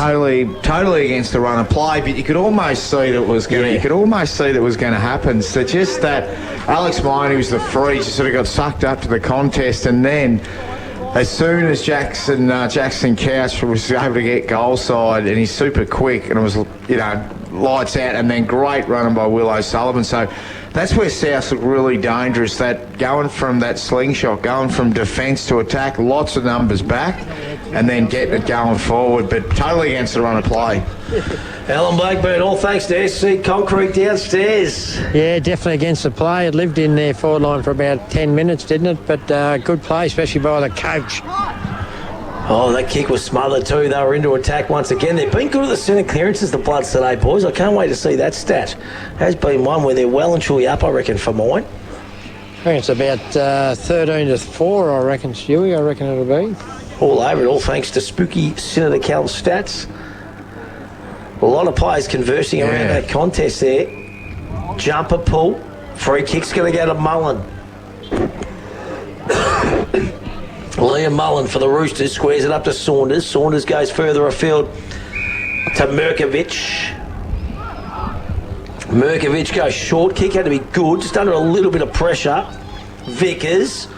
S3: Totally against the run of play, but you could almost see that it was going. You could almost see that it was going to happen. So just that, Alex Maloney was the free, just sort of got sucked up to the contest, and then as soon as Jackson Couch was able to get goal side, and he's super quick, and it was lights out, and then great running by Will O'Sullivan. So that's where South look really dangerous, that going from that slingshot, going from defence to attack, lots of numbers back, and then getting it going forward, but totally against the run of play.
S2: Alan Blackburn, all thanks to SC Concrete downstairs.
S5: Yeah, definitely against the play. It lived in their forward line for about 10 minutes, didn't it? But good play, especially by the coach.
S2: Oh, that kick was smothered too. They were into attack once again. They've been good at the centre clearances, the Bloods today, boys. I can't wait to see that stat. Has been one where they're well and truly up, I reckon, for mine.
S5: I reckon it's about 13-4, I reckon, Stewie. I reckon it'll be.
S2: All over it, all thanks to spooky Senator Cal stats. A lot of players conversing around that contest there. Jumper pull. Free kick's going to go to Mullen. Liam Mullen for the Roosters squares it up to Saunders. Saunders goes further afield to Mirkovic. Mirkovic goes short. Kick had to be good, just under a little bit of pressure. Vickers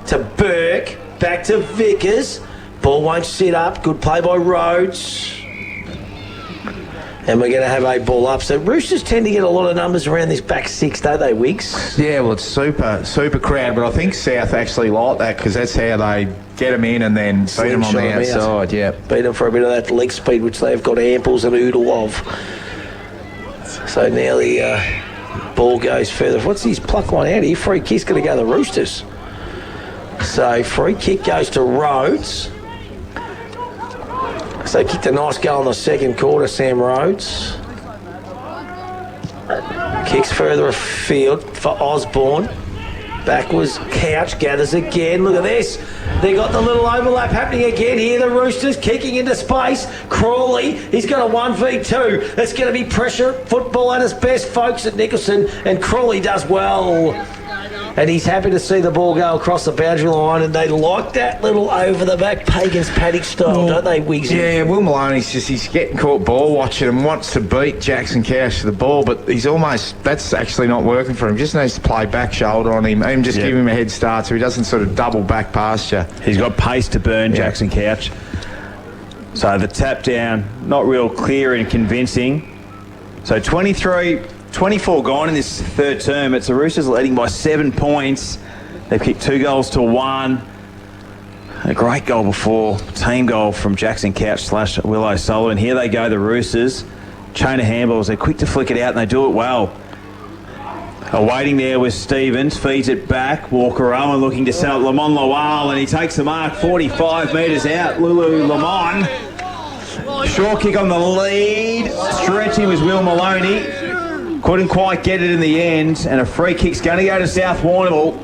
S2: to Burke. Back to Vickers. Ball won't sit up. Good play by Rhodes. And we're going to have a ball up. So Roosters tend to get a lot of numbers around this back 6, don't they, Wiggs?
S3: Yeah, well, it's super crowd, but I think South actually like that because that's how they get them in and then beat them on the outside. Yeah,
S2: beat them for a bit of that leg speed, which they've got amples and oodle of. So now the ball goes further. What's his pluck one out here? Free kick's going to go to the Roosters. So free kick goes to Rhodes. So kicked a nice goal in the second quarter, Sam Rhodes. Kicks further afield for Osborne. Backwards, Couch gathers again. Look at this. They got the little overlap happening again here. The Roosters kicking into space. Crawley, he's got a 1v2. It's going to be pressure football at its best, folks, at Nicholson. And Crawley does well. And he's happy to see the ball go across the boundary line, and they like that little over-the-back Pagans paddock style, don't they, Wiggsy?
S3: Yeah, Will Maloney's he's getting caught ball watching and wants to beat Jackson Couch to the ball, but that's actually not working for him. Just needs to play back shoulder on him and just give him a head start so he doesn't sort of double back past you.
S4: He's got pace to burn, Jackson Couch. So the tap down, not real clear and convincing. So 24 gone in this third term. It's the Roosters leading by 7 points. They've kicked 2 goals to 1. A great goal before. Team goal from Jackson Couch / Will O'Sullivan. Here they go, the Roosters. Chain of handballs. They're quick to flick it out and they do it well. Waiting there with Stevens. Feeds it back. Walker Owen looking to sell it. Lamont Lawal, and he takes the mark 45 metres out. Lulu Lamont. Short kick on the lead. Stretching was Will Maloney. Couldn't quite get it in the end, and a free kick's going to go to South Warrnambool.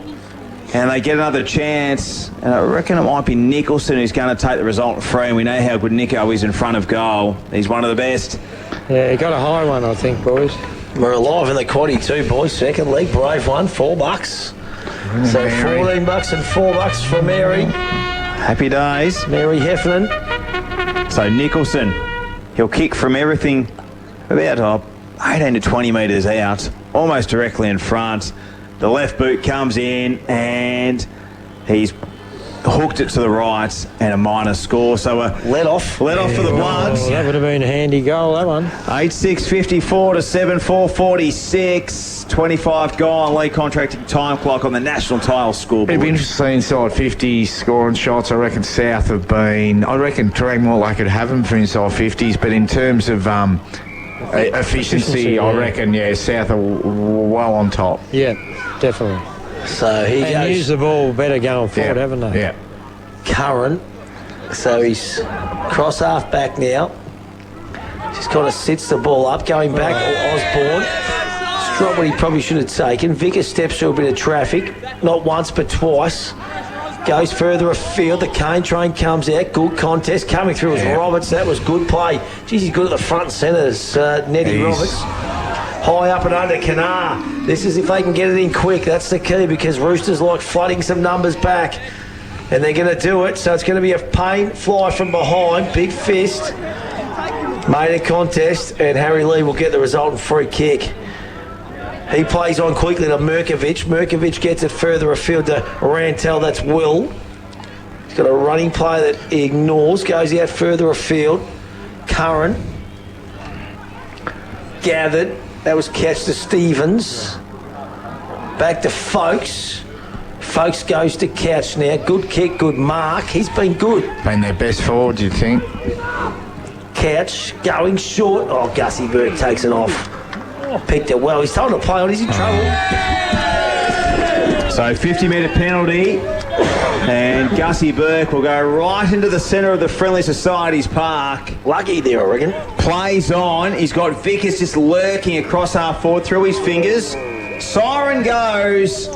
S4: And they get another chance, and I reckon it might be Nicholson who's going to take the resultant free, and we know how good Nico is in front of goal. He's one of the best.
S5: Yeah, he got a high one, I think, boys.
S2: We're alive in the quaddie too, boys. Second league, brave one, $4. So $14 and $4 for Mary.
S4: Happy days.
S2: Mary Heffernan.
S4: So Nicholson, he'll kick from everything about 18 to 20 metres out, almost directly in front. The left boot comes in and he's hooked it to the right and a minor score. So a let off for the Bloods.
S5: That would have been a handy goal, that one.
S4: 8-6-54 to 7-4-46. 25 gone. League contracting time clock on the national tile scoreboard.
S3: It'd be interesting inside 50s scoring shots. I reckon South have been. I reckon Terang Mortlake could have them for inside 50s, but in terms of efficiency, I reckon, South are well on top.
S5: Yeah, definitely.
S2: So he
S5: goes, use the ball better going forward, haven't they?
S3: Yeah.
S2: Curran. So he's cross half back now. Just kind of sits the ball up, going back. Osborne. Struck what he probably should have taken. Vickers steps through a bit of traffic. Not once, but twice. Goes further afield. The cane train comes out. Good contest. Coming through was Roberts. That was good play. Geez, he's good at the front and centres, Nettie Roberts. High up and under Kanar. This is if they can get it in quick. That's the key, because Roosters like flooding some numbers back. And they're going to do it. So it's going to be a pain fly from behind. Big fist. Made a contest. And Harry Lee will get the resultant free kick. He plays on quickly to Merkovich. Merkovich gets it further afield to Rantel. That's Will. He's got a running play that he ignores. Goes out further afield. Curran. Gathered. That was catch to Stevens. Back to Folkes. Folkes goes to catch now. Good kick, good mark. He's been good.
S3: Been their best forward, you think?
S2: Catch. Going short. Oh, Gussie Burke takes it off. Picked it well. He's told to play on. He's in trouble.
S4: So 50-metre penalty, and Gussie Burke will go right into the centre of the Friendly Societies Park.
S2: Lucky there, I reckon.
S4: Plays on. He's got Vickers just lurking across half forward through his fingers. Siren goes.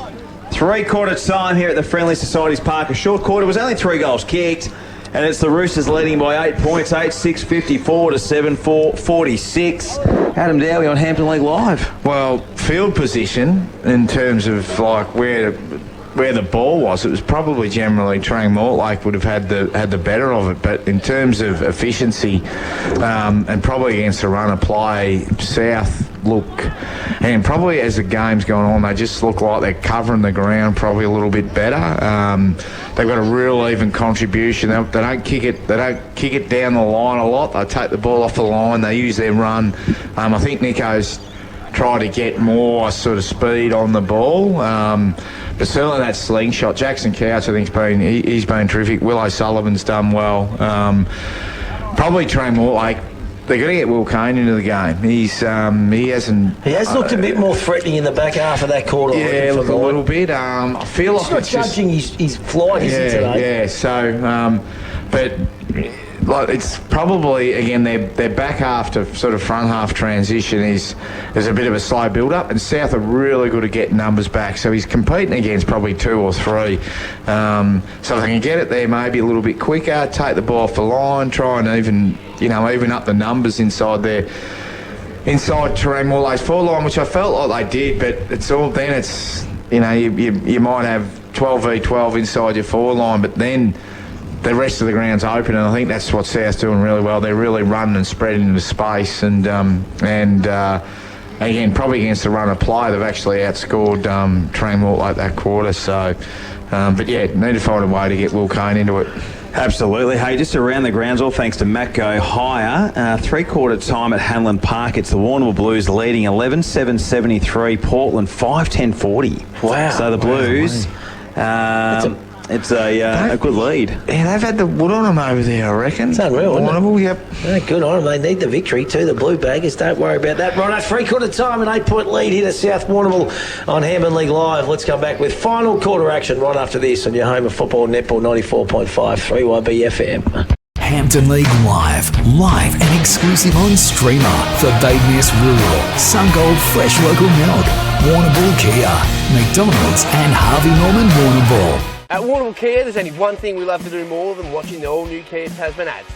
S4: 3/4 time here at the Friendly Societies Park. A short quarter. Was only 3 goals kicked. And it's the Roosters leading by 8 points, 8-6-54 to 7-4-46. Adam Dowie on Hampton League Live.
S3: Well, field position in terms of like where the ball was, it was probably generally Terang Mortlake would have had the better of it. But in terms of efficiency and probably against the run of play, South look, and probably as the game's going on, they just look like they're covering the ground probably a little bit better. They've got a real even contribution. They don't kick it. They don't kick it down the line a lot. They take the ball off the line. They use their run. I think Nico's tried to get more sort of speed on the ball. But certainly that slingshot, Jackson Couch, I think he's been terrific. Will O'Sullivan's done well. Probably Terang Mortlake. They're going to get Will Kane into the game. He has
S2: looked a bit more threatening in the back half of that quarter.
S3: Yeah, look a little bit. I feel like
S2: it's not judging his flight, is it, today?
S3: Yeah. So, but like it's probably again their back half to sort of front half transition is a bit of a slow build up, and South are really good at getting numbers back. So he's competing against probably 2 or 3. So if they can get it there maybe a little bit quicker, take the ball off the line, try and even up the numbers inside Terang Mortlake's forward line, which I felt like they did. But it's you might have 12v12 inside your forward line, but then the rest of the ground's open, and I think that's what South's doing really well. They're really running and spreading into space, and again, probably against the run of play, they've actually outscored Terang Mortlake that quarter. So, but yeah, need to find a way to get Will Kane into it.
S4: Absolutely. Hey, just around the grounds, all thanks to Matt Go Higher. 3/4 time at Hanlon Park. It's the Warrnambool Blues leading 11-7-73. Portland 5-10-40.
S2: Wow.
S4: So the Blues. It's a good lead.
S3: Yeah, they've had the wood on them over there, I reckon.
S2: It's unreal, isn't
S3: it? Yep.
S2: Yeah, good on them. They need the victory too, the Blue Baggers. Don't worry about that. Right, 3/4 time, an 8-point lead here to South Warrnambool on Hampton League Live. Let's come back with final quarter action right after this on your home of football, Netball 94.5 3YB FM.
S1: Hampton League live and exclusive on Streamer for Badeness Rural, Sungold Fresh Local Milk, Warrnambool Kia, McDonald's and Harvey Norman Warrnambool.
S8: At Warrnambool Kia, there's only one thing we love to do more than watching the all-new Kia Tasman ads,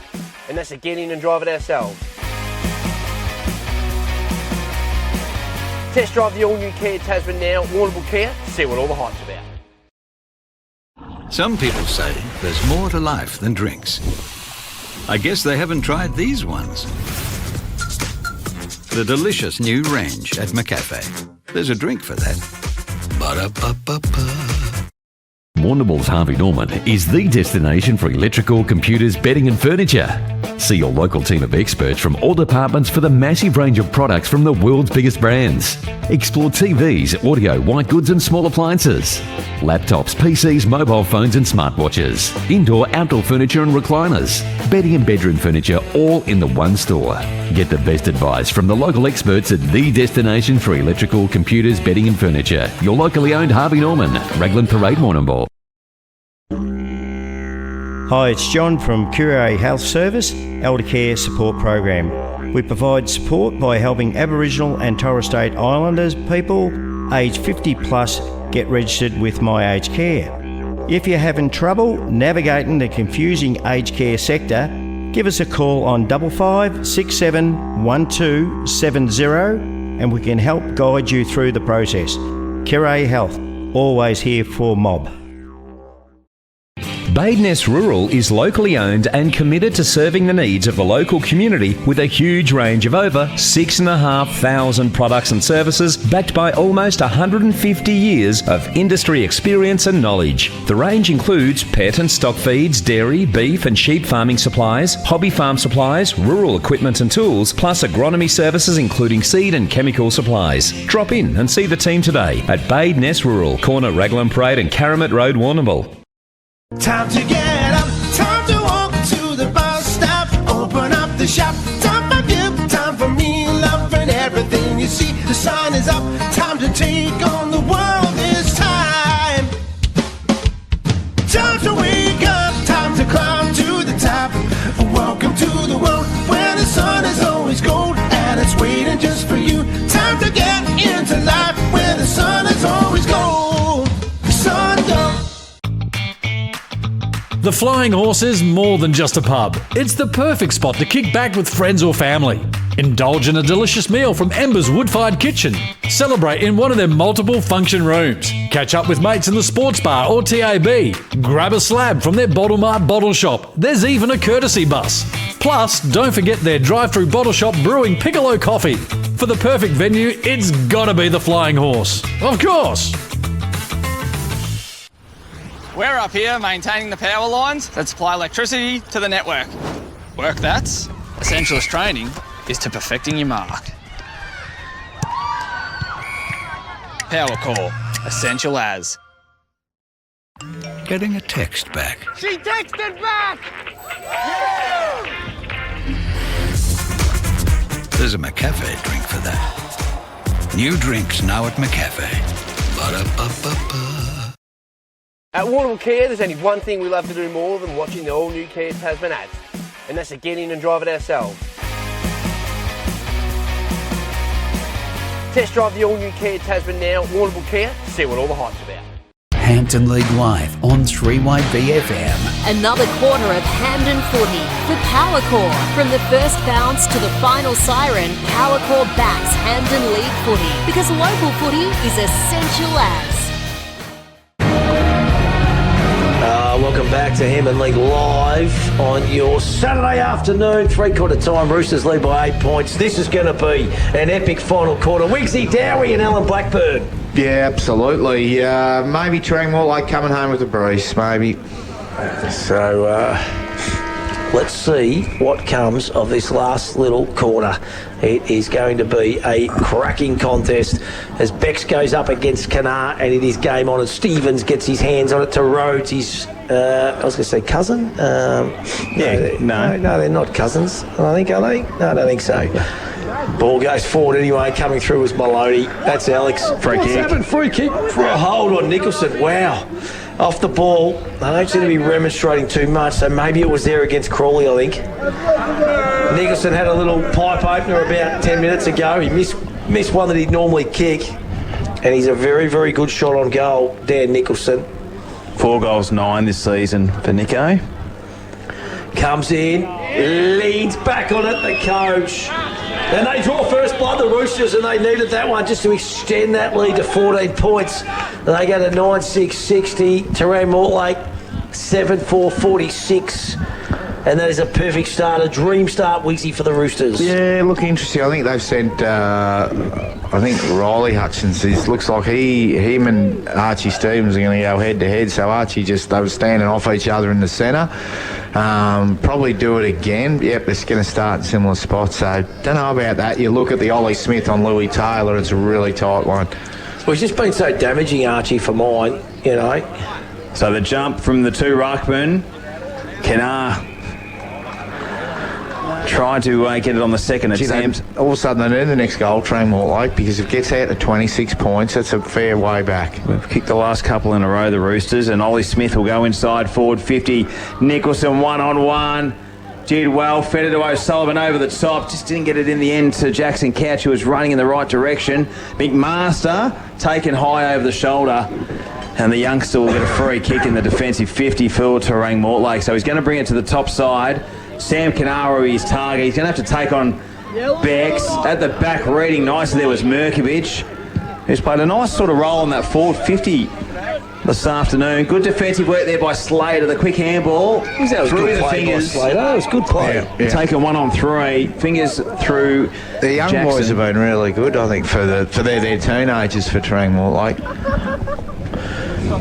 S8: and that's to get in and drive it ourselves. Test drive the all-new Kia Tasman now at Warrnambool Kia, see what all the hype's about.
S6: Some people say there's more to life than drinks. I guess they haven't tried these ones. The delicious new range at McCafe. There's a drink for that. Ba-da-ba-ba-ba.
S22: Warrnambool's Harvey Norman is the destination for electrical, computers, bedding and furniture. See your local team of experts from all departments for the massive range of products from the world's biggest brands. Explore TVs, audio, white goods and small appliances. Laptops, PCs, mobile phones and smartwatches. Indoor, outdoor furniture and recliners. Bedding and bedroom furniture all in the one store. Get the best advice from the local experts at the destination for electrical, computers, bedding and furniture. Your locally owned Harvey Norman, Raglan Parade, Warrnambool.
S19: Hi, it's John from Curare Health Service, Elder Care Support Program. We provide support by helping Aboriginal and Torres Strait Islanders people aged 50 plus get registered with My Aged Care. If you're having trouble navigating the confusing aged care sector, give us a call on 55 67 1270 and we can help guide you through the process. Curare Health, always here for mob.
S18: Badeness Rural is locally owned and committed to serving the needs of the local community with a huge range of over 6,500 products and services backed by almost 150 years of industry experience and knowledge. The range includes pet and stock feeds, dairy, beef and sheep farming supplies, hobby farm supplies, rural equipment and tools, plus agronomy services including seed and chemical supplies. Drop in and see the team today at Badeness Rural, corner Raglan Parade and Caramit Road, Warrnambool.
S17: Time to get up, time to walk to the bus stop, open up the shop, time for you, time for me, love and everything you see. The sun is up, time to take on the world this time. Time to wake up, time to climb to the top. Welcome to the world where the sun is always gold and it's waiting just for you. Time to get into life where the sun is always gold. Sungold.
S11: The Flying Horse is more than just a pub. It's the perfect spot to kick back with friends or family. Indulge in a delicious meal from Ember's wood-fired kitchen. Celebrate in one of their multiple function rooms. Catch up with mates in the sports bar or TAB. Grab a slab from their Bottle Mart bottle shop. There's even a courtesy bus. Plus, don't forget their drive-through bottle shop brewing Piccolo coffee. For the perfect venue, it's gotta be the Flying Horse. Of course!
S14: We're up here maintaining the power lines that supply electricity to the network. Work that's essentialist training is to perfecting your mark. Power core, essential as.
S6: Getting a text back.
S17: She texted back!
S6: There's a McCafe drink for that. New drinks now at McCafe. Ba-da-ba-ba-ba.
S8: At Warrnambool Kia, there's only one thing we love to do more than watching the all-new Kia Tasman ads, and that's to get in and drive it ourselves. Test drive the all-new Kia Tasman now at Warrnambool Kia, see what all the hype's about.
S1: Hampton League live on 3YB FM.
S15: Another quarter of Hampden footy for Power Core. From the first bounce to the final siren, Power Core backs Hampden League footy because local footy is essential as.
S2: Welcome back to Hampton League Live on your Saturday afternoon, three-quarter time. Roosters lead by 8 points. This is going to be an epic final quarter. Wigsy Dowie and Alan Blackburn.
S3: Yeah, absolutely. Maybe Terang, Mortlake coming home with a brace, maybe.
S2: So let's see what comes of this last little quarter. It is going to be a cracking contest as Bex goes up against Kanar, and it is game on, and Stevens gets his hands on it to Rhodes, his I was going to say cousin. No, they're not cousins. I think, are they? No, I don't think so. Ball goes forward anyway. Coming through was Maloney. That's Alex.
S3: Free kick.
S2: Happened? Free kick for a hold on Nicholson. Wow. off the ball. I don't seem to be remonstrating too much, so maybe it was there against Crawley, I think. Nicholson had a little pipe opener about 10 minutes ago. He missed one that he'd normally kick, and he's a very, very good shot on goal, Dan Nicholson.
S4: 4 goals, 9 this season for Nico.
S2: Comes in, leads back on it, the coach. And they draw first blood, the Roosters, and they needed that one just to extend that lead to 14 points. They go to 9-6-60. Terang Mortlake, 7-4-46. And that is a perfect start, a dream start, Wixie, for the Roosters.
S3: Yeah, look, interesting. I think they've sent, Riley Hutchins. Looks like him and Archie Stevens are going to go head-to-head. So Archie they were standing off each other in the centre. Probably do it again. Yep, it's going to start in similar spots. So don't know about that. You look at the Ollie Smith on Louis Taylor, it's a really tight one.
S2: Well, he's just been so damaging, Archie, for mine, you know.
S4: So the jump from the 2 ruckmen. Kenar tried to get it on the second attempt.
S3: All of a sudden, they need the next goal, Terang Mortlake, because if it gets out to 26 points, that's a fair way back.
S4: We've kicked the last couple in a row, the Roosters, and Ollie Smith will go inside forward 50. Nicholson one-on-one. Did well, fed it to O'Sullivan over the top. Just didn't get it in the end to Jackson Couch, who was running in the right direction. McMaster taken high over the shoulder. And the youngster will get a free kick in the defensive 50 for Terang Mortlake. So he's going to bring it to the top side. Sam Canaro, his target. He's going to have to take on Bex. At the back, reading nicely, there was Merkovich, who's played a nice sort of role on that forward 50 this afternoon. Good defensive work there by Slater. The quick handball. That was through
S2: good
S4: the
S2: play
S4: fingers.
S2: by Slater. That was good play.
S3: Yeah.
S4: Taken 1-on-3. Fingers through
S3: The young
S4: Jackson.
S3: boys have been really good, I think, for their teenagers for Terang Mortlake.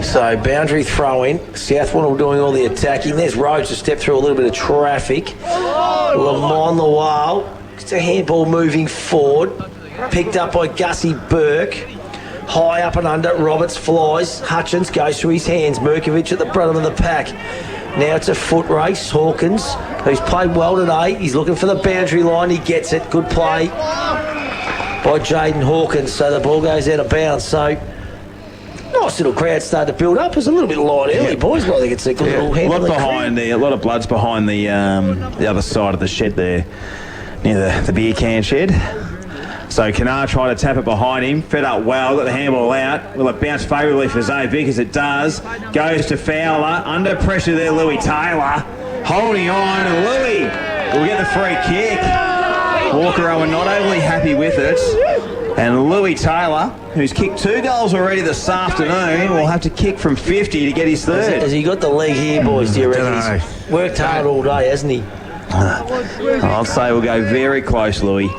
S2: So boundary throw-in. South Warrnambool doing all the attacking. There's Rhodes to step through a little bit of traffic. Lamont the wall. It's a handball moving forward. Picked up by Gussie Burke. High up and under. Roberts flies. Hutchins goes through his hands. Merkovich at the bottom of the pack. Now it's a foot race. Hawkins, who's played well today. He's looking for the boundary line. He gets it. Good play by Jaden Hawkins. So the ball goes out of bounds. So nice little crowd started to build up. It was a little bit light early, boys. I think it's a good little
S4: A
S2: handle.
S4: lot behind a lot of bloods behind the other side of the shed there, near the beer can shed. So Kenar tried to tap it behind him, fed up well, got the handball out. Will it bounce favourably for Zay Vickers? It does. Goes to Fowler. Under pressure there, Louis Taylor. Holding on, and Louis will get the free kick. Walker Owen not overly happy with it. And Louis Taylor, who's kicked 2 goals already this afternoon, will have to kick from 50 to get his third.
S2: Has he got the leg here, boys, do you reckon? He's worked hard all day, hasn't he?
S4: I'd say we'll go very close, Louis.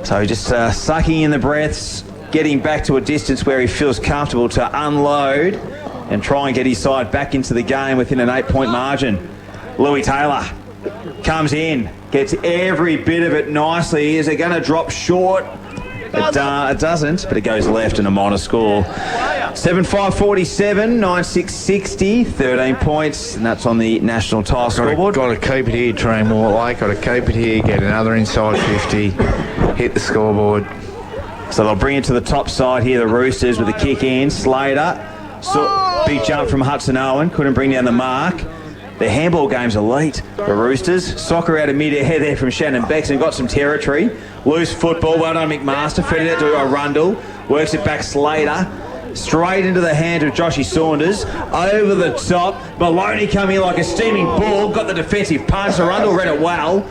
S4: So just sucking in the breaths, getting back to a distance where he feels comfortable to unload and try and get his side back into the game within an 8-point margin. Louis Taylor comes in, gets every bit of it nicely. Is it going to drop short? It doesn't, but it goes left and a minor score. 7-5-47, 9-6-60, 13 points, and that's on the national tile scoreboard.
S3: Got to keep it here, Terang Mortlake. Got to keep it here, get another inside 50, hit the scoreboard.
S4: So they'll bring it to the top side here, the Roosters, with a kick in. Slater, big jump from Hudson Owen, couldn't bring down the mark. Their handball game's elite, the Roosters. Soccer out of mid-air there from Shannon Bex and got some territory. Loose football, well done McMaster, fed it out to Warrnambool. Works it back Slater. Straight into the hand of Joshy Saunders. Over the top. Maloney coming in like a steaming ball. Got the defensive punch. Warrnambool read it well.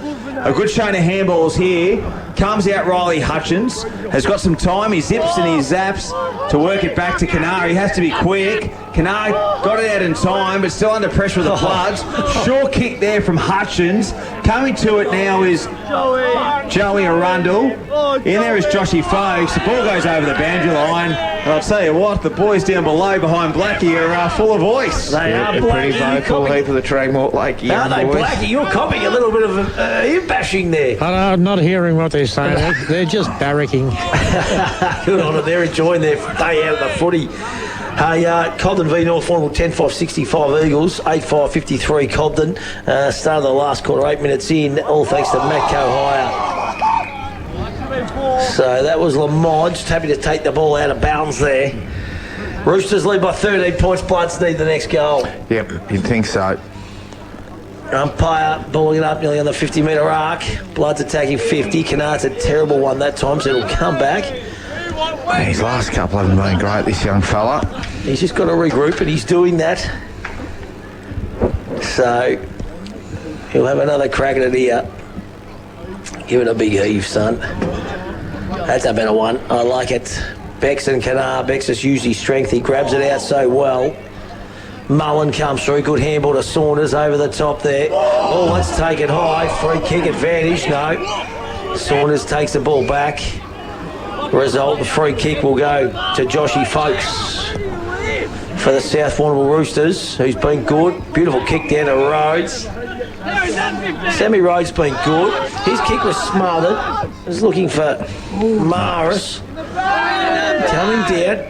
S4: A good chain of handballs here. Comes out Riley Hutchins. Has got some time. He zips and he zaps to work it back to Kenar. He has to be quick. Kenar got it out in time, but still under pressure with the Bloods. Short kick there from Hutchins. Coming to it now is Joey Arundel. In there is Joshy Foakes. The ball goes over the boundary line. And I'll tell you what, the boys down below behind Blackie are full of voice.
S2: They are
S3: pretty vocal heap of the Terang Mortlake young
S2: Aren't they,
S3: boys.
S2: Blackie? You're copying a little bit of ear bashing there.
S5: I'm not hearing what they're saying. They're just barracking.
S2: Good on it. They're enjoying their day out of the footy. Hey, Cobden v North Warrnambool 10-5-65 Eagles, 8-5-53 Cobden. Start of the last quarter, 8 minutes in, all thanks to Matt Cohire. So that was Lamont, just happy to take the ball out of bounds there. Roosters lead by 13 points. Bloods need the next goal.
S3: Yep, you'd think so.
S2: Umpire balling it up nearly on the 50-metre arc. Bloods attacking 50. Kennard's a terrible one that time, so it'll come back.
S3: His last couple haven't been great, this young fella.
S2: He's just got to regroup, and he's doing that. So he'll have another crack at it here. Give it a big heave, son. That's a better one. I like it. Bex and Kennard. Bex has used his strength. He grabs it out so well. Mullen comes through. Good handball to Saunders over the top there. Oh, let's take it high. Free kick advantage. No. Saunders takes the ball back. Result, the free kick will go to Joshy Folks for the South Warrnambool Roosters, who's been good. Beautiful kick down to Rhodes. Sammy Rhodes been good. His kick was smothered. Was looking for Maris. Coming down.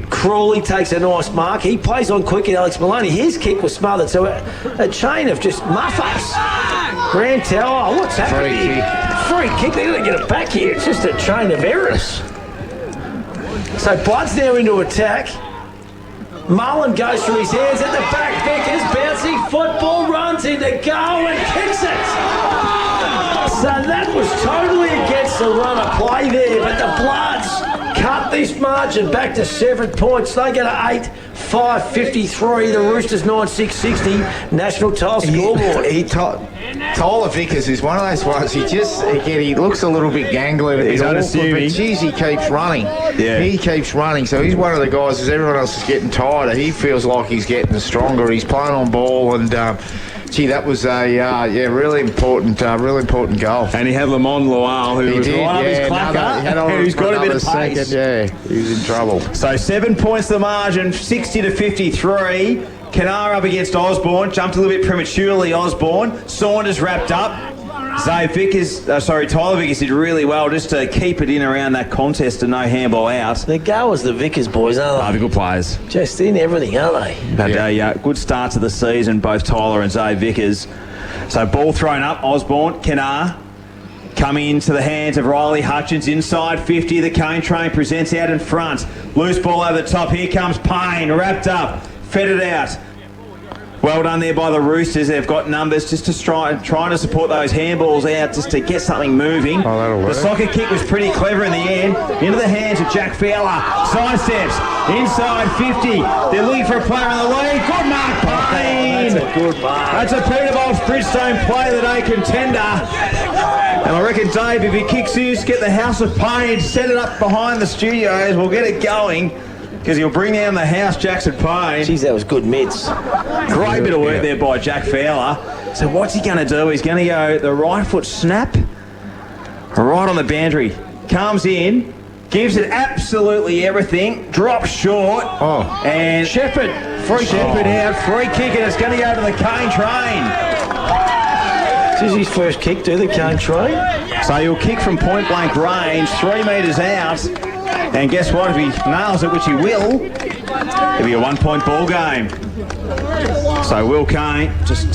S2: Crawley takes a nice mark. He plays on quick at Alex Maloney. His kick was smothered. So a chain of just muffers. Grand Tower. What's happening here? Free kick. They're going to get it back here. It's just a chain of errors. So Blood's now into attack. Mullen goes through his hands at the back. Vickers bouncing football, runs into goal and kicks it. So that was totally against the run of play there, but the Bloods cut this margin back to 7 points. They get a 8-5-53. The Roosters 9-6-60. National title scoreboard.
S3: Tyler Vickers is one of those ones. He looks a little bit gangly.
S4: He's unassuming.
S3: But geez, he keeps running.
S4: Yeah.
S3: He keeps running. So he's one of the guys, as everyone else is getting tighter, he feels like he's getting stronger. He's playing on ball and... that was a really important goal.
S4: And he had Lamont Loal, who was right up his clacker, who's got a bit of pace.
S3: He was in trouble.
S4: So 7 points the margin, 60-53. Kennard up against Osborne, jumped a little bit prematurely, Osborne. Saunders wrapped up. Tyler Vickers did really well just to keep it in around that contest and no handball out.
S2: The goers, the Vickers boys, aren't they?
S4: They're good players.
S2: Just in everything, aren't they?
S4: Had a good start to the season, both Tyler and Zay Vickers. So ball thrown up, Osborne, Kennard. Coming into the hands of Riley Hutchins inside 50. The Cane Train presents out in front. Loose ball over the top. Here comes Payne, wrapped up, fed it out. Well done there by the Roosters. They've got numbers just to trying to support those handballs out just to get something moving.
S3: Oh, that'll work.
S4: The soccer kick was pretty clever in the end. Into the hands of Jack Fowler. Sidesteps. Inside 50. They're looking for a player in the lead. Good mark, Payne.
S2: That's a good mark.
S4: That's a Peterbolt Bridgestone Play of the Day contender. And I reckon, Dave, if he kicks this, get the House of Payne, set it up behind the studios, we'll get it going. Because he'll bring down the house, Jackson Payne.
S2: Jeez, that was good mids.
S4: Great bit of work there by Jack Fowler. So what's he going to do? He's going to go the right foot snap, right on the boundary. Comes in, gives it absolutely everything, drops short, and Shepherd out, free kick, and it's going to go to the Cane Train.
S2: This is his first kick to the Cane Train.
S4: So he'll kick from point blank range, 3 metres out. And guess what? If he nails it, which he will, it'll be a 1 point ball game. So Will Kane, just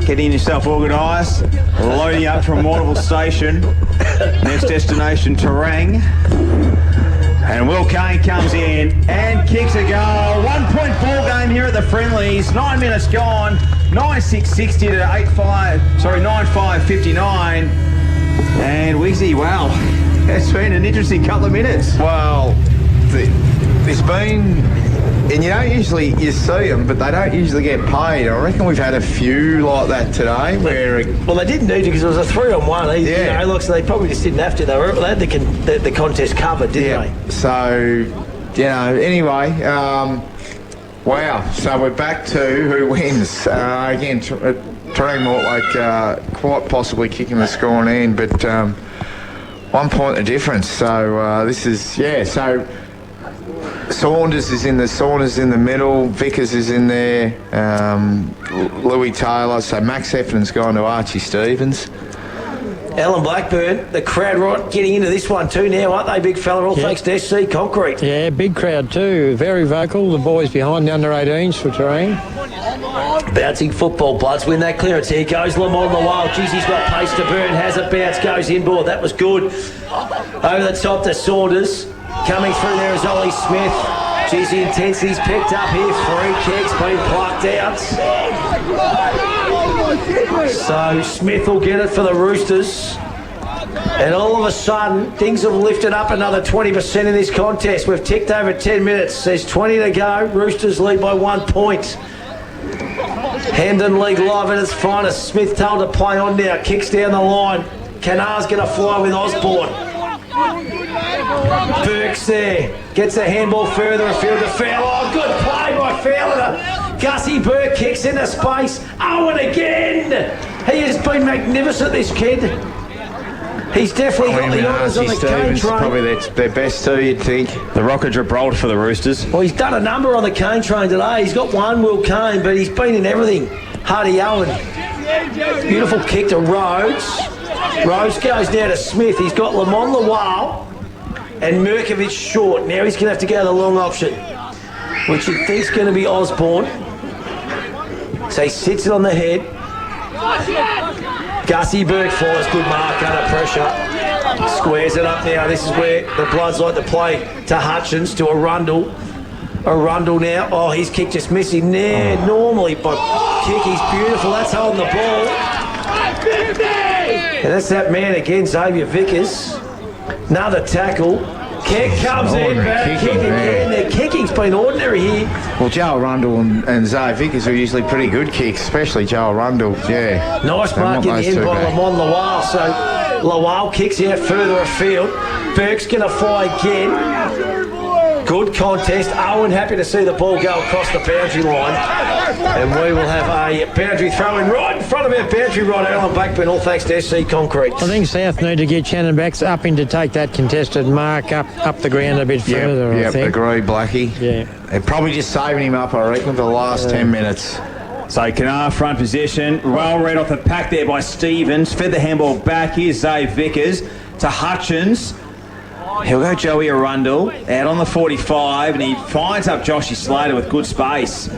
S4: getting yourself organised, loading up from Mortlake Station. Next destination, Terang. And Will Kane comes in and kicks a goal. 1 point ball game here at the Friendlies. 9 minutes gone. 9-6-60 to 9-5-59. And Wiggsy, wow. It's been an interesting couple of minutes.
S3: Well, there's been, and you see them, but they don't usually get paid. I reckon we've had a few like that today where...
S2: Well, they didn't need to because it was a 3-on-1. So they probably just didn't have to. They had the contest covered, didn't they?
S3: So, anyway, wow. So we're back to who wins. Again, Terang Mortlake quite possibly kicking the scoring end, but... 1 point of difference. So this is So Saunders is in the middle. Vickers is in there. Louis Taylor. So Max Heffernan's gone to Archie Stevens.
S2: Alan Blackburn, the crowd right getting into this one too now, aren't they, big fella? All thanks to SC Concrete.
S5: Yeah, big crowd too. Very vocal. The boys behind the under-18s for Terang.
S2: Bouncing football, Bloods win that clearance. Here goes Lamont Lawal. Jeez, he's got pace to burn. Has a bounce, goes inboard. That was good. Over the top to Saunders. Coming through there is Ollie Smith. Geez, the intensity's picked up here. Free kick's been plucked out. So Smith will get it for the Roosters. And all of a sudden, things have lifted up another 20% in this contest. We've ticked over 10 minutes. There's 20 to go. Roosters lead by 1 point. Hampden League live at its finest. Smith told to play on now. Kicks down the line. Canar's going to fly with Osborne. Burke's there. Gets a handball further afield to foul. Oh, good play by Fowler. Gussie Burke kicks into space. Owen again. He has been magnificent, this kid. He's definitely got the honours on the cane train.
S3: Probably their best two, you'd think.
S4: The rocket drip rolled for the Roosters.
S2: Well, he's done a number on the cane train today. He's got one Will Cane, but he's been in everything. Hardy Owen. Beautiful kick to Rhodes. Rhodes goes down to Smith. He's got Lamont Lawal and Merkovich short. Now he's going to have to go the long option, which he thinks going to be Osborne. So he sits it on the head. Gussie Burke follows, good mark under pressure. Squares it up now. This is where the Bloods like to play to Hutchins, to Arundel. Arundel now. Oh, his kick just missing there. Normally, but kick, he's beautiful. That's holding the ball. And that's that man again, Xavier Vickers. Another tackle. Kick comes in, back kick again. Their kicking's been ordinary here.
S3: Well, Joe Arundel and Xavier Vickers are usually pretty good kicks, especially Joe Arundel, yeah.
S2: Nice mark in the end by Lamont Lawal. So Lawal kicks out further afield. Burke's going to fly again. Good contest. Owen happy to see the ball go across the boundary line. And we will have a boundary throw in right in front of our boundary right, Alan Blackburn, all thanks to SC Concrete.
S5: I think South need to get Shannon Backs up in to take that contested mark up the ground a bit further, I think.
S3: Agree, Blackie.
S5: Yeah.
S3: They're probably just saving him up, I reckon, for the last 10 minutes.
S4: So Canar front position. Well read off the pack there by Stevens. Fed the handball back. Here's Zave Vickers to Hutchins. He'll go Joey Arundel out on the 45 and he finds up Joshy Slater with good space.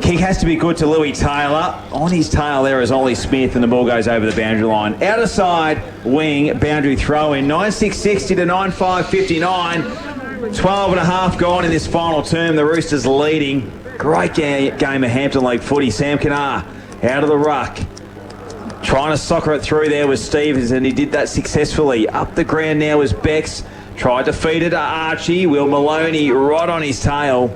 S4: Kick has to be good to Louis Taylor. On his tail there is Ollie Smith and the ball goes over the boundary line. Outer side wing boundary throw in. 9.660 to 9.559. 12 and a half gone in this final term. The Roosters leading. Great game of Hampton League footy. Sam Canar out of the ruck. Trying to soccer it through there was Stevens and he did that successfully. Up the ground now was Becks. Tried to feed it to Archie. Will Maloney right on his tail.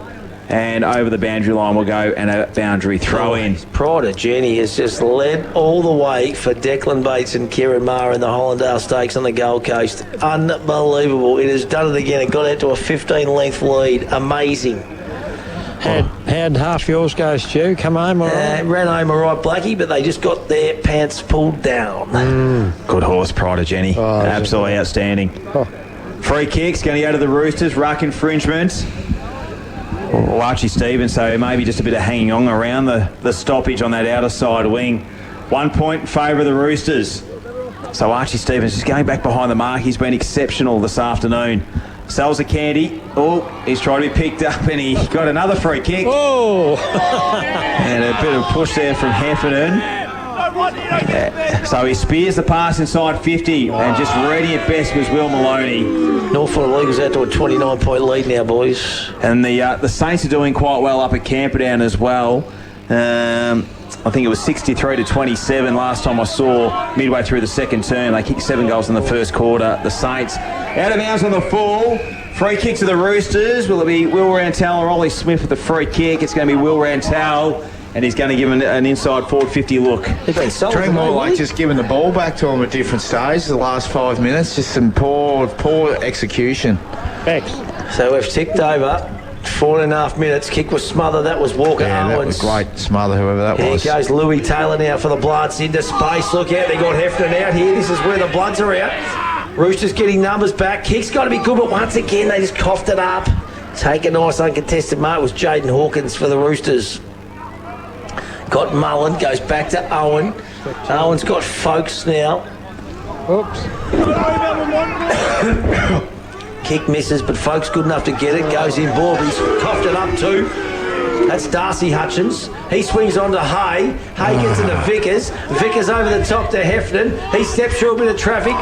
S4: And over the boundary line will go and a boundary throw in.
S2: Pride of Jenny has just led all the way for Declan Bates and Kieran Maher in the Hollandale Stakes on the Gold Coast. Unbelievable. It has done it again. It got out to a 15-length lead. Amazing.
S5: How'd half yours go, Stu? Come home all right?
S2: Ran home all right, Blackie, but they just got their pants pulled down.
S4: Good horse, Pride of Jenny. Absolutely outstanding. Free kicks going to go to the Roosters. Ruck infringement. Archie Stevens, so maybe just a bit of hanging on around the stoppage on that outer side wing. 1 point in favour of the Roosters. So Archie Stevens is going back behind the mark. He's been exceptional this afternoon. Sells a candy. Oh, he's trying to be picked up and he got another free kick.
S5: Oh!
S4: And a bit of push there from Heffernan. So he spears the pass inside 50 and just ready at best was Will Maloney.
S2: Norfolk League is out to a 29-point lead now, boys.
S4: And the Saints are doing quite well up at Camperdown as well. I think it was 63 to 27 last time I saw midway through the second term. They kicked 7 goals in the first quarter. The Saints out of bounds on the full. Free kick to the Roosters. Will it be Will Rantel or Ollie Smith with the free kick? It's going to be Will Rantel. And he's going to give an inside forward 50 look.
S3: Terang Mortlake just giving the ball back to him at different stages the last 5 minutes. Just some poor execution.
S5: Thanks.
S2: So we've ticked over 4.5 minutes. Kick was smothered. That was Walker Owens.
S3: That was great. Smother, whoever that was.
S2: Here goes Louis Taylor now for the Bloods into space. Look out, they got Heffernan out here. This is where the Bloods are out. Roosters getting numbers back. Kick's got to be good, but once again they just coughed it up. Take a nice uncontested mark. It was Jaden Hawkins for the Roosters. Got Mullen, goes back to Owen. Owen's got Folks now.
S5: Oops.
S2: Kick misses, but Folks good enough to get it. Goes in ball, but he's coughed it up too. That's Darcy Hutchins. He swings on to Hay. Hay gets into Vickers. Vickers over the top to Heffernan. He steps through a bit of traffic.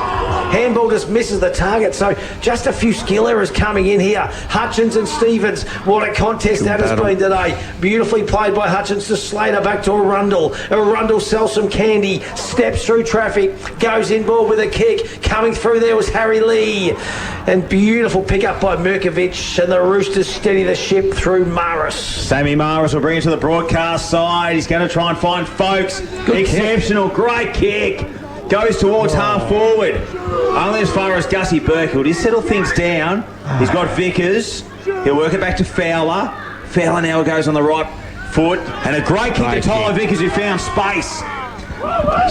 S2: Handball just misses the target. So just a few skill errors coming in here. Hutchins and Stevens. What a contest that has been today. Beautifully played by Hutchins to Slater, back to Arundel. Arundel sells some candy, steps through traffic, goes in ball with a kick. Coming through there was Harry Lee. And beautiful pick up by Merkovich, and the Roosters steady the ship through Maris.
S4: Sammy Maris will bring it to the broadcast side. He's going to try and find Folks. Exceptional, great kick. Goes towards half forward. Only as far as Gussie Burke. He'll just settle things down. He's got Vickers. He'll work it back to Fowler. Fowler now goes on the right foot. And a great kick to Tyler Vickers, who found space.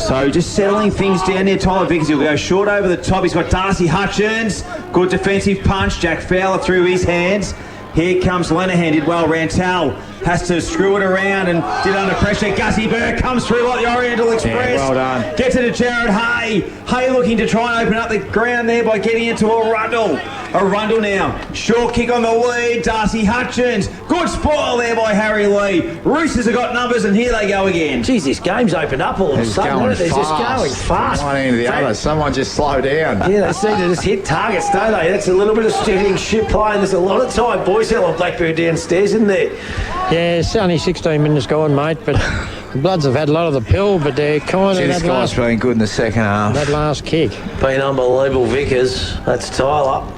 S4: So just settling things down there. Tyler Vickers, he'll go short over the top. He's got Darcy Hutchins. Good defensive punch. Jack Fowler through his hands. Here comes Lenahan, did well. Rantel has to screw it around and did under pressure. Gussie Burke comes through like the Oriental Express.
S3: Yeah, well done.
S4: Gets it to Jared Hay. Hay looking to try and open up the ground there by getting into Arundel. Arundel now. Short kick on the lead. Darcy Hutchins. Good spoil there by Harry Lee. Roosters have got numbers, and here they go again.
S2: Geez, this game's opened up all of a sudden. They're just going fast.
S3: One end to the other. Someone just slow down.
S2: Yeah, they seem to just hit targets, don't they? That's a little bit of steadying ship play, and there's a lot of time. Boys out on Blackbird downstairs, isn't there?
S5: Yeah, it's only 16 minutes gone, mate, but the Bloods have had a lot of the pill, but they're kind of...
S3: This guy's been good in the second half.
S5: That last kick.
S2: Been unbelievable, Vickers. That's Tyler.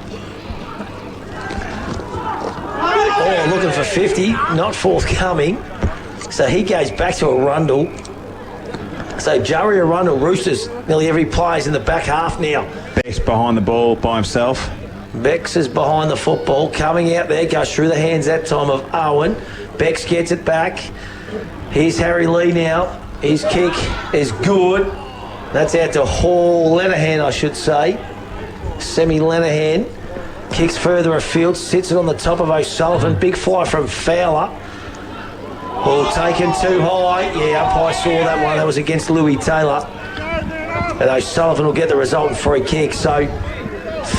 S2: Oh, looking for 50, not forthcoming. So he goes back to Arundel. So Joey Arundel, Roosters, nearly every player's in the back half now.
S4: Beck's behind the ball by himself.
S2: Bex is behind the football, coming out there, goes through the hands that time of Owen. Bex gets it back. Here's Harry Lee now. His kick is good. That's out to Hall Lenahan, I should say. Semi Lenahan kicks further afield, sits it on the top of O'Sullivan. Big fly from Fowler. Ball taken too high. Yeah, umpire saw that one. That was against Louis Taylor. And O'Sullivan will get the resultant free kick. So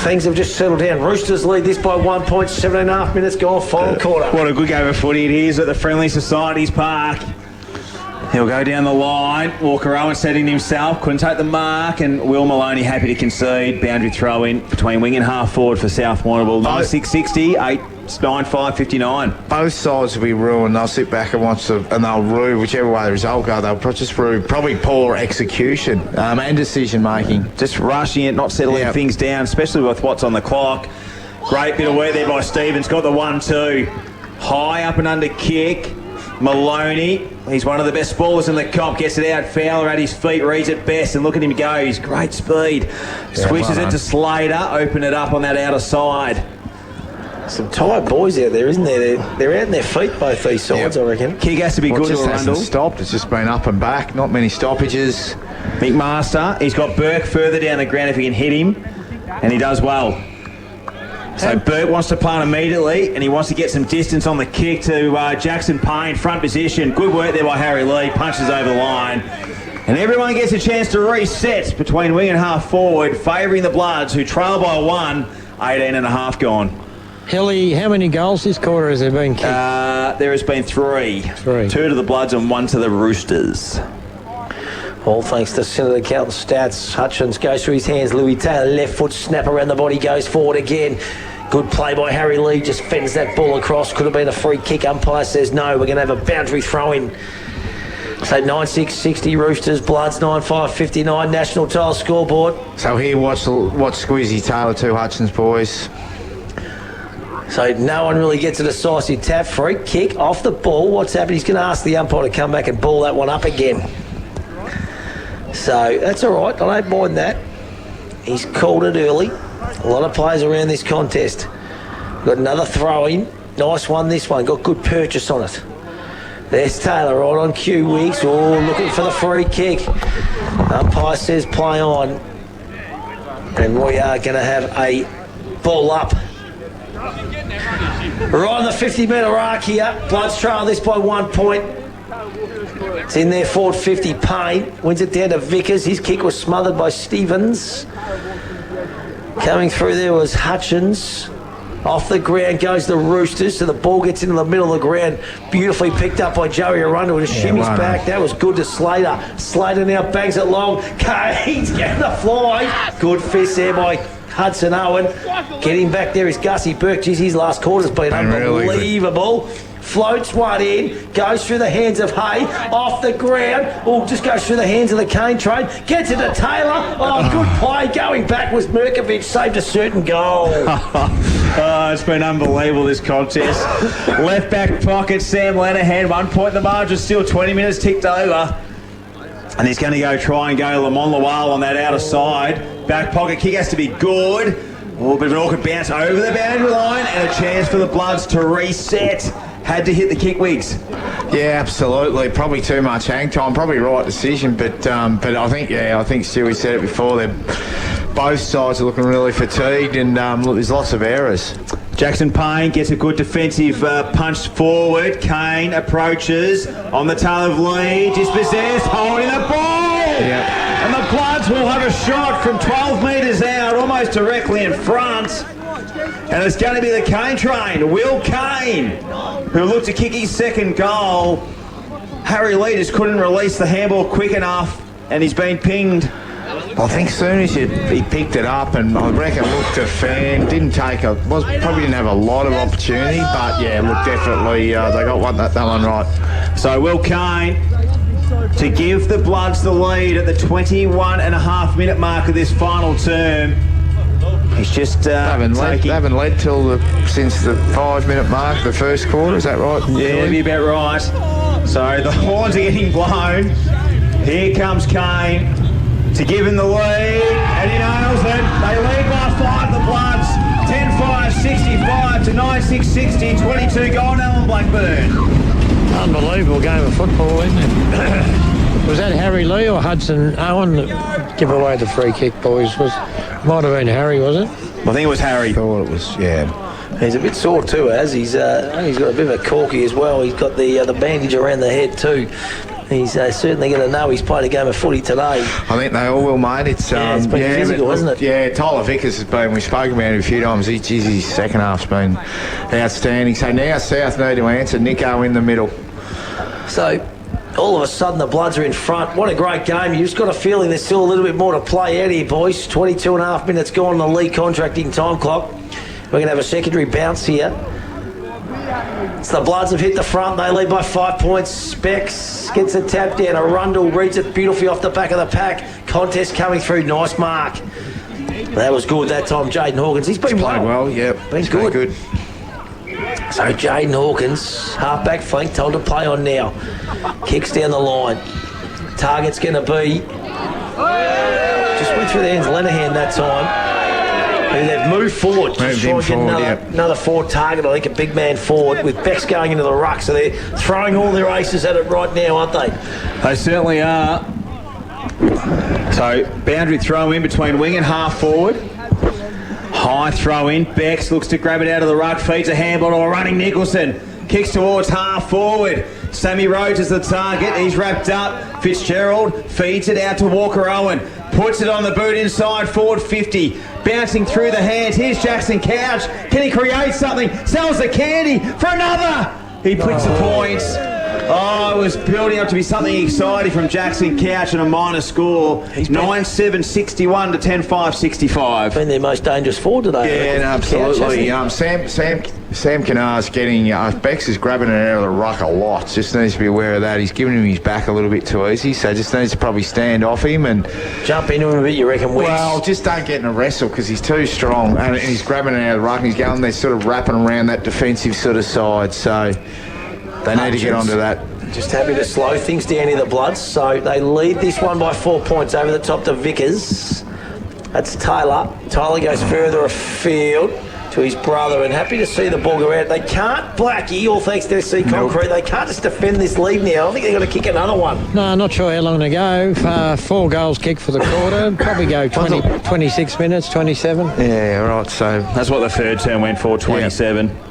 S2: things have just settled down. Roosters lead this by 1 point, 7.5 minutes gone, final quarter.
S4: What a good game of footy it is at the Friendly Societies Park. He'll go down the line. Walker Owen setting himself, couldn't take the mark, and Will Maloney happy to concede. Boundary throw in between wing and half forward for South Warrnambool. 96-60, 9-5-59.
S3: Both sides will be ruined. They'll sit back and watch and they'll rue whichever way the result goes. They'll just rue probably poor execution and decision making.
S4: Just rushing it, not settling things down, especially with what's on the clock. Great bit of work there by Stevens. Got the 1-2. High up and under kick. Maloney, he's one of the best ballers in the comp, gets it out. Fowler at his feet, reads it best, and look at him go. He's great speed. Switches it to Slater, open it up on that outer side.
S2: Some tired boys out there, isn't there? They're out on their feet, both these sides, I reckon.
S4: Kick has to be good to
S3: Arundel.
S4: Arundel.
S3: Stopped. It's just been up and back. Not many stoppages.
S4: McMaster, he's got Burke further down the ground if he can hit him, and he does well. So Burke wants to plant immediately, and he wants to get some distance on the kick to Jackson Payne, front position. Good work there by Harry Lee, punches over the line. And everyone gets a chance to reset between wing and half forward, favouring the Bloods, who trail by 1, 18.5 gone.
S5: Hilly, how many goals this quarter has there been kicked?
S4: There has been 3. 2 to the Bloods and 1 to the Roosters.
S2: All thanks to Senator Carlton stats. Hutchins goes through his hands. Louis Taylor, left foot snap around the body, goes forward again. Good play by Harry Lee, just fends that ball across. Could have been a free kick. Umpire says no. We're going to have a boundary throw in. So 9-6-60 Roosters, Bloods 9-5-59 national title scoreboard.
S3: So here, watch Squeezy Taylor, 2 Hutchins boys.
S2: So no one really gets a decisive tap. Free kick off the ball. What's happened? He's going to ask the umpire to come back and ball that one up again. So that's all right. I don't mind that. He's called it early. A lot of players around this contest. Got another throw in. Nice one, this one. Got good purchase on it. There's Taylor right on cue, Weeks. Oh, looking for the free kick. Umpire says play on. And we are going to have a ball up. Right on the 50-metre arc here. Bloods trail this by 1 point. It's in there, forward 50. Payne wins it down to Vickers. His kick was smothered by Stevens. Coming through there was Hutchins. Off the ground goes the Roosters, so the ball gets into the middle of the ground. Beautifully picked up by Joey Arundel. Just shimmies back. That was good to Slater. Slater now bangs it long. Kane's getting the fly. Good fist there by Hudson Owen. Getting back there is Gussie Burke. Geez, his last quarter's been unbelievable. Floats one in, goes through the hands of Hay, off the ground, just goes through the hands of the Kane train, gets it to Taylor. Good play, going back was Mirkovic, saved a certain goal.
S4: It's been unbelievable, this contest. Left back pocket, Sam Lenihan, 1 point the margin, still 20 minutes ticked over. And he's going to go try and go Lamont Lawal on that outer side. Back pocket kick has to be good. A little bit of an awkward bounce over the boundary line and a chance for the Bloods to reset. Had to hit the kick wigs.
S3: Yeah, absolutely. Probably too much hang time. Probably right decision, but I think Stewie said it before. Both sides are looking really fatigued, and look, there's lots of errors.
S4: Jackson Payne gets a good defensive punch forward. Kane approaches on the tail of lead. Dispossessed, holding the ball.
S3: Yep.
S4: And the Bloods will have a shot from 12 metres out, almost directly in front. And it's going to be the Kane train, Will Kane, who looked to kick his second goal. Harry Lee just couldn't release the handball quick enough, and he's been pinged.
S3: I think as soon as he picked it up, and I reckon looked to fan, probably didn't have a lot of opportunity, but yeah, look, definitely they got that one right.
S4: So Will Kane to give the Bloods the lead at the 21.5-minute mark of this final term. He's just
S3: they haven't led since the 5-minute mark, the first quarter. Is that right?
S4: Yeah, that'd be about right. So the horns are getting blown. Here comes Kane to give him the lead, and he nails it. They lead by 5, the Bloods. 10-5, 65 to 9-6, 60, 22 goal Alan Blackburn.
S5: Unbelievable game of football, isn't it? Was that Harry Lee or Hudson Owen that give away the free kick, boys? Might have been Harry, was it?
S4: I think it was Harry.
S3: Thought it was, yeah.
S2: He's a bit sore too, he's got a bit of a corky as well. He's got the bandage around the head too. He's certainly going to know he's played a game of footy today.
S3: I think they all will, mate. It's
S2: been physical, hasn't it?
S3: Yeah, Tyler Vickers has been, we've spoken about it a few times, his second half's been outstanding. So now South need to answer, Nico in the middle.
S2: So all of a sudden the Bloods are in front. What a great game. You just got a feeling there's still a little bit more to play out here, boys. 22.5 minutes gone on the league contracting time clock. We're going to have a secondary bounce here. So the Bloods have hit the front. They lead by 5 points. Specs gets a tap down. Arundel reads it beautifully off the back of the pack. Contest coming through. Nice mark. That was good that time, Jaden Hawkins. He's been
S3: played well, yep.
S2: Been good. So Jaden Hawkins, half-back flank, told to play on now. Kicks down the line. Target's going to be... Just went through the hands of Lenihan that time. And they've moved forward. Just try and get another forward target. I think a big man forward with Becks going into the ruck. So they're throwing all their aces at it right now, aren't they?
S4: They certainly are. So boundary throw in between wing and half forward. High throw in. Becks looks to grab it out of the ruck. Feeds a handball to a running Nicholson. Kicks towards half forward. Sammy Rhodes is the target. He's wrapped up. Fitzgerald feeds it out to Walker Owen. Puts it on the boot inside, forward 50. Bouncing through the hands. Here's Jackson Couch. Can he create something? Sells the candy for another. He puts the points. Oh, it was building up to be something exciting from Jackson Couch and a minor score. 9-7, 61 to 10-5, 65.
S2: Been their most dangerous forward today.
S3: Yeah, absolutely. Sam Canar's getting... Becks is grabbing it out of the ruck a lot. Just needs to be aware of that. He's giving him his back a little bit too easy, so just needs to probably stand off him and...
S2: Jump into him a bit, you reckon, Wicks?
S3: Well, just don't get in a wrestle because he's too strong and he's grabbing it out of the ruck and he's going there sort of wrapping around that defensive sort of side, so... They need to get onto that.
S2: Just happy to slow things down in the Bloods. So they lead this one by 4 points over the top to Vickers. That's Taylor. Tyler goes further afield to his brother and happy to see the ball go out. They can't, Blackie, all thanks to SC Concrete, they can't just defend this lead now. I think they've got to kick another one.
S5: No, not sure how long to go. 4 goals kicked for the quarter. Probably go 26 minutes, 27.
S3: Yeah, right. So
S4: that's what the third term went for, 27. Yeah.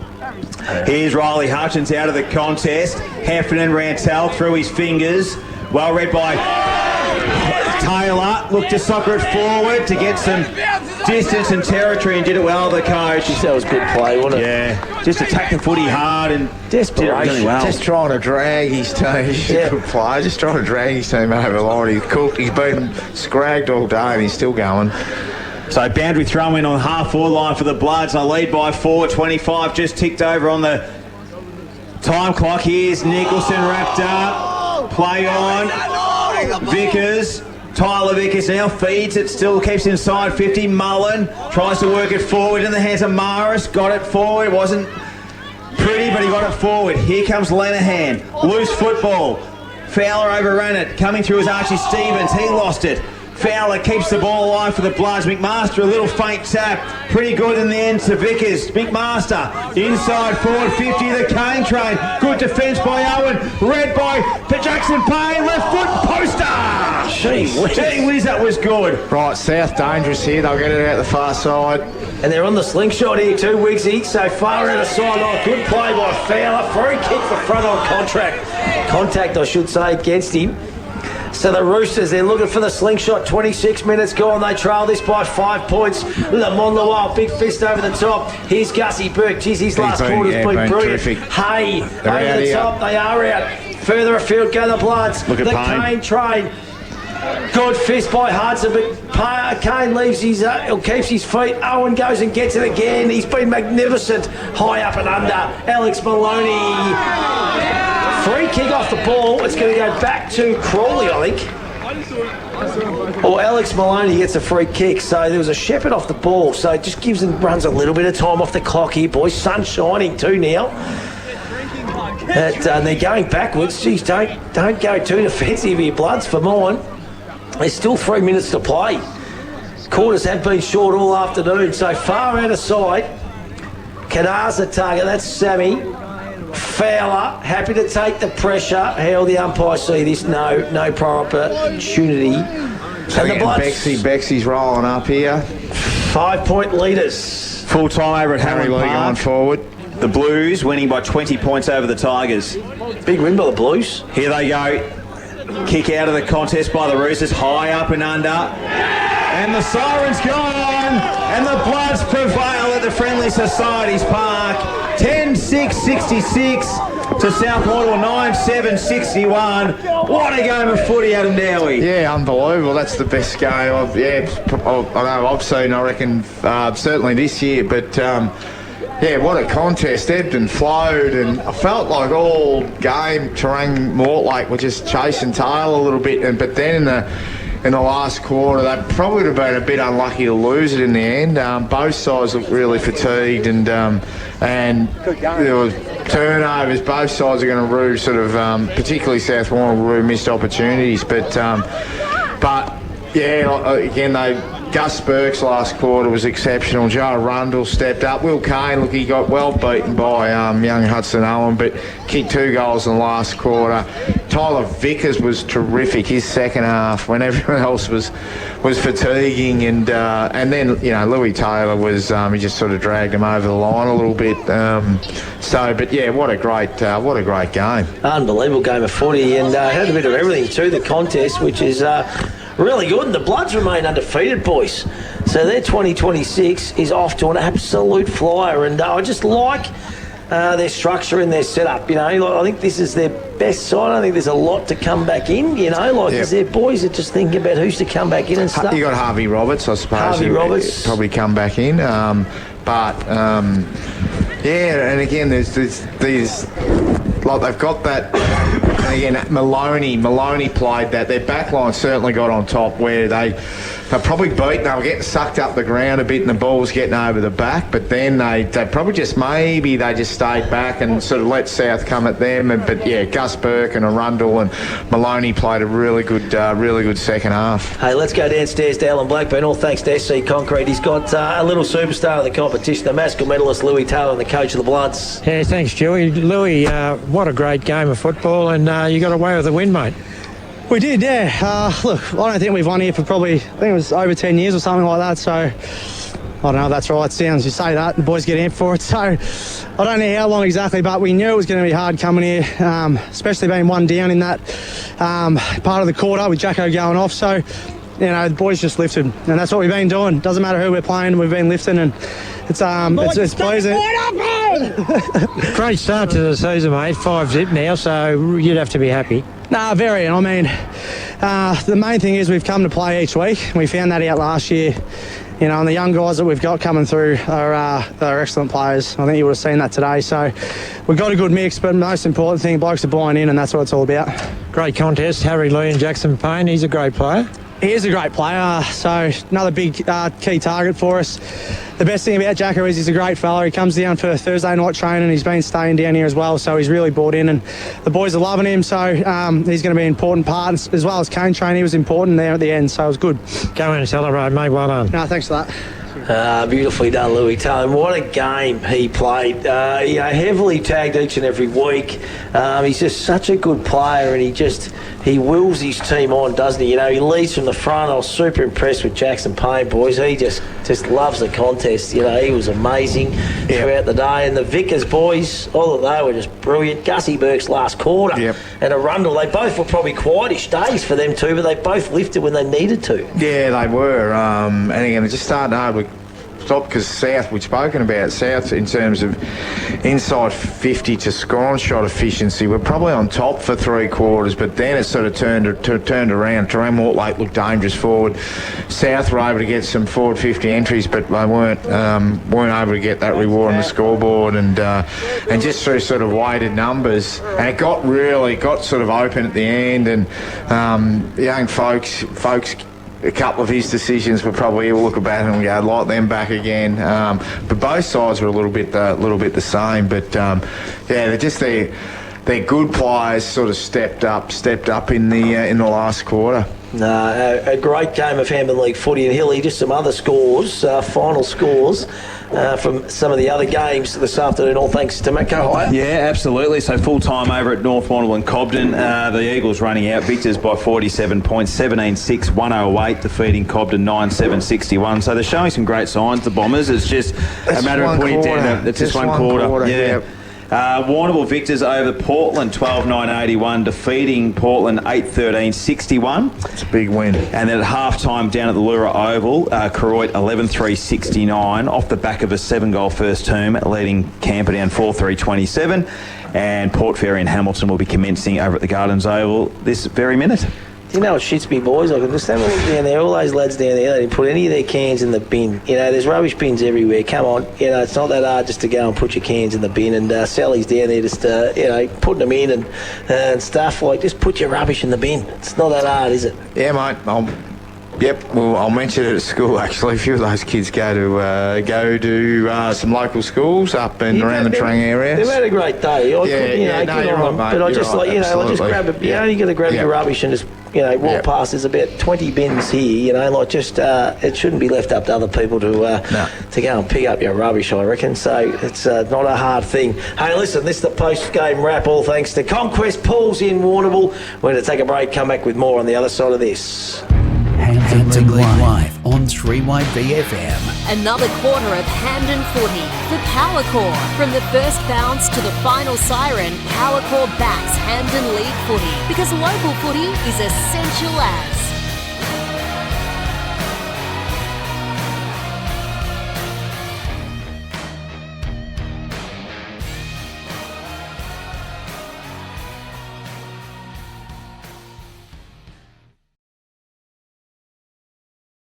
S4: Here's Riley Hutchins out of the contest. Heffernan Rantel through his fingers. Well read by Taylor looked to soccer it forward to get some distance and territory and did it well, the coach.
S2: That was good play, wasn't it?
S4: Yeah, just attacking footy hard and
S2: desperation.
S4: Really well.
S3: Just trying to drag his team. He's a good player. Just trying to drag his team over the line. He's cooked. He's been scragged all day and he's still going.
S4: So boundary throw in on half-forward line for the Bloods. They lead by 4. 25 just ticked over on the time clock. Here's Nicholson wrapped up. Play on. Vickers. Tyler Vickers now feeds it, still keeps inside 50. Mullen tries to work it forward in the hands of Maris. Got it forward. It wasn't pretty, but he got it forward. Here comes Lenihan. Loose football. Fowler overran it. Coming through is Archie Stevens. He lost it. Fowler keeps the ball alive for the Bloods. McMaster, a little faint tap. Pretty good in the end to Vickers. McMaster, inside forward 50, the Kane train. Good defence by Owen. Read by Jackson Payne. Left foot poster. Gee whiz, that was good.
S3: Right, South dangerous here. They'll get it out the far side.
S2: And they're on the slingshot here too, Wiggsy. So far out of sideline. Good play by Fowler. Free kick for front on contact, I should say, against him. So the Roosters, they're looking for the slingshot. 26 minutes gone. They trail this by 5 points. Lamont Lawal, big fist over the top. Here's Gussie Burke. Geez, his last quarter's been brilliant.
S3: Terrific.
S2: Hey, over the top. They are out. Further afield go the Bloods.
S3: Look at
S2: Kane train. Good fist by Hudson, but Kane leaves keeps his feet. Owen goes and gets it again. He's been magnificent. High up and under. Alex Maloney. Free kick off the ball. It's going to go back to Crawley, I think. Or Alex Maloney gets a free kick. So there was a Shepherd off the ball. So it just runs a little bit of time off the clock here, boys. Sun shining too now. They're going backwards. Geez, don't go too defensive here, Bloods, for mine. There's still 3 minutes to play. Quarters have been short all afternoon. So far out of sight. Canar's the target. That's Sammy. Fowler, happy to take the pressure. How the umpire see this? No prior opportunity.
S3: So and the Bexy's rolling up here.
S2: 5 point leaders.
S4: Full time over at
S3: Harry Lee going forward.
S4: The Blues winning by 20 points over the Tigers.
S2: Big win by the Blues.
S4: Here they go. Kick out of the contest by the Roosters. High up and under. And the siren's gone. And the Bloods prevail at the Friendly Societies Park. 10-6-66 to South Mortlake, 9-7-61. What a game of footy, Adam Dowie.
S3: Yeah, unbelievable. That's the best game I've seen, I reckon, certainly this year. But, what a contest. Ebbed and flowed. And I felt like all game Terang Mortlake were just chasing tail a little bit. But then in the last quarter, they probably would have been a bit unlucky to lose it in the end. Both sides looked really fatigued, and there was turnovers. Both sides are going to rue particularly South Warrnambool rue missed opportunities. But Gus Burke's last quarter was exceptional. Joe Rundle stepped up. Will Kane, he got well beaten by young Hudson Owen, but kicked 2 goals in the last quarter. Tyler Vickers was terrific his second half when everyone else was fatiguing, and then Louis Taylor was he just sort of dragged him over the line a little bit. What a great game.
S2: Unbelievable game of footy, and had a bit of everything too. The contest, which is really good, and the Bloods remain undefeated, boys. So their 2026 is off to an absolute flyer, and I just like their structure and their setup. I think this is their best side. I think there's a lot to come back in. Is there boys that just thinking about who's to come back in and stuff.
S3: You got Harvey Roberts, I suppose.
S2: Harvey Roberts
S3: probably come back in, and again, there's these. Like they've got that, and again, Maloney played that. Their backline certainly got on top where they're probably beaten. They were getting sucked up the ground a bit and the ball was getting over the back, but then they probably just stayed back and sort of let South come at them. Gus Burke and Arundel and Maloney played a really good second half.
S2: Hey, let's go downstairs to Alan Blackburn. All thanks to SC Concrete. He's got a little superstar of the competition, the Maskell medalist Louis Taylor and the coach of the Bloods.
S5: Yeah, thanks, Joey. Louis, what a great game of football, and you got away with the win, mate.
S12: We did, yeah. Look, I don't think we've won here for probably, I think it was over 10 years or something like that. So, I don't know if that's right. It sounds, you say that, the boys get amped for it. So I don't know how long exactly, but we knew it was going to be hard coming here, especially being one down in that part of the quarter with Jacko going off. So, you know, the boys just lifted, and that's what we've been doing. Doesn't matter who we're playing, we've been lifting, and it's pleasing.
S5: Great start to the season, mate. 5-0 now, so you'd have to be happy.
S12: Nah, very. I mean, the main thing is we've come to play each week. We found that out last year. You know, and the young guys that we've got coming through are excellent players. I think you would have seen that today. So we've got a good mix, but the most important thing, blokes are buying in, and that's what it's all about.
S5: Great contest. Harry Lee and Jackson Payne, he's a great player.
S12: He is a great player, so another big key target for us. The best thing about Jacko is he's a great fella. He comes down for Thursday night training. He's been staying down here as well, so he's really bought in, and the boys are loving him, so he's going to be an important part, as well as Kane training. He was important there at the end, so it was good.
S5: Go in and celebrate, mate. Well done.
S12: No, thanks for that.
S2: Beautifully done, Louis Taylor. What a game he played. Heavily tagged each and every week. He's just such a good player, and he wills his team on, doesn't he? You know, he leads from the front. I was super impressed with Jackson Payne, boys. He just loves the contest. You know, he was amazing throughout the day. And the Vickers boys, all of they were just brilliant. Gussie Burke's last quarter and Arundel, they both were probably quietish days for them too, but they both lifted when they needed to.
S3: Yeah, they were. And again, it just started hard with top because South, we've spoken about South in terms of inside 50 to score shot efficiency. We're probably on top for 3 quarters, but then it sort of turned around. Terang, Mortlake looked dangerous forward. South were able to get some forward 50 entries, but they weren't able to get that reward on the scoreboard, and just through sort of weighted numbers, and it got sort of open at the end, and young folks. A couple of his decisions were probably, we'll look back and go, I'd like them back again. But both sides were a little bit the same. But they're good players. Sort of stepped up in the last quarter.
S2: A great game of Hampden League footy, and Hilly, just some other scores, final scores from some of the other games this afternoon, all thanks to Mako Hire.
S4: Yeah, absolutely. So full time over at North Warrnambool and Cobden. The Eagles running out. Victors by 47 points, 17-6, 108, defeating Cobden 9-7-61. So they're showing some great signs, the Bombers. It's just a matter of putting it down. It's just one quarter. Yeah. Warrnambool Victors over Portland 12-9-81, defeating Portland 8-13-61.
S3: It's a big win.
S4: And then at half-time down at the Lura Oval, Koroit 11-3-69 off the back of a 7-goal first term, leading Camperdown 4-3-27. And Port Fairy and Hamilton will be commencing over at the Gardens Oval this very minute.
S2: Do you know what shits me, boys? I can just have a look down there. All those lads down there, they didn't put any of their cans in the bin. You know, there's rubbish bins everywhere. Come on, you know, it's not that hard just to go and put your cans in the bin. And Sally's down there just, putting them in and stuff. Like, just put your rubbish in the bin. It's not that hard, is it?
S3: Yeah, mate. I'll mention it at school, actually. A few of those kids go to some local schools up and around the Terang area.
S2: They've had a great day. You're right, mate. But I just I just grab it. You know, you got to grab your rubbish and just walk past. There's about 20 bins here. You know, it shouldn't be left up to other people to go and pick up your rubbish, I reckon. So it's not a hard thing. Hey, listen, this is the post-game wrap. All thanks to Conquest Pools in Warrnambool. We're going to take a break. Come back with more on the other side of this.
S1: Hampden League Live on 3YBFM.
S15: Another quarter of Hampden footy for Power Core. From the first bounce to the final siren, Power Core backs Hampden League footy because local footy is essential as.